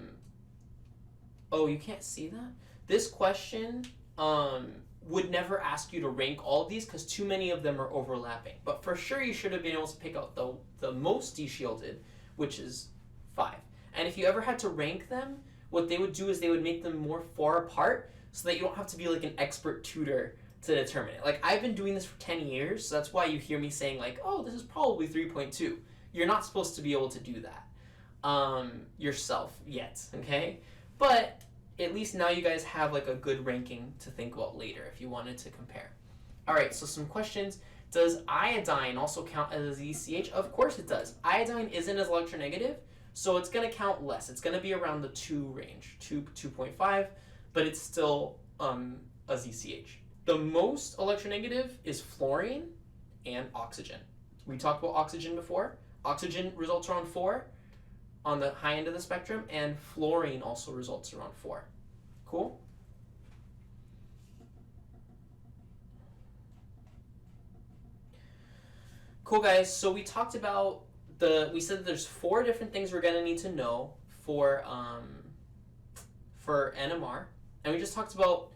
you can't see that? This question would never ask you to rank all of these because too many of them are overlapping. But for sure you should have been able to pick out the most deshielded, which is 5. And if you ever had to rank them, what they would do is they would make them more far apart so that you don't have to be like an expert tutor to determine it. Like, I've been doing this for 10 years, so that's why you hear me saying like, oh, this is probably 3.2. You're not supposed to be able to do that yourself yet, okay? But at least now you guys have like a good ranking to think about later if you wanted to compare. All right, so some questions. Does iodine also count as a ZCH? Of course it does. Iodine isn't as electronegative, so it's going to count less. It's going to be around the 2 range, 2.5, but it's still a ZCH. The most electronegative is fluorine and oxygen. We talked about oxygen before. Oxygen results around 4 on the high end of the spectrum, and fluorine also results around 4. Cool? Cool, guys. So we talked about we said that there's 4 different things we're going to need to know for NMR, and we just talked about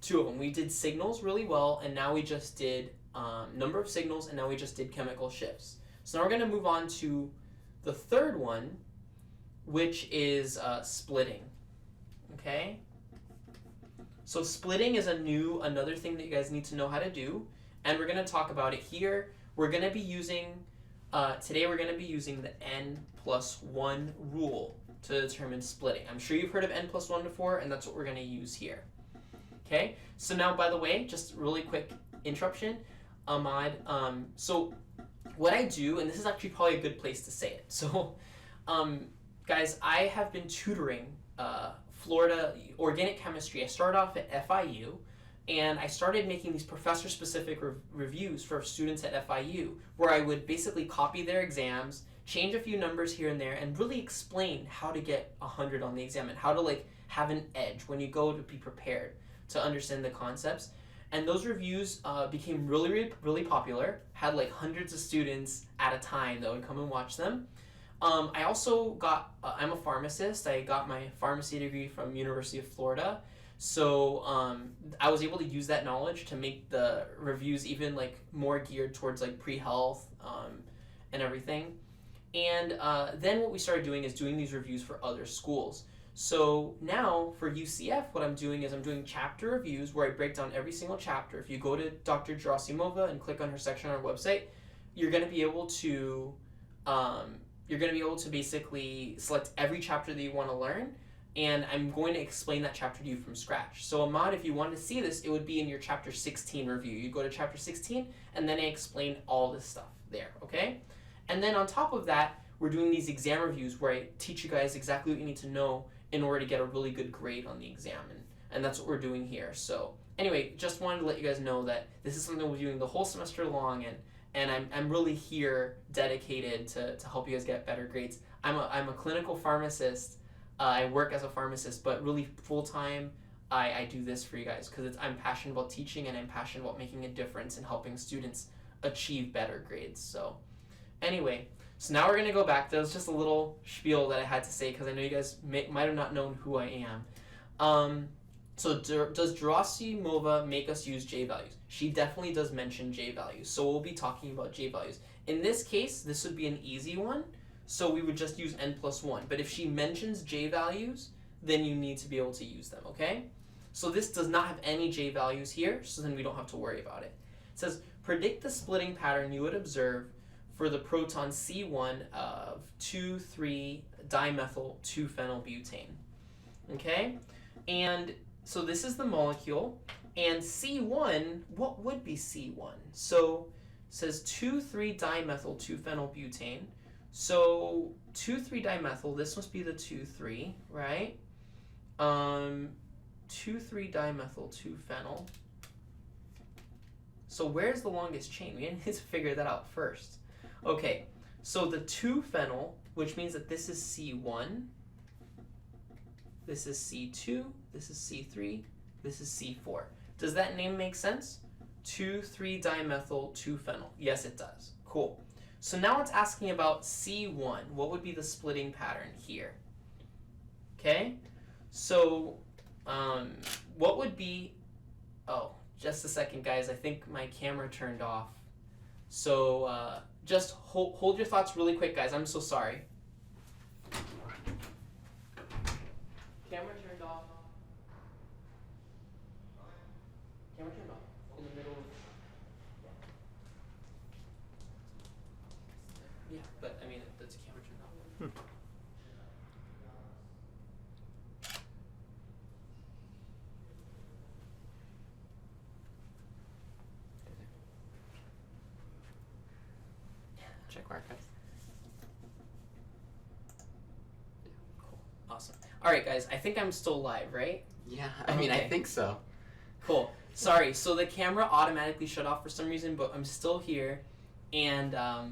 two of them. We did signals really well, and now we just did number of signals, and now we just did chemical shifts. So now we're going to move on to the third one, which is splitting. Okay? So splitting is another thing that you guys need to know how to do, and we're going to talk about it here. We're going to be using, today we're going to be using the n+1 rule to determine splitting. I'm sure you've heard of n+1 before, and that's what we're going to use here. Okay? So now, by the way, just really quick interruption, Ahmad. So what I do, and this is actually probably a good place to say it. So, guys, I have been tutoring Florida organic chemistry. I started off at FIU, and I started making these professor-specific reviews for students at FIU, where I would basically copy their exams, change a few numbers here and there, and really explain how to get 100 on the exam and how to like have an edge when you go to be prepared to understand the concepts. And those reviews became really, really popular, had like hundreds of students at a time that would come and watch them. I also got, I'm a pharmacist. I got my pharmacy degree from University of Florida. So I was able to use that knowledge to make the reviews even like more geared towards like pre-health and everything. And then what we started doing is doing these reviews for other schools. So now for UCF, what I'm doing is I'm doing chapter reviews where I break down every single chapter. If you go to Dr. Gerasimova and click on her section on our website, you're going to be able to basically select every chapter that you want to learn, and I'm going to explain that chapter to you from scratch. So Ahmad, if you wanted to see this, it would be in your chapter 16 review. You go to chapter 16, and then I explain all this stuff there, okay? And then on top of that, we're doing these exam reviews where I teach you guys exactly what you need to know in order to get a really good grade on the exam, and that's what we're doing here. So anyway, just wanted to let you guys know that this is something we're doing the whole semester long, and I'm really here dedicated to help you guys get better grades. I'm a clinical pharmacist. I work as a pharmacist, but really full-time I do this for you guys because I'm passionate about teaching, and I'm passionate about making a difference and helping students achieve better grades. So anyway, so now we're going to go back. That was just a little spiel that I had to say because I know you guys might have not known who I am. So does Gerasimova make us use J-values? She definitely does mention J-values, so we'll be talking about J-values. In this case, this would be an easy one, so we would just use n+1. But if she mentions J-values, then you need to be able to use them, okay? So this does not have any J-values here, so then we don't have to worry about it. It says, predict the splitting pattern you would observe for the proton C1 of 2,3-dimethyl 2-phenylbutane, okay? And so this is the molecule, and C1, what would be C1? So it says 2,3-dimethyl 2-phenylbutane. So 2,3-dimethyl, this must be the 2,3, right? 2,3-dimethyl 2-phenyl. So where's the longest chain? We need to figure that out first. Okay, so the 2-phenyl, which means that this is C1, this is C2, this is C3, this is C4. Does that name make sense? 2,3-dimethyl 2-phenyl. Yes, it does. Cool. So now it's asking about C1. What would be the splitting pattern here? Okay, so what would be, oh, just a second, guys. I think my camera turned off. So just hold your thoughts really quick, guys. I'm so sorry. Camera turned off. Camera turned off in the middle of... Yeah, but I mean, that's a camera turned off. Check archives. Yeah, cool. Awesome. All right, guys, I think I'm still live, right? Yeah, I mean, I think so. Cool. Sorry, so the camera automatically shut off for some reason, but I'm still here, and I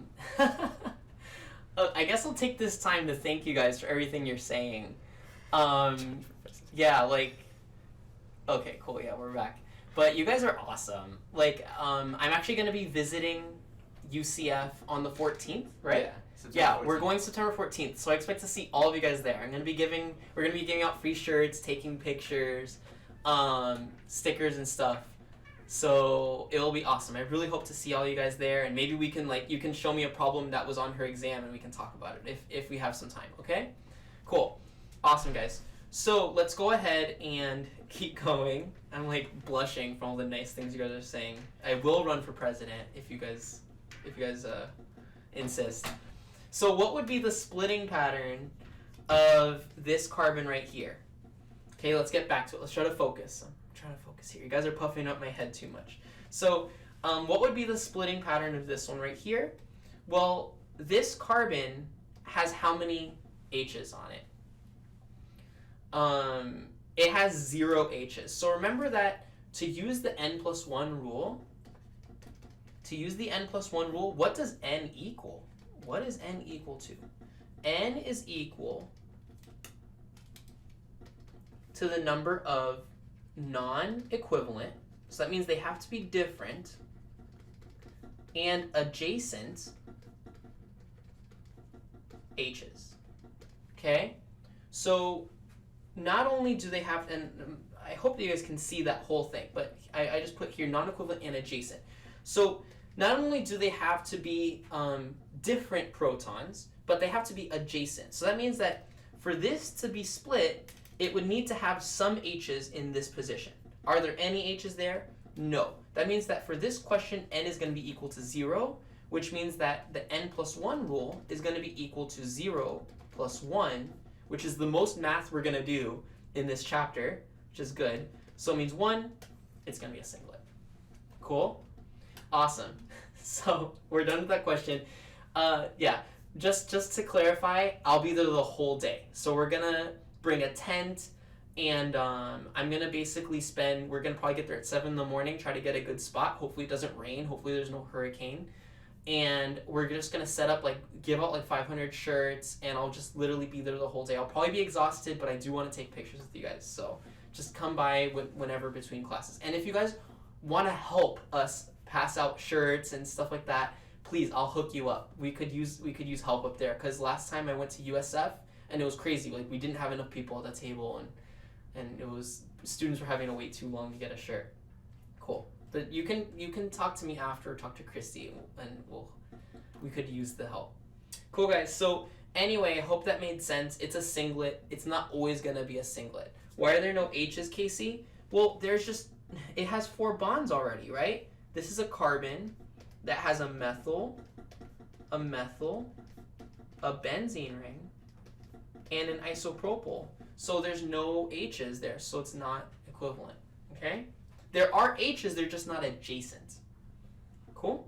guess I'll take this time to thank you guys for everything you're saying. Yeah, like, okay, cool, yeah, we're back. But you guys are awesome. Like, I'm actually going to be visiting UCF on the 14th, right? Yeah, 14th. We're going September 14th, so I expect to see all of you guys there. We're going to be giving out free shirts, taking pictures. stickers and stuff. So it'll be awesome. I really hope to see all you guys there, and maybe we can you can show me a problem that was on her exam and we can talk about it if we have some time, okay? Cool. Awesome, guys. So let's go ahead and keep going. I'm blushing from all the nice things you guys are saying. I will run for president if you guys insist. So what would be the splitting pattern of this carbon right here? Okay, let's get back to it. Let's try to focus. I'm trying to focus here. You guys are puffing up my head too much. So what would be the splitting pattern of this one right here? Well, this carbon has how many H's on it? It has 0 H's. So remember that to use the n+1 rule, what does n equal? What is n equal to? N is equal to the number of non-equivalent, so that means they have to be different, and adjacent H's. Okay? So not only do they have, and I hope that you guys can see that whole thing, but I just put here non-equivalent and adjacent. So not only do they have to be different protons, but they have to be adjacent. So that means that for this to be split, it would need to have some H's in this position. Are there any H's there? No. That means that for this question, n is going to be equal to 0, which means that the n+1 rule is going to be equal to 0 plus 1, which is the most math we're going to do in this chapter, which is good. So it means 1, it's going to be a singlet. Cool? Awesome. So we're done with that question. Yeah, just to clarify, I'll be there the whole day. So we're going to bring a tent, and I'm going to basically we're going to probably get there at 7 in the morning, try to get a good spot. Hopefully it doesn't rain. Hopefully there's no hurricane. And we're just going to set up, give out 500 shirts, and I'll just literally be there the whole day. I'll probably be exhausted, but I do want to take pictures with you guys. So just come by whenever between classes. And if you guys want to help us pass out shirts and stuff like that, please, I'll hook you up. We could use help up there, because last time I went to USF, and it was crazy. We didn't have enough people at the table, and it was, students were having to wait too long to get a shirt. Cool. But you can talk to me after, talk to Christy, and we could use the help. Cool, guys. So anyway, I hope that made sense. It's a singlet. It's not always gonna be a singlet. Why are there no H's, Casey? Well, it has 4 bonds already, right? This is a carbon that has a methyl, a benzene ring, and an isopropyl. So there's no H's there, so it's not equivalent, okay? There are H's, they're just not adjacent. Cool?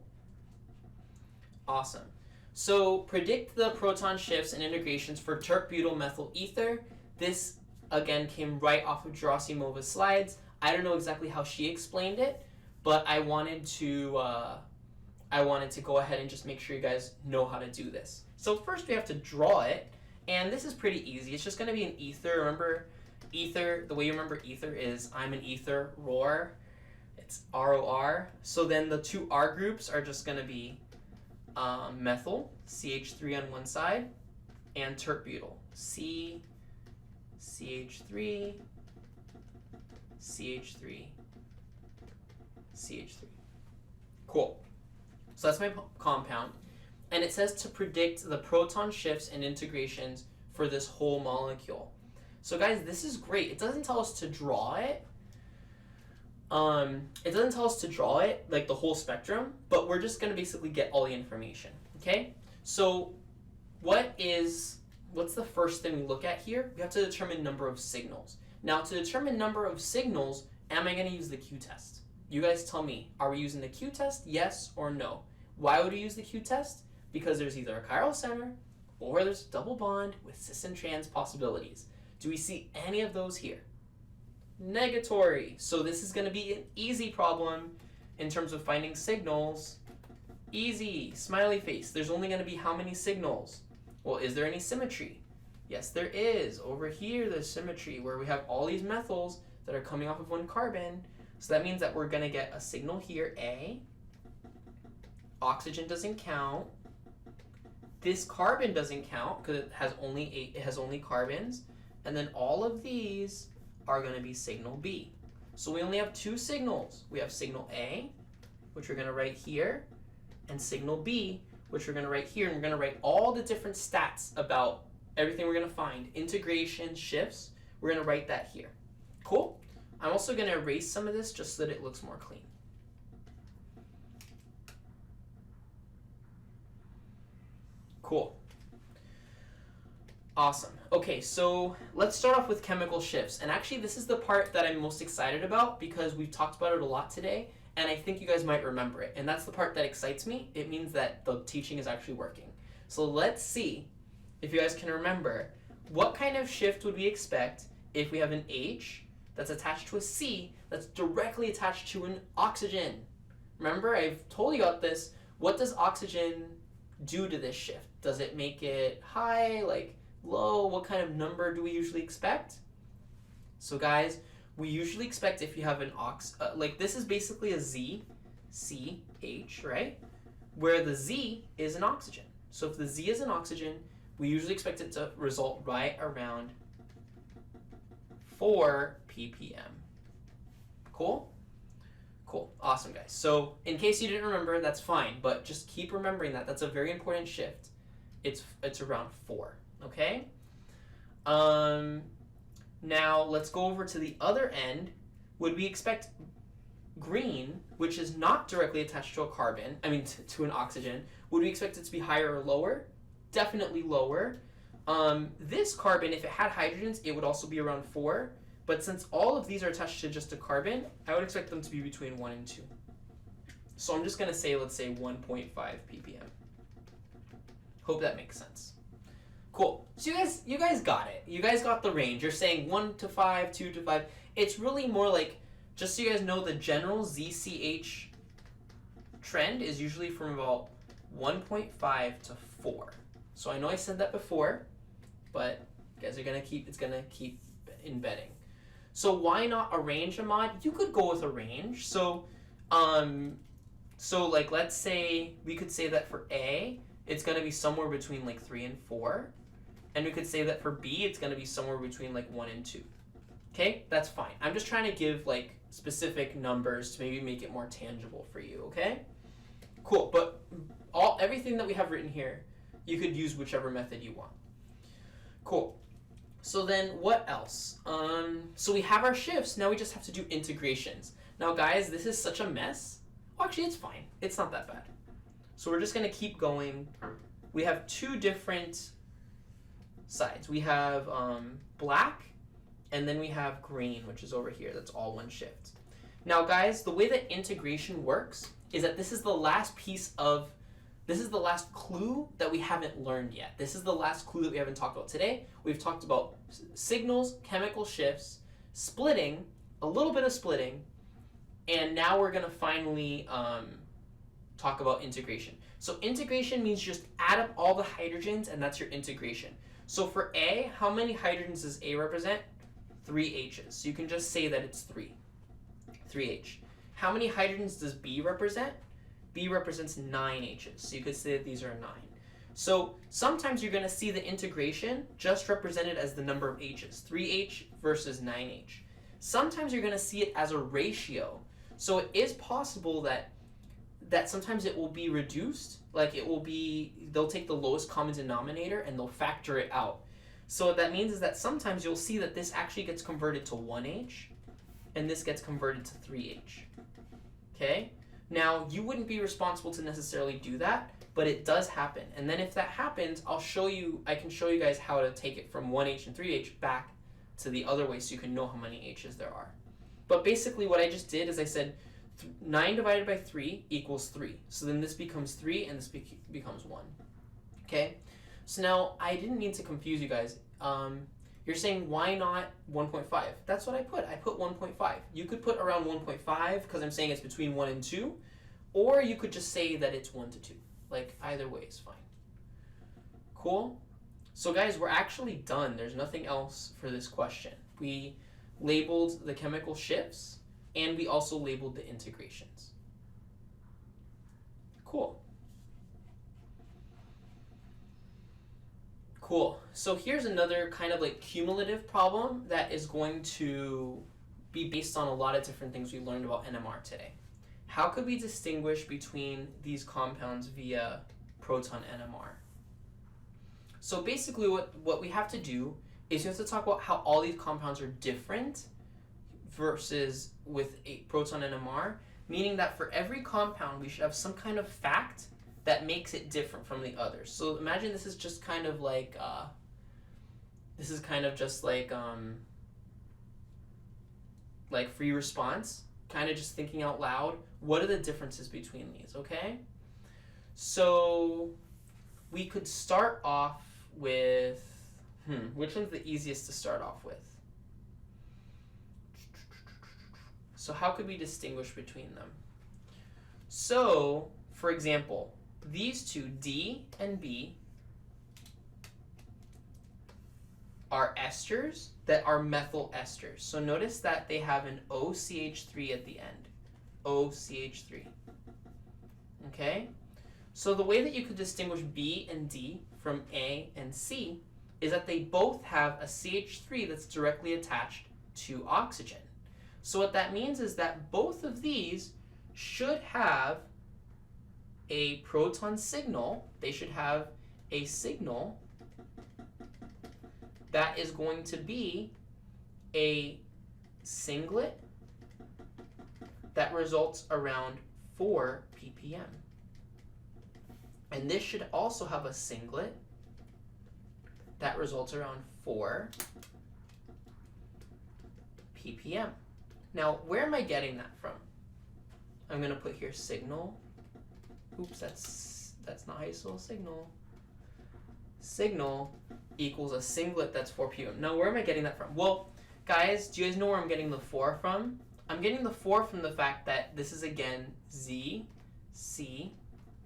Awesome. So predict the proton shifts and integrations for tert-butyl methyl ether. This, again, came right off of Gerasimova's slides. I don't know exactly how she explained it, but I wanted to go ahead and just make sure you guys know how to do this. So first we have to draw it, and this is pretty easy. It's just going to be an ether. Remember, ether, the way you remember ether is I'm an ether, ROR. It's ROR. So then the 2 R groups are just going to be methyl, CH3 on one side, and tert-butyl, CH3, CH3, CH3. Cool. So that's my compound. And it says to predict the proton shifts and integrations for this whole molecule. So guys, this is great. It doesn't tell us to draw it. It doesn't tell us to draw it, the whole spectrum, but we're just going to basically get all the information, okay? So what's the first thing we look at here? We have to determine number of signals. Now, to determine number of signals, am I going to use the Q-test? You guys tell me, are we using the Q-test, yes or no? Why would we use the Q-test? Because there's either a chiral center or there's a double bond with cis and trans possibilities. Do we see any of those here? Negatory. So this is going to be an easy problem in terms of finding signals. Easy. Smiley face. There's only going to be how many signals? Well, is there any symmetry? Yes, there is. Over here, there's symmetry where we have all these methyls that are coming off of one carbon. So that means that we're going to get a signal here, A. Oxygen doesn't count. This carbon doesn't count because it has only carbons. And then all of these are going to be signal B. So we only have two signals. We have signal A, which we're going to write here, and signal B, which we're going to write here, and we're going to write all the different stats about everything we're going to find. Integration, shifts, we're going to write that here. Cool? I'm also going to erase some of this just so that it looks more clean. Cool. Awesome. Okay, so let's start off with chemical shifts. And actually, this is the part that I'm most excited about because we've talked about it a lot today, and I think you guys might remember it. And that's the part that excites me. It means that the teaching is actually working. So let's see if you guys can remember what kind of shift would we expect if we have an H that's attached to a C that's directly attached to an oxygen. Remember, I've told you about this. What does oxygen do to this shift? Does it make it high, like low? What kind of number do we usually expect? So guys, we usually expect if you have an like this is basically a Z, C, H, right? Where the Z is an oxygen. So if the Z is an oxygen, we usually expect it to result right around 4 ppm. Cool? Cool. Awesome, guys. So in case you didn't remember, that's fine, but just keep remembering that. That's a very important shift. It's around 4, okay? Now let's go over to the other end. Would we expect green, which is not directly attached to a carbon, to an oxygen, would we expect it to be higher or lower? Definitely lower. This carbon, if it had hydrogens, it would also be around 4. But since all of these are attached to just a carbon, I would expect them to be between 1 and 2. So I'm just going to say, let's say 1.5 ppm. Hope that makes sense. Cool. So you guys got it. You guys got the range. You're saying 1 to 5, 2 to 5. It's really more like, just so you guys know, the general ZCH trend is usually from about 1.5 to 4. So I know I said that before, but you guys are it's gonna keep embedding. So why not a range, Ahmad? You could go with a range. So like let's say we could say that for A, it's gonna be somewhere between like 3 and 4. And we could say that for B, it's gonna be somewhere between like 1 and 2. Okay, that's fine. I'm just trying to give like specific numbers to maybe make it more tangible for you, okay? Cool, but everything that we have written here, you could use whichever method you want. Cool. So then what else? So we have our shifts. Now we just have to do integrations. Now guys, this is such a mess. Well, actually, it's fine. It's not that bad. So we're just going to keep going. We have two different sides. We have black, and then we have green, which is over here. That's all one shift. Now guys, the way that integration works is that this is the last clue that we haven't learned yet. This is the last clue that we haven't talked about today. We've talked about signals, chemical shifts, splitting, a little bit of splitting, and now we're going to finally talk about integration. So integration means just add up all the hydrogens, and that's your integration. So for A, how many hydrogens does A represent? 3 H's. So you can just say that it's 3. 3H. How many hydrogens does B represent? B represents 9 H's, so you could say that these are 9. So sometimes you're going to see the integration just represented as the number of H's, 3H versus 9H. Sometimes you're going to see it as a ratio. So it is possible that sometimes it will be reduced, like they'll take the lowest common denominator and they'll factor it out. So what that means is that sometimes you'll see that this actually gets converted to 1H and this gets converted to 3H. Okay? Now, you wouldn't be responsible to necessarily do that, but it does happen. And then if that happens, I can show you guys how to take it from 1H and 3H back to the other way so you can know how many H's there are. But basically what I just did is I said 9 divided by 3 equals 3. So then this becomes 3 and this becomes 1. Okay? So now, I didn't mean to confuse you guys. You're saying, why not 1.5? That's what I put. I put 1.5. You could put around 1.5 because I'm saying it's between 1 and 2. Or you could just say that it's 1 to 2. Like, either way is fine. Cool? So guys, we're actually done. There's nothing else for this question. We labeled the chemical shifts, and we also labeled the integrations. Cool. Cool. So here's another kind of like cumulative problem that is going to be based on a lot of different things we learned about NMR today. How could we distinguish between these compounds via proton NMR? So basically what we have to do is we have to talk about how all these compounds are different versus with a proton NMR, meaning that for every compound we should have some kind of fact that makes it different from the others. So imagine this is just kind of like free response, kind of just thinking out loud. What are the differences between these, okay? So we could start off with, which one's the easiest to start off with? So how could we distinguish between them? So, for example, these two, D and B, are esters that are methyl esters. So notice that they have an OCH3 at the end. OCH3. Okay? So the way that you could distinguish B and D from A and C is that they both have a CH3 that's directly attached to oxygen. So what that means is that both of these should have a proton signal. They should have a signal that is going to be a singlet that results around 4 ppm. And this should also have a singlet that results around 4 ppm. Now, where am I getting that from? I'm going to put here signal. Oops, that's not how you spell signal. Signal equals a singlet that's 4 ppm. Now, where am I getting that from? Well, guys, do you guys know where I'm getting the 4 from? I'm getting the 4 from the fact that this is, again, Z, C,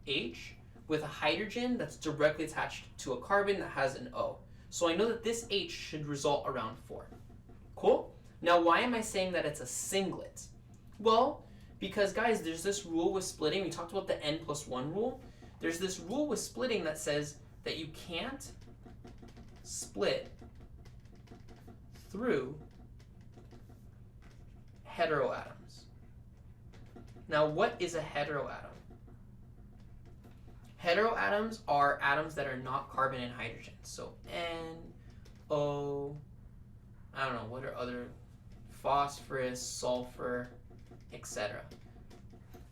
H, with a hydrogen that's directly attached to a carbon that has an O. So I know that this H should result around 4. Cool? Now, why am I saying that it's a singlet? Well, because, guys, there's this rule with splitting. We talked about the N+1 rule. There's this rule with splitting that says that you can't split through heteroatoms. Now, what is a heteroatom? Heteroatoms are atoms that are not carbon and hydrogen. So N, O, I don't know, what are other, phosphorus, sulfur, etc.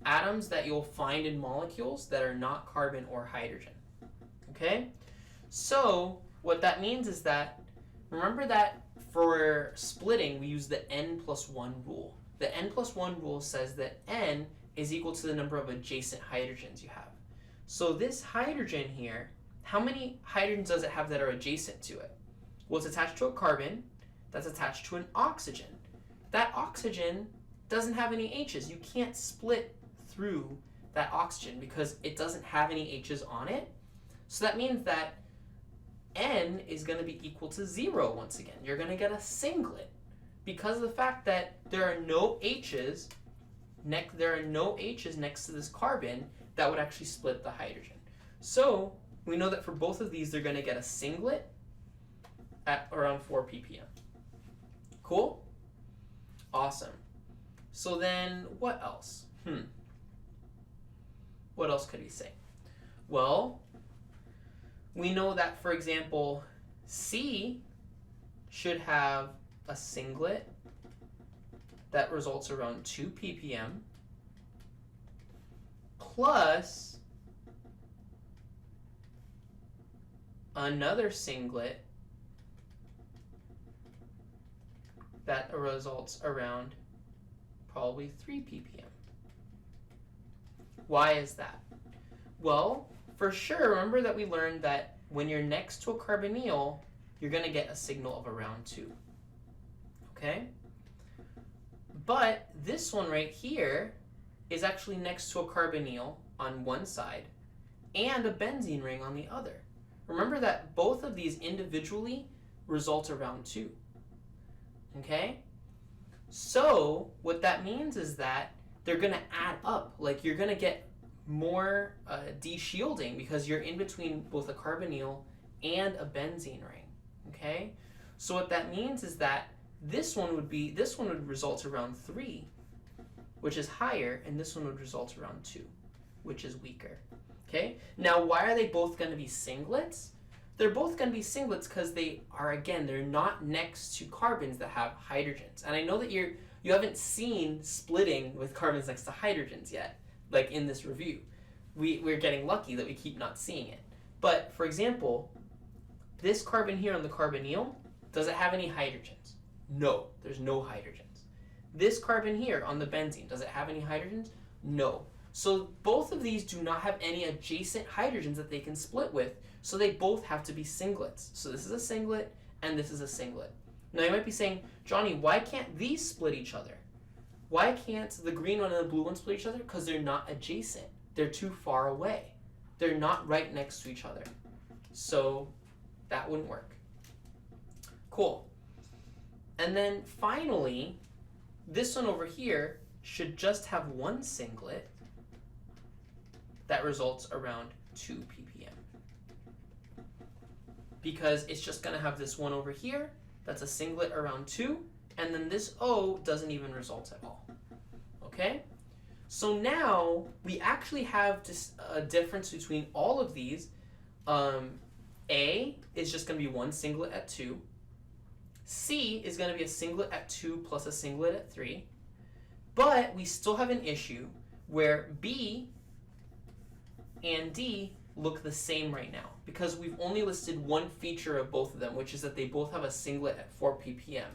Atoms that you'll find in molecules that are not carbon or hydrogen. Okay? So what that means is that, remember that for splitting we use the N+1 rule. The N+1 rule says that N is equal to the number of adjacent hydrogens you have. So this hydrogen here, how many hydrogens does it have that are adjacent to it? Well, it's attached to a carbon that's attached to an oxygen. That oxygen doesn't have any H's. You can't split through that oxygen because it doesn't have any H's on it. So that means that N is going to be equal to 0 once again. You're going to get a singlet because of the fact that there are no H's next to this carbon that would actually split the hydrogen. So we know that for both of these, they're going to get a singlet at around 4 ppm. Cool? Awesome. So then what else? What else could we say? Well, we know that, for example, C should have a singlet that results around 2 ppm plus another singlet that results around probably 3 ppm. Why is that? Well, for sure, remember that we learned that when you're next to a carbonyl, you're going to get a signal of around 2. Okay? But this one right here is actually next to a carbonyl on one side and a benzene ring on the other. Remember that both of these individually result around 2. Okay? So what that means is that they're going to add up. Like, you're going to get more de-shielding because you're in between both a carbonyl and a benzene ring. Okay? So what that means is that this one would result around 3, which is higher, and this one would result around 2, which is weaker. Okay? Now, why are they both going to be singlets? They're both going to be singlets because they're not next to carbons that have hydrogens. And I know that you haven't seen splitting with carbons next to hydrogens yet, like in this review. We're getting lucky that we keep not seeing it. But, for example, this carbon here on the carbonyl, does it have any hydrogens? No, there's no hydrogens. This carbon here on the benzene, does it have any hydrogens? No. So both of these do not have any adjacent hydrogens that they can split with, so they both have to be singlets. So this is a singlet, and this is a singlet. Now you might be saying, Johnny, why can't these split each other? Why can't the green one and the blue one split each other? Because they're not adjacent. They're too far away. They're not right next to each other. So that wouldn't work. Cool. And then finally, this one over here should just have one singlet that results around 2 ppm. Because it's just going to have this one over here that's a singlet around 2, and then this O doesn't even result at all. Okay? So now we actually have just a difference between all of these. A is just going to be one singlet at 2. C is going to be a singlet at 2 plus a singlet at 3. But we still have an issue where B and D look the same right now because we've only listed one feature of both of them, which is that they both have a singlet at 4 ppm.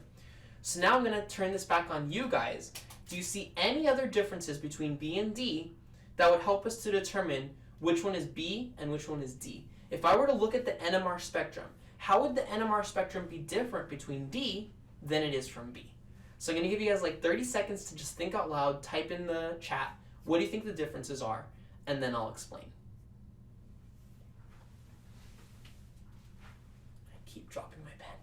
So now I'm going to turn this back on you guys. Do you see any other differences between B and D that would help us to determine which one is B and which one is D? If I were to look at the NMR spectrum, how would the NMR spectrum be different between D than it is from B? So I'm going to give you guys like 30 seconds to just think out loud, type in the chat, what do you think the differences are, and then I'll explain. I keep dropping my pen.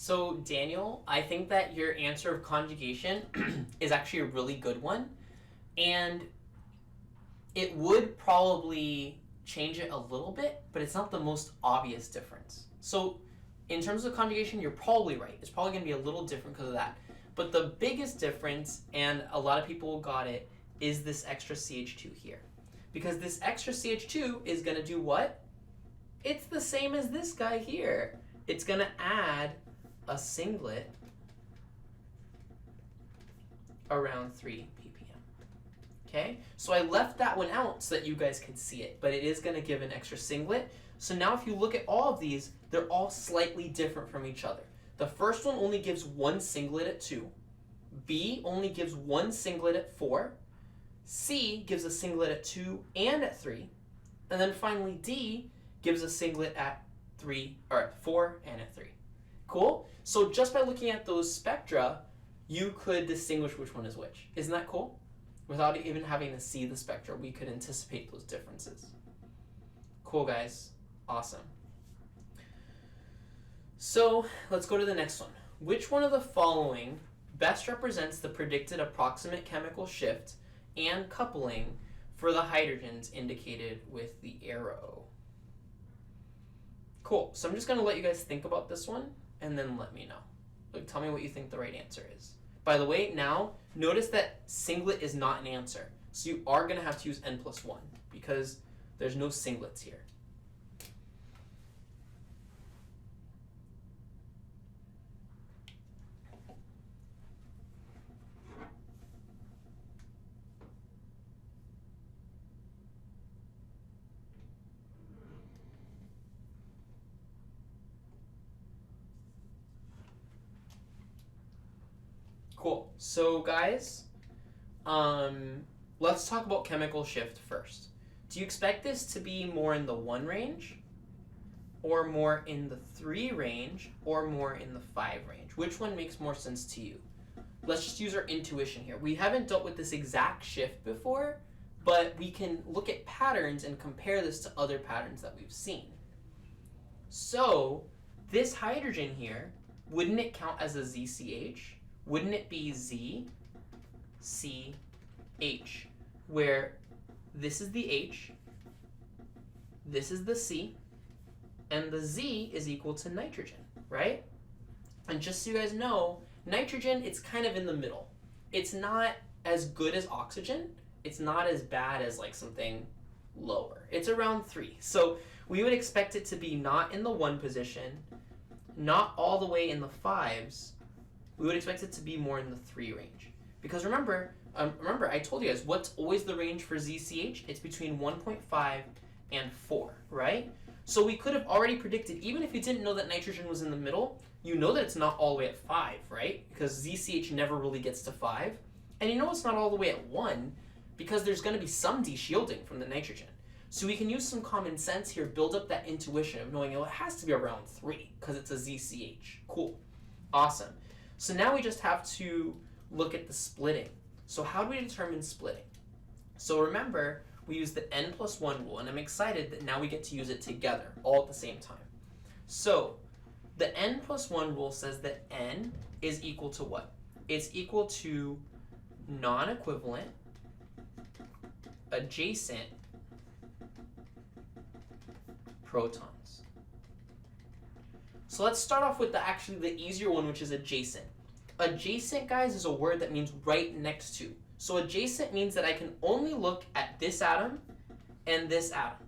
So Daniel, I think that your answer of conjugation is actually a really good one, and it would probably change it a little bit, but it's not the most obvious difference. So in terms of conjugation, you're probably right. It's probably going to be a little different because of that. But the biggest difference, and a lot of people got it, is this extra CH2 here. Because this extra CH2 is going to do what? It's the same as this guy here. It's going to add a singlet around 3 ppm. Okay? So I left that one out so that you guys can see it, but it is going to give an extra singlet. So now if you look at all of these, they're all slightly different from each other. The first one only gives one singlet at 2. B only gives one singlet at 4. C gives a singlet at 2 and at 3. And then finally D gives a singlet at 4 and at 3. Cool? So just by looking at those spectra, you could distinguish which one is which. Isn't that cool? Without even having to see the spectra, we could anticipate those differences. Cool, guys. Awesome. So let's go to the next one. Which one of the following best represents the predicted approximate chemical shift and coupling for the hydrogens indicated with the arrow? Cool. So I'm just going to let you guys think about this one and then let me know. Like, tell me what you think the right answer is. By the way, now notice that singlet is not an answer. So you are going to have to use n+1 because there's no singlets here. Cool. So guys, let's talk about chemical shift first. Do you expect this to be more in the 1 range, or more in the 3 range, or more in the 5 range? Which one makes more sense to you? let's just use our intuition here. We haven't dealt with this exact shift before, but we can look at patterns and compare this to other patterns that we've seen. So this hydrogen here, wouldn't it count as a ZCH? Wouldn't it be ZCH, where this is the H, this is the C, and the Z is equal to nitrogen, right? And just so you guys know, nitrogen, it's kind of in the middle. It's not as good as oxygen. It's not as bad as like something lower. It's around 3. So we would expect it to be not in the 1 position, not all the way in the 5s. We would expect it to be more in the 3 range. Because remember, I told you guys, what's always the range for ZCH? It's between 1.5 and 4, right? So we could have already predicted, even if you didn't know that nitrogen was in the middle, you know that it's not all the way at 5, right? Because ZCH never really gets to 5. And you know it's not all the way at 1 because there's going to be some deshielding from the nitrogen. So we can use some common sense here, build up that intuition of knowing, oh, it has to be around 3 because it's a ZCH. Cool. Awesome. So now we just have to look at the splitting. So how do we determine splitting? So remember, we use the n+1 rule, and I'm excited that now we get to use it together, all at the same time. So the n+1 rule says that n is equal to what? It's equal to non-equivalent, adjacent protons. So let's start off with actually the easier one, which is adjacent. Adjacent, guys, is a word that means right next to. So adjacent means that I can only look at this atom and this atom.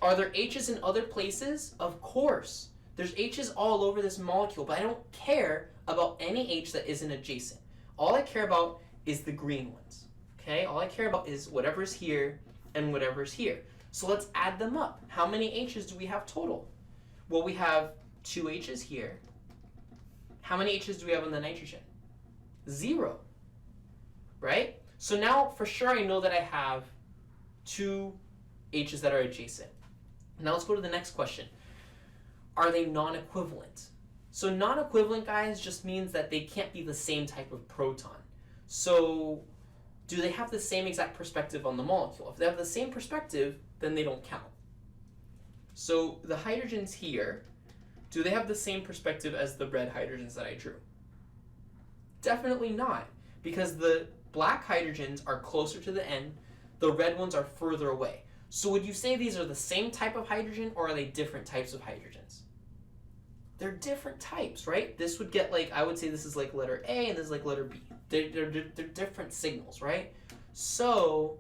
Are there H's in other places? Of course. There's H's all over this molecule, but I don't care about any H that isn't adjacent. All I care about is the green ones. Okay? All I care about is whatever's here and whatever's here. So let's add them up. How many H's do we have total? Well, we have 2 H's here. How many H's do we have on the nitrogen? 0. Right? So now for sure I know that I have 2 H's that are adjacent. Now let's go to the next question. Are they non-equivalent? So non-equivalent, guys, just means that they can't be the same type of proton. So do they have the same exact perspective on the molecule? If they have the same perspective, then they don't count. So the hydrogens here, do they have the same perspective as the red hydrogens that I drew? Definitely not, because the black hydrogens are closer to the end, the red ones are further away. So would you say these are the same type of hydrogen, or are they different types of hydrogens? They're different types, right? This would get like, I would say this is like letter A and this is like letter B. They're different signals, right? So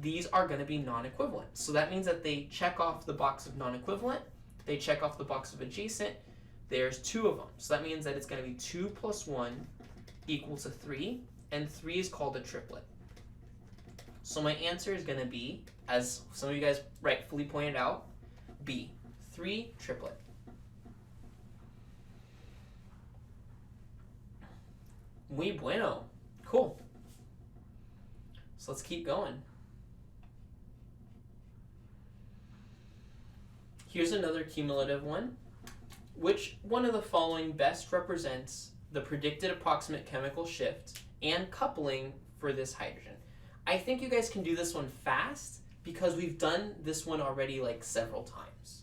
these are going to be non-equivalent. So that means that they check off the box of non-equivalent, they check off the box of adjacent, there's 2 of them. So that means that it's going to be 2 + 1 equal to 3, and 3 is called a triplet. So my answer is going to be, as some of you guys rightfully pointed out, B, 3 triplet. Muy bueno. Cool. So let's keep going. Here's another cumulative one. Which one of the following best represents the predicted approximate chemical shift and coupling for this hydrogen? I think you guys can do this one fast because we've done this one already like several times.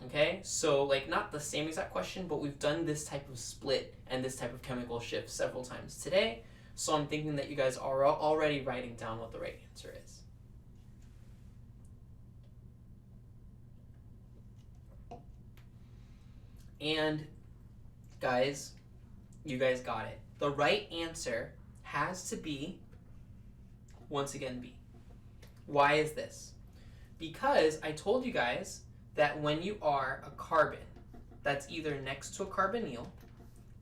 Okay, so like not the same exact question, but we've done this type of split and this type of chemical shift several times today. So I'm thinking that you guys are already writing down what the right answer is. And guys, you guys got it. The right answer has to be, once again, B. Why is this? Because I told you guys that when you are a carbon that's either next to a carbonyl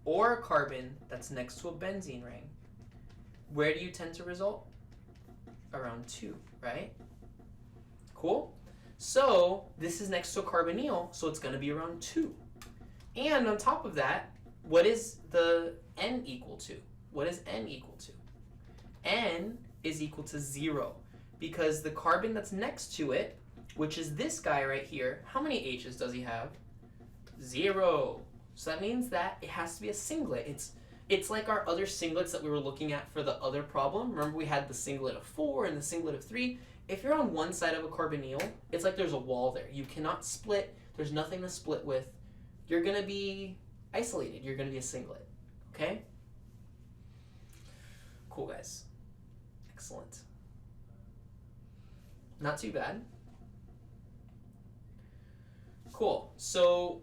or a carbon that's next to a benzene ring, where do you tend to result? Around 2, right? Cool? So this is next to a carbonyl, so it's going to be around 2. And on top of that, what is the N equal to? What is N equal to? N is equal to 0, because the carbon that's next to it, which is this guy right here, how many H's does he have? 0. So that means that it has to be a singlet. It's like our other singlets that we were looking at for the other problem. Remember we had the singlet of 4 and the singlet of 3? If you're on one side of a carbonyl, it's like there's a wall there. You cannot split. There's nothing to split with. You're going to be isolated. You're going to be a singlet. Okay? Cool, guys. Excellent. Not too bad. Cool. So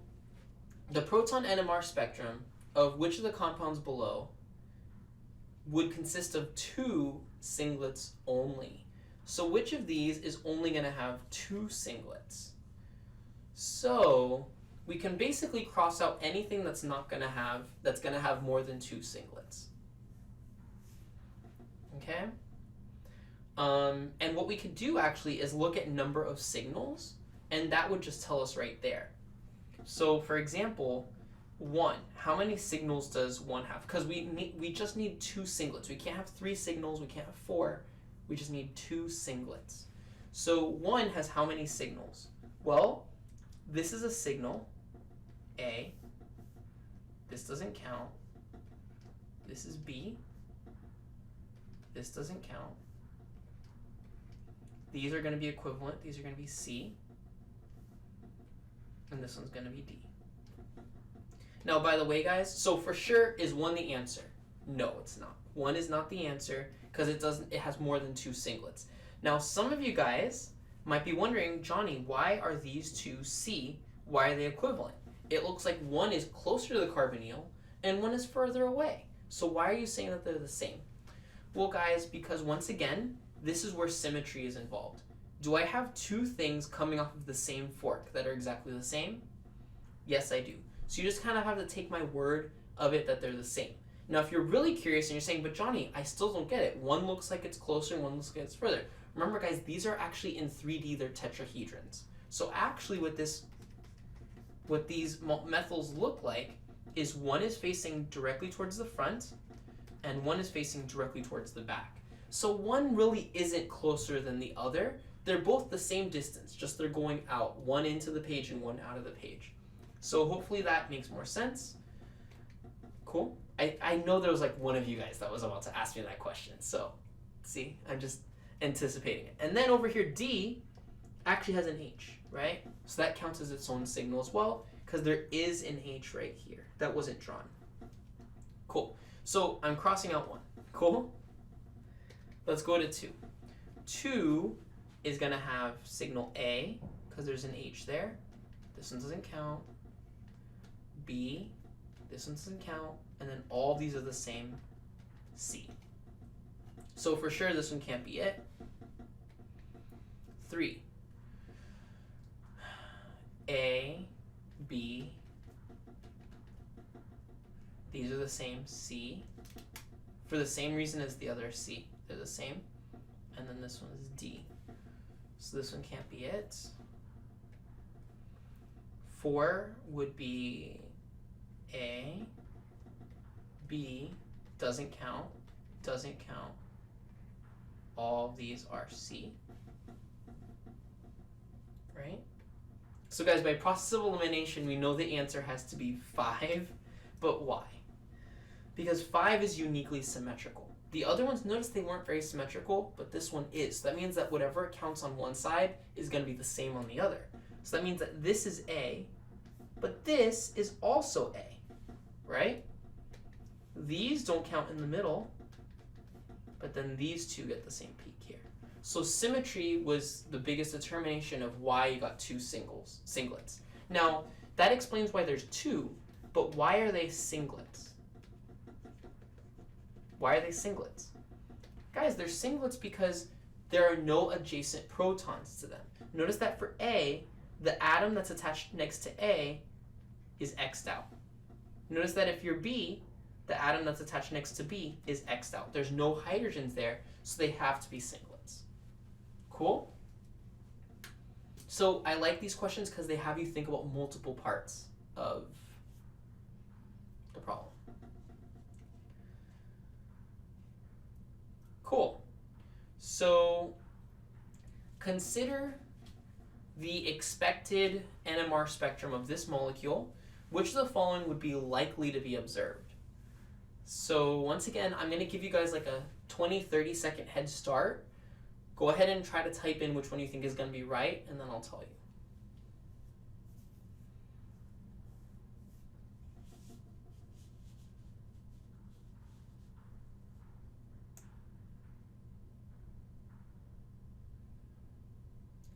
the proton NMR spectrum of which of the compounds below would consist of 2 singlets only. So which of these is only going to have 2 singlets? So we can basically cross out anything that's going to have more than 2 singlets. Okay? And what we could do actually is look at number of signals, and that would just tell us right there. So for example, 1, how many signals does 1 have? Because we just need 2 singlets. We can't have 3 signals, we can't have 4. We just need 2 singlets. So 1 has how many signals? Well, this is a signal, A. This doesn't count. This is B. This doesn't count. These are going to be equivalent. These are going to be C. And this one's going to be D. Now, by the way, guys, so for sure, is 1 the answer? No, it's not. 1 is not the answer because it has more than 2 singlets. Now, some of you guys might be wondering, Johnny, why are these 2 C? Why are they equivalent? It looks like 1 is closer to the carbonyl and 1 is further away. So why are you saying that they're the same? Well, guys, because once again, this is where symmetry is involved. Do I have 2 things coming off of the same fork that are exactly the same? Yes, I do. So you just kind of have to take my word of it that they're the same. Now, if you're really curious and you're saying, but Johnny, I still don't get it. 1 looks like it's closer and 1 looks like it's further. Remember, guys, these are actually in 3D, they're tetrahedrons. So actually what these methyls look like is 1 is facing directly towards the front and 1 is facing directly towards the back. So 1 really isn't closer than the other. They're both the same distance, just they're going out, 1 into the page and 1 out of the page. So hopefully that makes more sense. Cool. I know there was like one of you guys that was about to ask me that question. So see, I'm just anticipating it. And then over here, D actually has an H, right? So that counts as its own signal as well because there is an H right here that wasn't drawn. Cool. So I'm crossing out 1. Cool. Let's go to 2. 2 is going to have signal A because there's an H there. This one doesn't count. B, this one doesn't count. And then all these are the same, C. So for sure this one can't be it. 3. A, B, these are the same, C. For the same reason as the other C. They're the same. And then this one is D. So this one can't be it. 4 would be A, B, doesn't count, doesn't count. All of these are C. Right? So guys, by process of elimination, we know the answer has to be 5, but why? Because 5 is uniquely symmetrical. The other ones, notice they weren't very symmetrical, but this one is. So that means that whatever counts on one side is going to be the same on the other. So that means that this is A, but this is also A, right? These don't count in the middle, but then these two get the same peak here. So symmetry was the biggest determination of why you got 2 singlets. Now, that explains why there's 2, but why are they singlets? Why are they singlets? Guys, they're singlets because there are no adjacent protons to them. Notice that for A, the atom that's attached next to A is X'd out. Notice that if you're B, the atom that's attached next to B is X'd out. There's no hydrogens there, so they have to be singlets. Cool? So I like these questions because they have you think about multiple parts of the problem. Cool. So consider the expected NMR spectrum of this molecule. Which of the following would be likely to be observed? So once again, I'm going to give you guys like a 20-30 second head start. Go ahead and try to type in which one you think is going to be right, and then I'll tell you.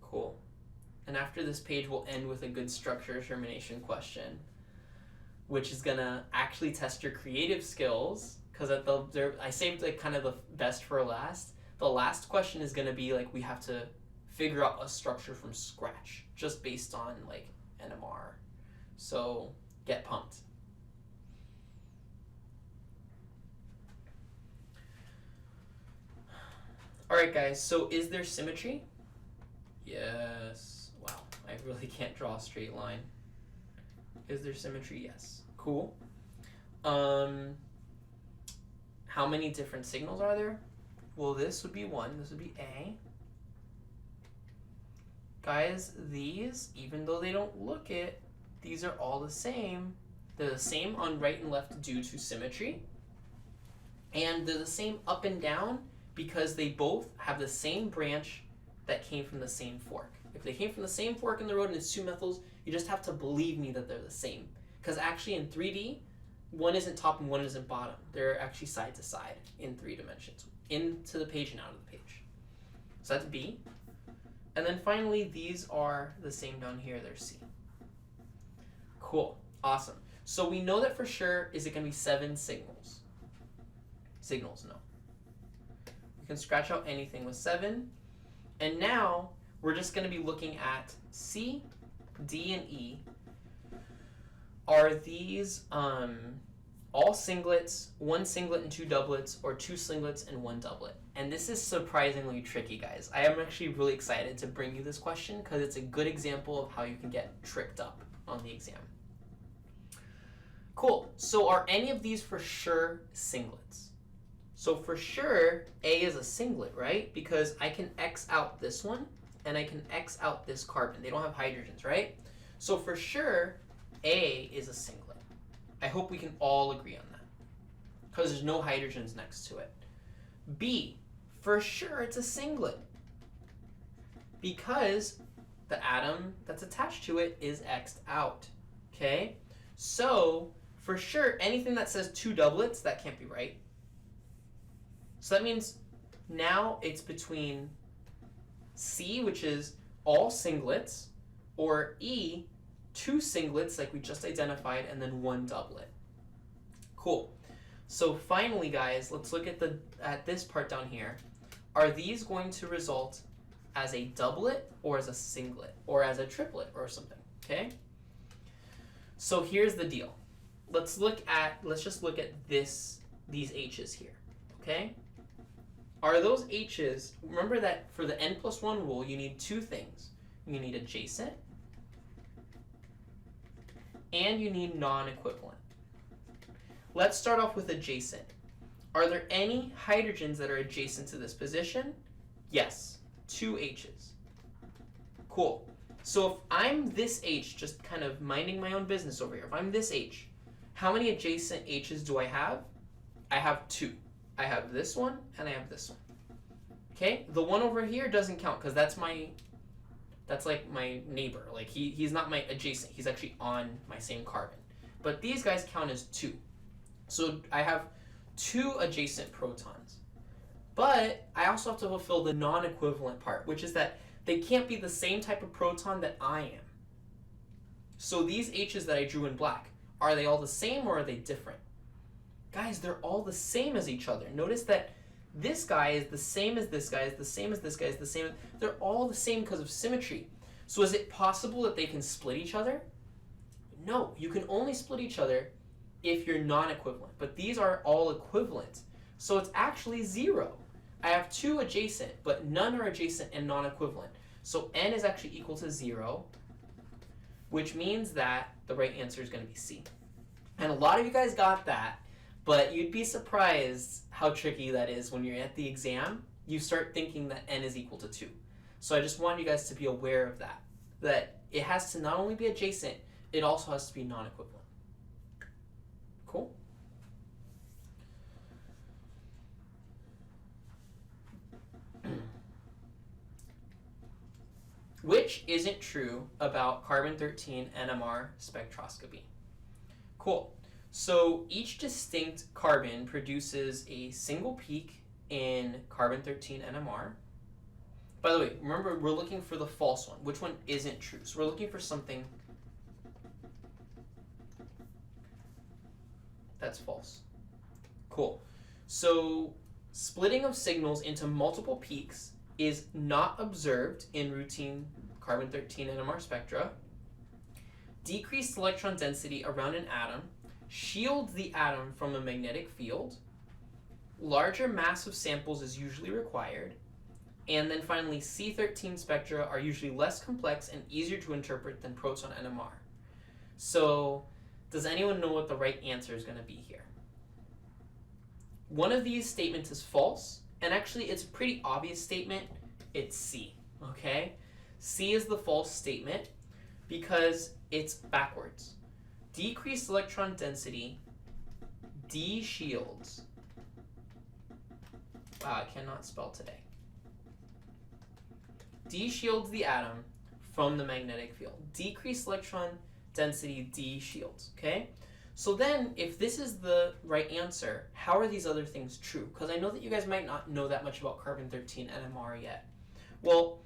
Cool. And after this page, we'll end with a good structure termination question, which is going to actually test your creative skills, because I saved like kind of the best for last. The last question is going to be like we have to figure out a structure from scratch just based on like NMR. So get pumped. All right, guys, so is there symmetry? Yes. Wow, I really can't draw a straight line. Is there symmetry? Yes. Cool. How many different signals are there? Well, this would be one. This would be A. Guys, these, even though they don't look it, these are all the same. They're the same on right and left due to symmetry. And they're the same up and down because they both have the same branch that came from the same fork. If they came from the same fork in the road and it's two methyls, you just have to believe me that they're the same. Because actually in 3D, one isn't top and one isn't bottom. They're actually side to side in 3 dimensions. Into the page and out of the page. So that's B. And then finally, these are the same down here. They're C. Cool. Awesome. So we know that for sure, is it going to be 7 signals? Signals, no. We can scratch out anything with 7. And now, we're just going to be looking at C, D, and E. Are these all singlets, 1 singlet and 2 doublets, or 2 singlets and 1 doublet? And this is surprisingly tricky, guys. I am actually really excited to bring you this question because it's a good example of how you can get tricked up on the exam. Cool. So are any of these for sure singlets? So for sure, A is a singlet, right? Because I can X out this one, and I can X out this carbon. They don't have hydrogens, right? So for sure, A is a singlet. I hope we can all agree on that, because there's no hydrogens next to it. B, for sure it's a singlet, because the atom that's attached to it is X'd out, okay? So, for sure, anything that says 2 doublets, that can't be right. So that means now it's between C, which is all singlets, or E, 2 singlets like we just identified, and then 1 doublet. Cool. So finally, guys, let's look at this part down here. Are these going to result as a doublet or as a singlet or as a triplet or something? Okay. So here's the deal. Let's just look at these H's here. Okay. Are those H's? Remember that for the n+1 rule, you need 2 things. You need adjacent, and you need non-equivalent. Let's start off with adjacent. Are there any hydrogens that are adjacent to this position? Yes, 2 H's. Cool. So if I'm this H, just kind of minding my own business over here, if I'm this H, how many adjacent H's do I have? I have 2. I have this one, and I have this one. Okay, the one over here doesn't count, because that's like my neighbor. Like he's not my adjacent. He's actually on my same carbon. But these guys count as 2. So I have 2 adjacent protons. But I also have to fulfill the non-equivalent part, which is that they can't be the same type of proton that I am. So these H's that I drew in black, are they all the same or are they different? Guys, they're all the same as each other. Notice that this guy is the same as this guy, is the same as this guy, is the same. They're all the same because of symmetry. So is it possible that they can split each other? No, you can only split each other if you're non-equivalent. But these are all equivalent. So it's actually 0. I have 2 adjacent, but none are adjacent and non-equivalent. So n is actually equal to 0, which means that the right answer is going to be C. And a lot of you guys got that. But you'd be surprised how tricky that is when you're at the exam. You start thinking that n is equal to 2. So I just want you guys to be aware of that. That it has to not only be adjacent, it also has to be non-equivalent. Cool? Which isn't true about carbon-13 NMR spectroscopy? Cool. So each distinct carbon produces a single peak in carbon-13 NMR. By the way, remember we're looking for the false one. Which one isn't true? So we're looking for something that's false. Cool. So splitting of signals into multiple peaks is not observed in routine carbon-13 NMR spectra. Decreased electron density around an atom shields the atom from a magnetic field. Larger mass of samples is usually required. And then finally, C13 spectra are usually less complex and easier to interpret than proton NMR. So does anyone know what the right answer is going to be here? One of these statements is false, and actually it's a pretty obvious statement. It's C, okay? C is the false statement because it's backwards. Decreased electron density de-shields. Wow, I cannot spell today. De-shields the atom from the magnetic field. Decreased electron density de-shields, okay? So then, if this is the right answer, how are these other things true? Because I know that you guys might not know that much about carbon-13 NMR yet. Well,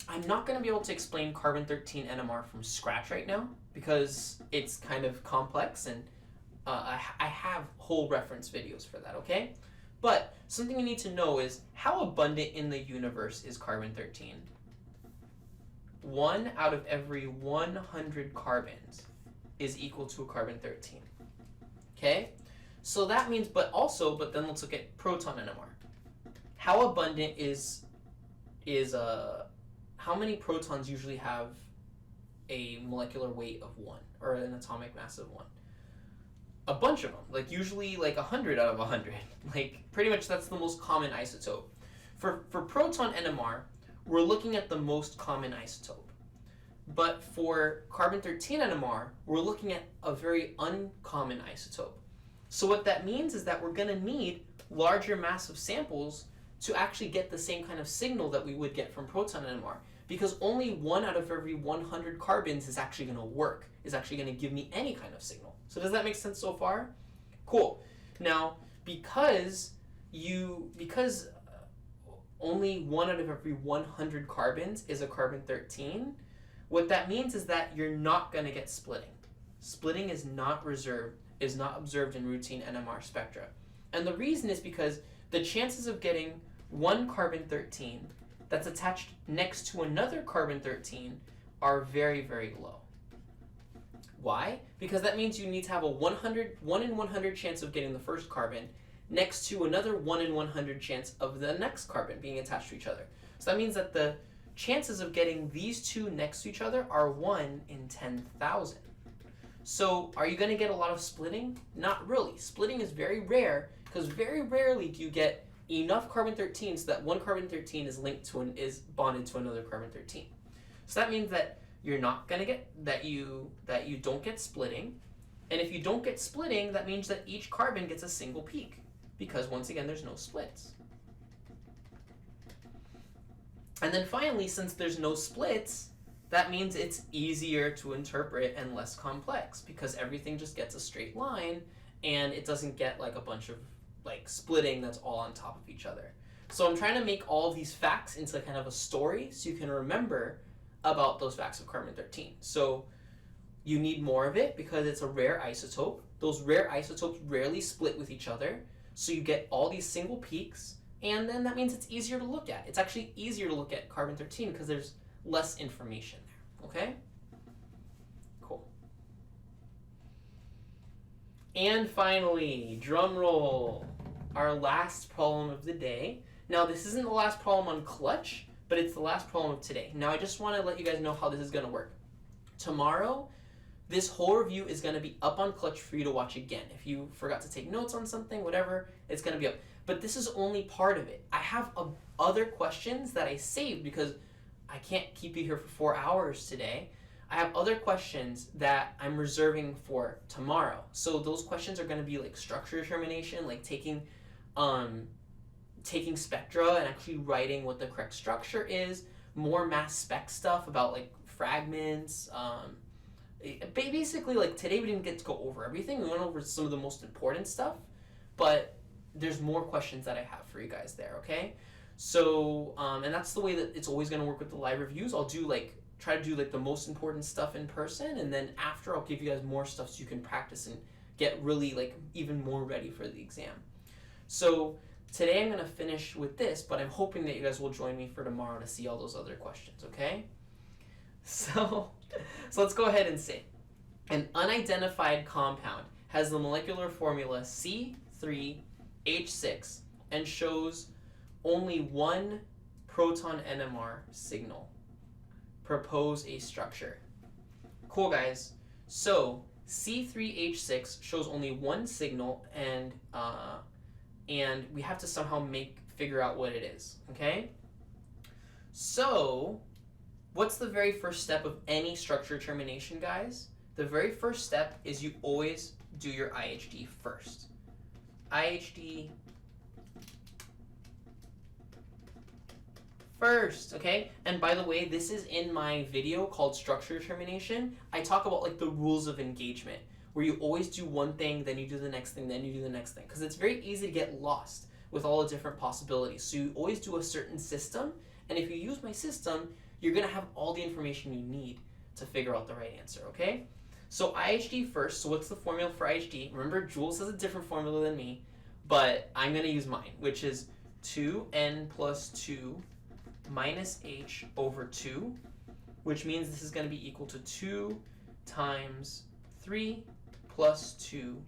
I'm not going to be able to explain carbon-13 NMR from scratch right now because it's kind of complex and I have whole reference videos for that, okay? But something you need to know is how abundant in the universe is carbon-13? 1 out of every 100 carbons is equal to a carbon-13. Okay? So that means, but then let's look at proton NMR. How abundant is how many protons usually have a molecular weight of 1 or an atomic mass of 1? A bunch of them, like usually like 100 out of 100. Like pretty much that's the most common isotope. For proton NMR, we're looking at the most common isotope. But for carbon-13 NMR, we're looking at a very uncommon isotope. So what that means is that we're going to need larger mass of samples to actually get the same kind of signal that we would get from proton NMR. Because only 1 out of every 100 carbons is actually going to work, is actually going to give me any kind of signal. So does that make sense so far? Cool. Now, because only 1 out of every 100 carbons is a carbon-13, what that means is that you're not going to get splitting. Splitting is not observed in routine NMR spectra. And the reason is because the chances of getting one carbon-13 that's attached next to another carbon-13 are very, very low. Why? Because that means you need to have a 1 in 100 chance of getting the first carbon next to another 1 in 100 chance of the next carbon being attached to each other. So that means that the chances of getting these two next to each other are 1 in 10,000. So are you going to get a lot of splitting? Not really. Splitting is very rare because very rarely do you get enough carbon-13 so that one carbon-13 is bonded to another carbon-13. So that means that you're not going to get that you don't get splitting. And if you don't get splitting, that means that each carbon gets a single peak because once again there's no splits. And then finally, since there's no splits, that means it's easier to interpret and less complex because everything just gets a straight line and it doesn't get like a bunch of like splitting that's all on top of each other. So I'm trying to make all of these facts into kind of a story so you can remember about those facts of carbon-13. So you need more of it because it's a rare isotope. Those rare isotopes rarely split with each other. So you get all these single peaks. And then that means it's easier to look at. It's actually easier to look at carbon-13 because there's less information there, okay? Cool. And finally, drum roll, our last problem of the day. Now, this isn't the last problem on clutch, but it's the last problem of today. Now, I just want to let you guys know how this is going to work. Tomorrow, this whole review is going to be up on clutch for you to watch again. If you forgot to take notes on something, whatever, it's going to be up. But this is only part of it. I have other questions that I saved because I can't keep you here for 4 hours today. I have other questions that I'm reserving for tomorrow. So those questions are going to be like structure determination, like taking spectra and actually writing what the correct structure is, more mass spec stuff about like fragments. Basically, like today we didn't get to go over everything. We went over some of the most important stuff, but there's more questions that I have for you guys there, okay? So, and that's the way that it's always going to work with the live reviews. I'll do like, try to do like the most important stuff in person, and then after I'll give you guys more stuff so you can practice and get really like even more ready for the exam. So today I'm going to finish with this, but I'm hoping that you guys will join me for tomorrow to see all those other questions, okay? So let's go ahead and say, an unidentified compound has the molecular formula C3H6 and shows only one proton NMR signal. Propose a structure. Cool, guys. So C3H6 shows only one signal, and we have to somehow figure out what it is. Okay. So, what's the very first step of any structure termination, guys? The very first step is you always do your IHD first. IHD first, okay? And by the way, this is in my video called Structure Termination. I talk about like the rules of engagement, where you always do one thing, then you do the next thing, then you do the next thing. Because it's very easy to get lost with all the different possibilities. So you always do a certain system, and if you use my system, you're gonna have all the information you need to figure out the right answer, okay? So IHD first, so what's the formula for IHD? Remember, Jules has a different formula than me, but I'm gonna use mine, which is 2n plus 2 minus h over 2, which means this is going to be equal to 2 times 3 plus 2,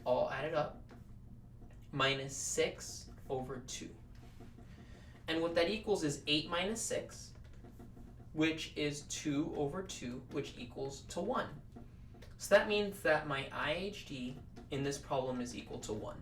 all added up, minus 6 over 2. And what that equals is 8 minus 6, which is 2 over 2, which equals to 1. So that means that my IHD in this problem is equal to 1.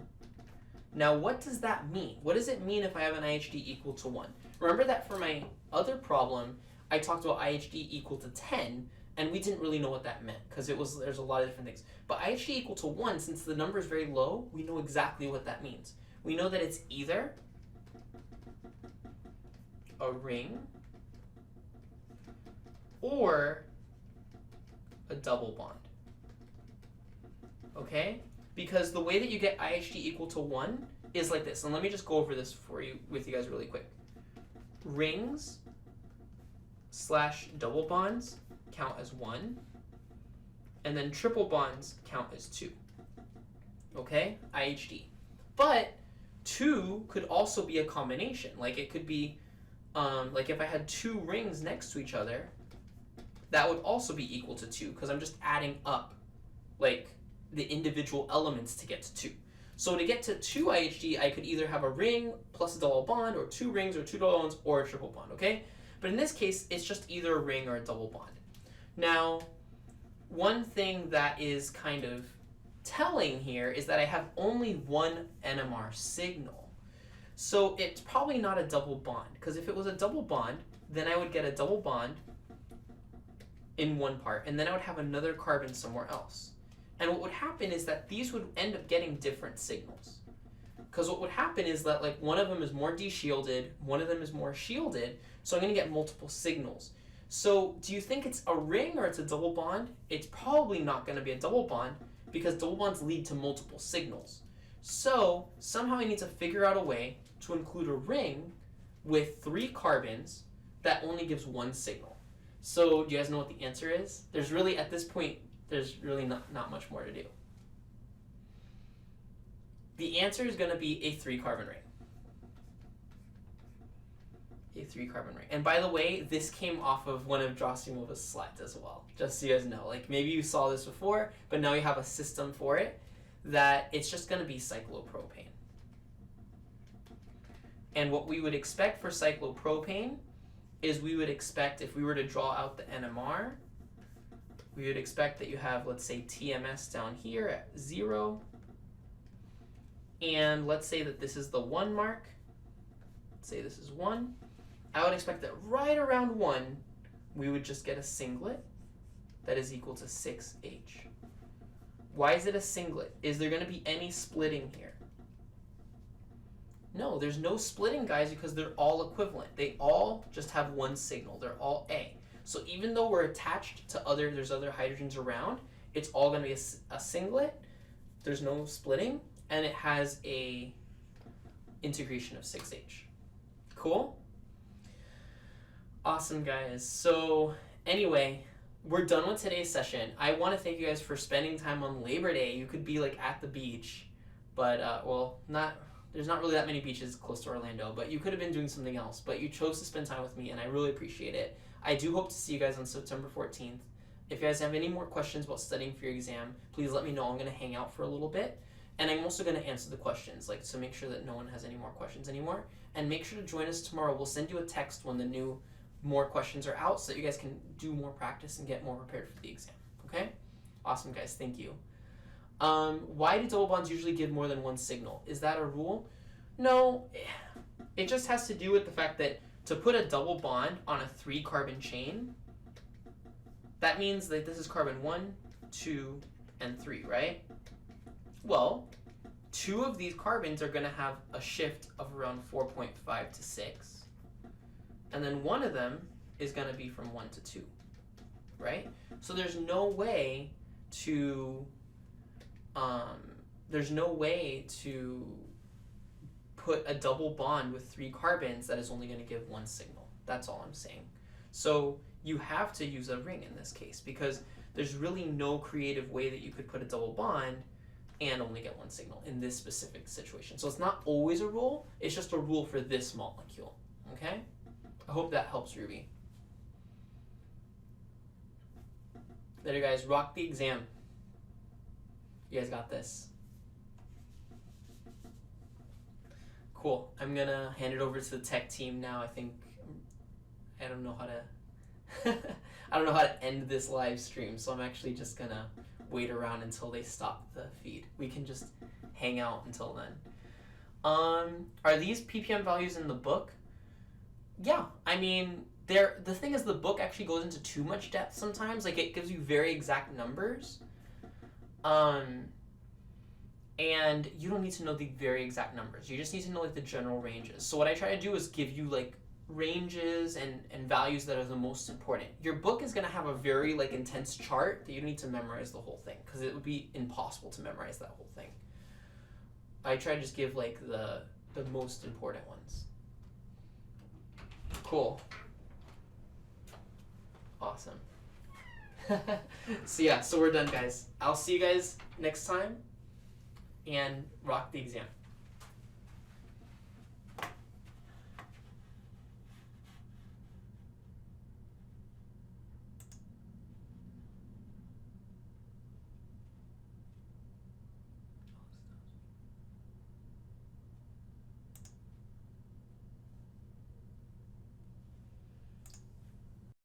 Now, what does that mean? What does it mean if I have an IHD equal to 1? Remember that for my other problem, I talked about IHD equal to 10, and we didn't really know what that meant, because there's a lot of different things. But IHD equal to 1, since the number is very low, we know exactly what that means. We know that it's either a ring or a double bond. Okay? Because the way that you get IHD equal to 1 is like this. And let me just go over this with you guys really quick. Rings / double bonds count as 1. And then triple bonds count as 2. Okay? IHD. But 2 could also be a combination. Like it could be, like if I had 2 rings next to each other, that would also be equal to 2, because I'm just adding up like the individual elements to get to 2. So to get to 2 IHD, I could either have a ring plus a double bond, or 2 rings or 2 double bonds, or a triple bond, okay? But in this case, it's just either a ring or a double bond. Now, one thing that is kind of telling here is that I have only one NMR signal. So it's probably not a double bond, because if it was a double bond, then I would get a double bond in one part, and then I would have another carbon somewhere else. And what would happen is that these would end up getting different signals. Because what would happen is that like one of them is more de-shielded, one of them is more shielded, so I'm going to get multiple signals. So do you think it's a ring or it's a double bond? It's probably not going to be a double bond, because double bonds lead to multiple signals. So somehow I need to figure out a way to include a ring with 3 carbons that only gives 1 signal. So do you guys know what the answer is? There's really, at this point, there's really not much more to do. The answer is going to be a 3-carbon ring. A 3-carbon ring. And by the way, this came off of one of Gerasimova's slides as well, just so you guys know. Like maybe you saw this before, but now you have a system for it, that it's just going to be cyclopropane. And what we would expect for cyclopropane is we would expect, if we were to draw out the NMR, we would expect that you have, let's say, TMS down here at 0. And let's say that this is the 1 mark. Let's say this is 1. I would expect that right around 1, we would just get a singlet that is equal to 6H. Why is it a singlet? Is there going to be any splitting here? No, there's no splitting, guys, because they're all equivalent. They all just have one signal. They're all A. So even though we're attached to there's other hydrogens around, it's all going to be a singlet. There's no splitting, and it has a integration of 6H. Cool? Awesome, guys. So anyway, we're done with today's session. I want to thank you guys for spending time on Labor Day. You could be like at the beach, but there's not really that many beaches close to Orlando, but you could have been doing something else. But you chose to spend time with me, and I really appreciate it. I do hope to see you guys on September 14th. If you guys have any more questions about studying for your exam, please let me know. I'm going to hang out for a little bit. And I'm also going to answer the questions, so make sure that no one has any more questions anymore. And make sure to join us tomorrow. We'll send you a text when the new more questions are out so that you guys can do more practice and get more prepared for the exam. Okay? Awesome, guys. Thank you. Why do double bonds usually give more than one signal? Is that a rule? No. It just has to do with the fact that to put a double bond on a 3-carbon chain, that means that this is carbon 1, 2, and 3, right? Well, 2 of these carbons are going to have a shift of around 4.5 to 6. And then one of them is going to be from 1 to 2, right? So there's no way to put a double bond with 3 carbons that is only going to give one signal. That's all I'm saying. So you have to use a ring in this case because there's really no creative way that you could put a double bond and only get one signal in this specific situation. So it's not always a rule, it's just a rule for this molecule, okay? I hope that helps, Ruby. There you guys, rock the exam. You guys got this. Cool, I'm gonna hand it over to the tech team now. I don't know how to end this live stream, so I'm actually just gonna wait around until they stop the feed. We can just hang out until then. Are these ppm values in the book? Yeah, I mean, the thing is the book actually goes into too much depth sometimes. Like, it gives you very exact numbers. And you don't need to know the very exact numbers. You just need to know, the general ranges. So what I try to do is give you, ranges and values that are the most important. Your book is going to have a very, intense chart that you need to memorize the whole thing because it would be impossible to memorize that whole thing. I try to just give, the most important ones. Cool. Awesome. So we're done, guys. I'll see you guys next time, and rock the exam.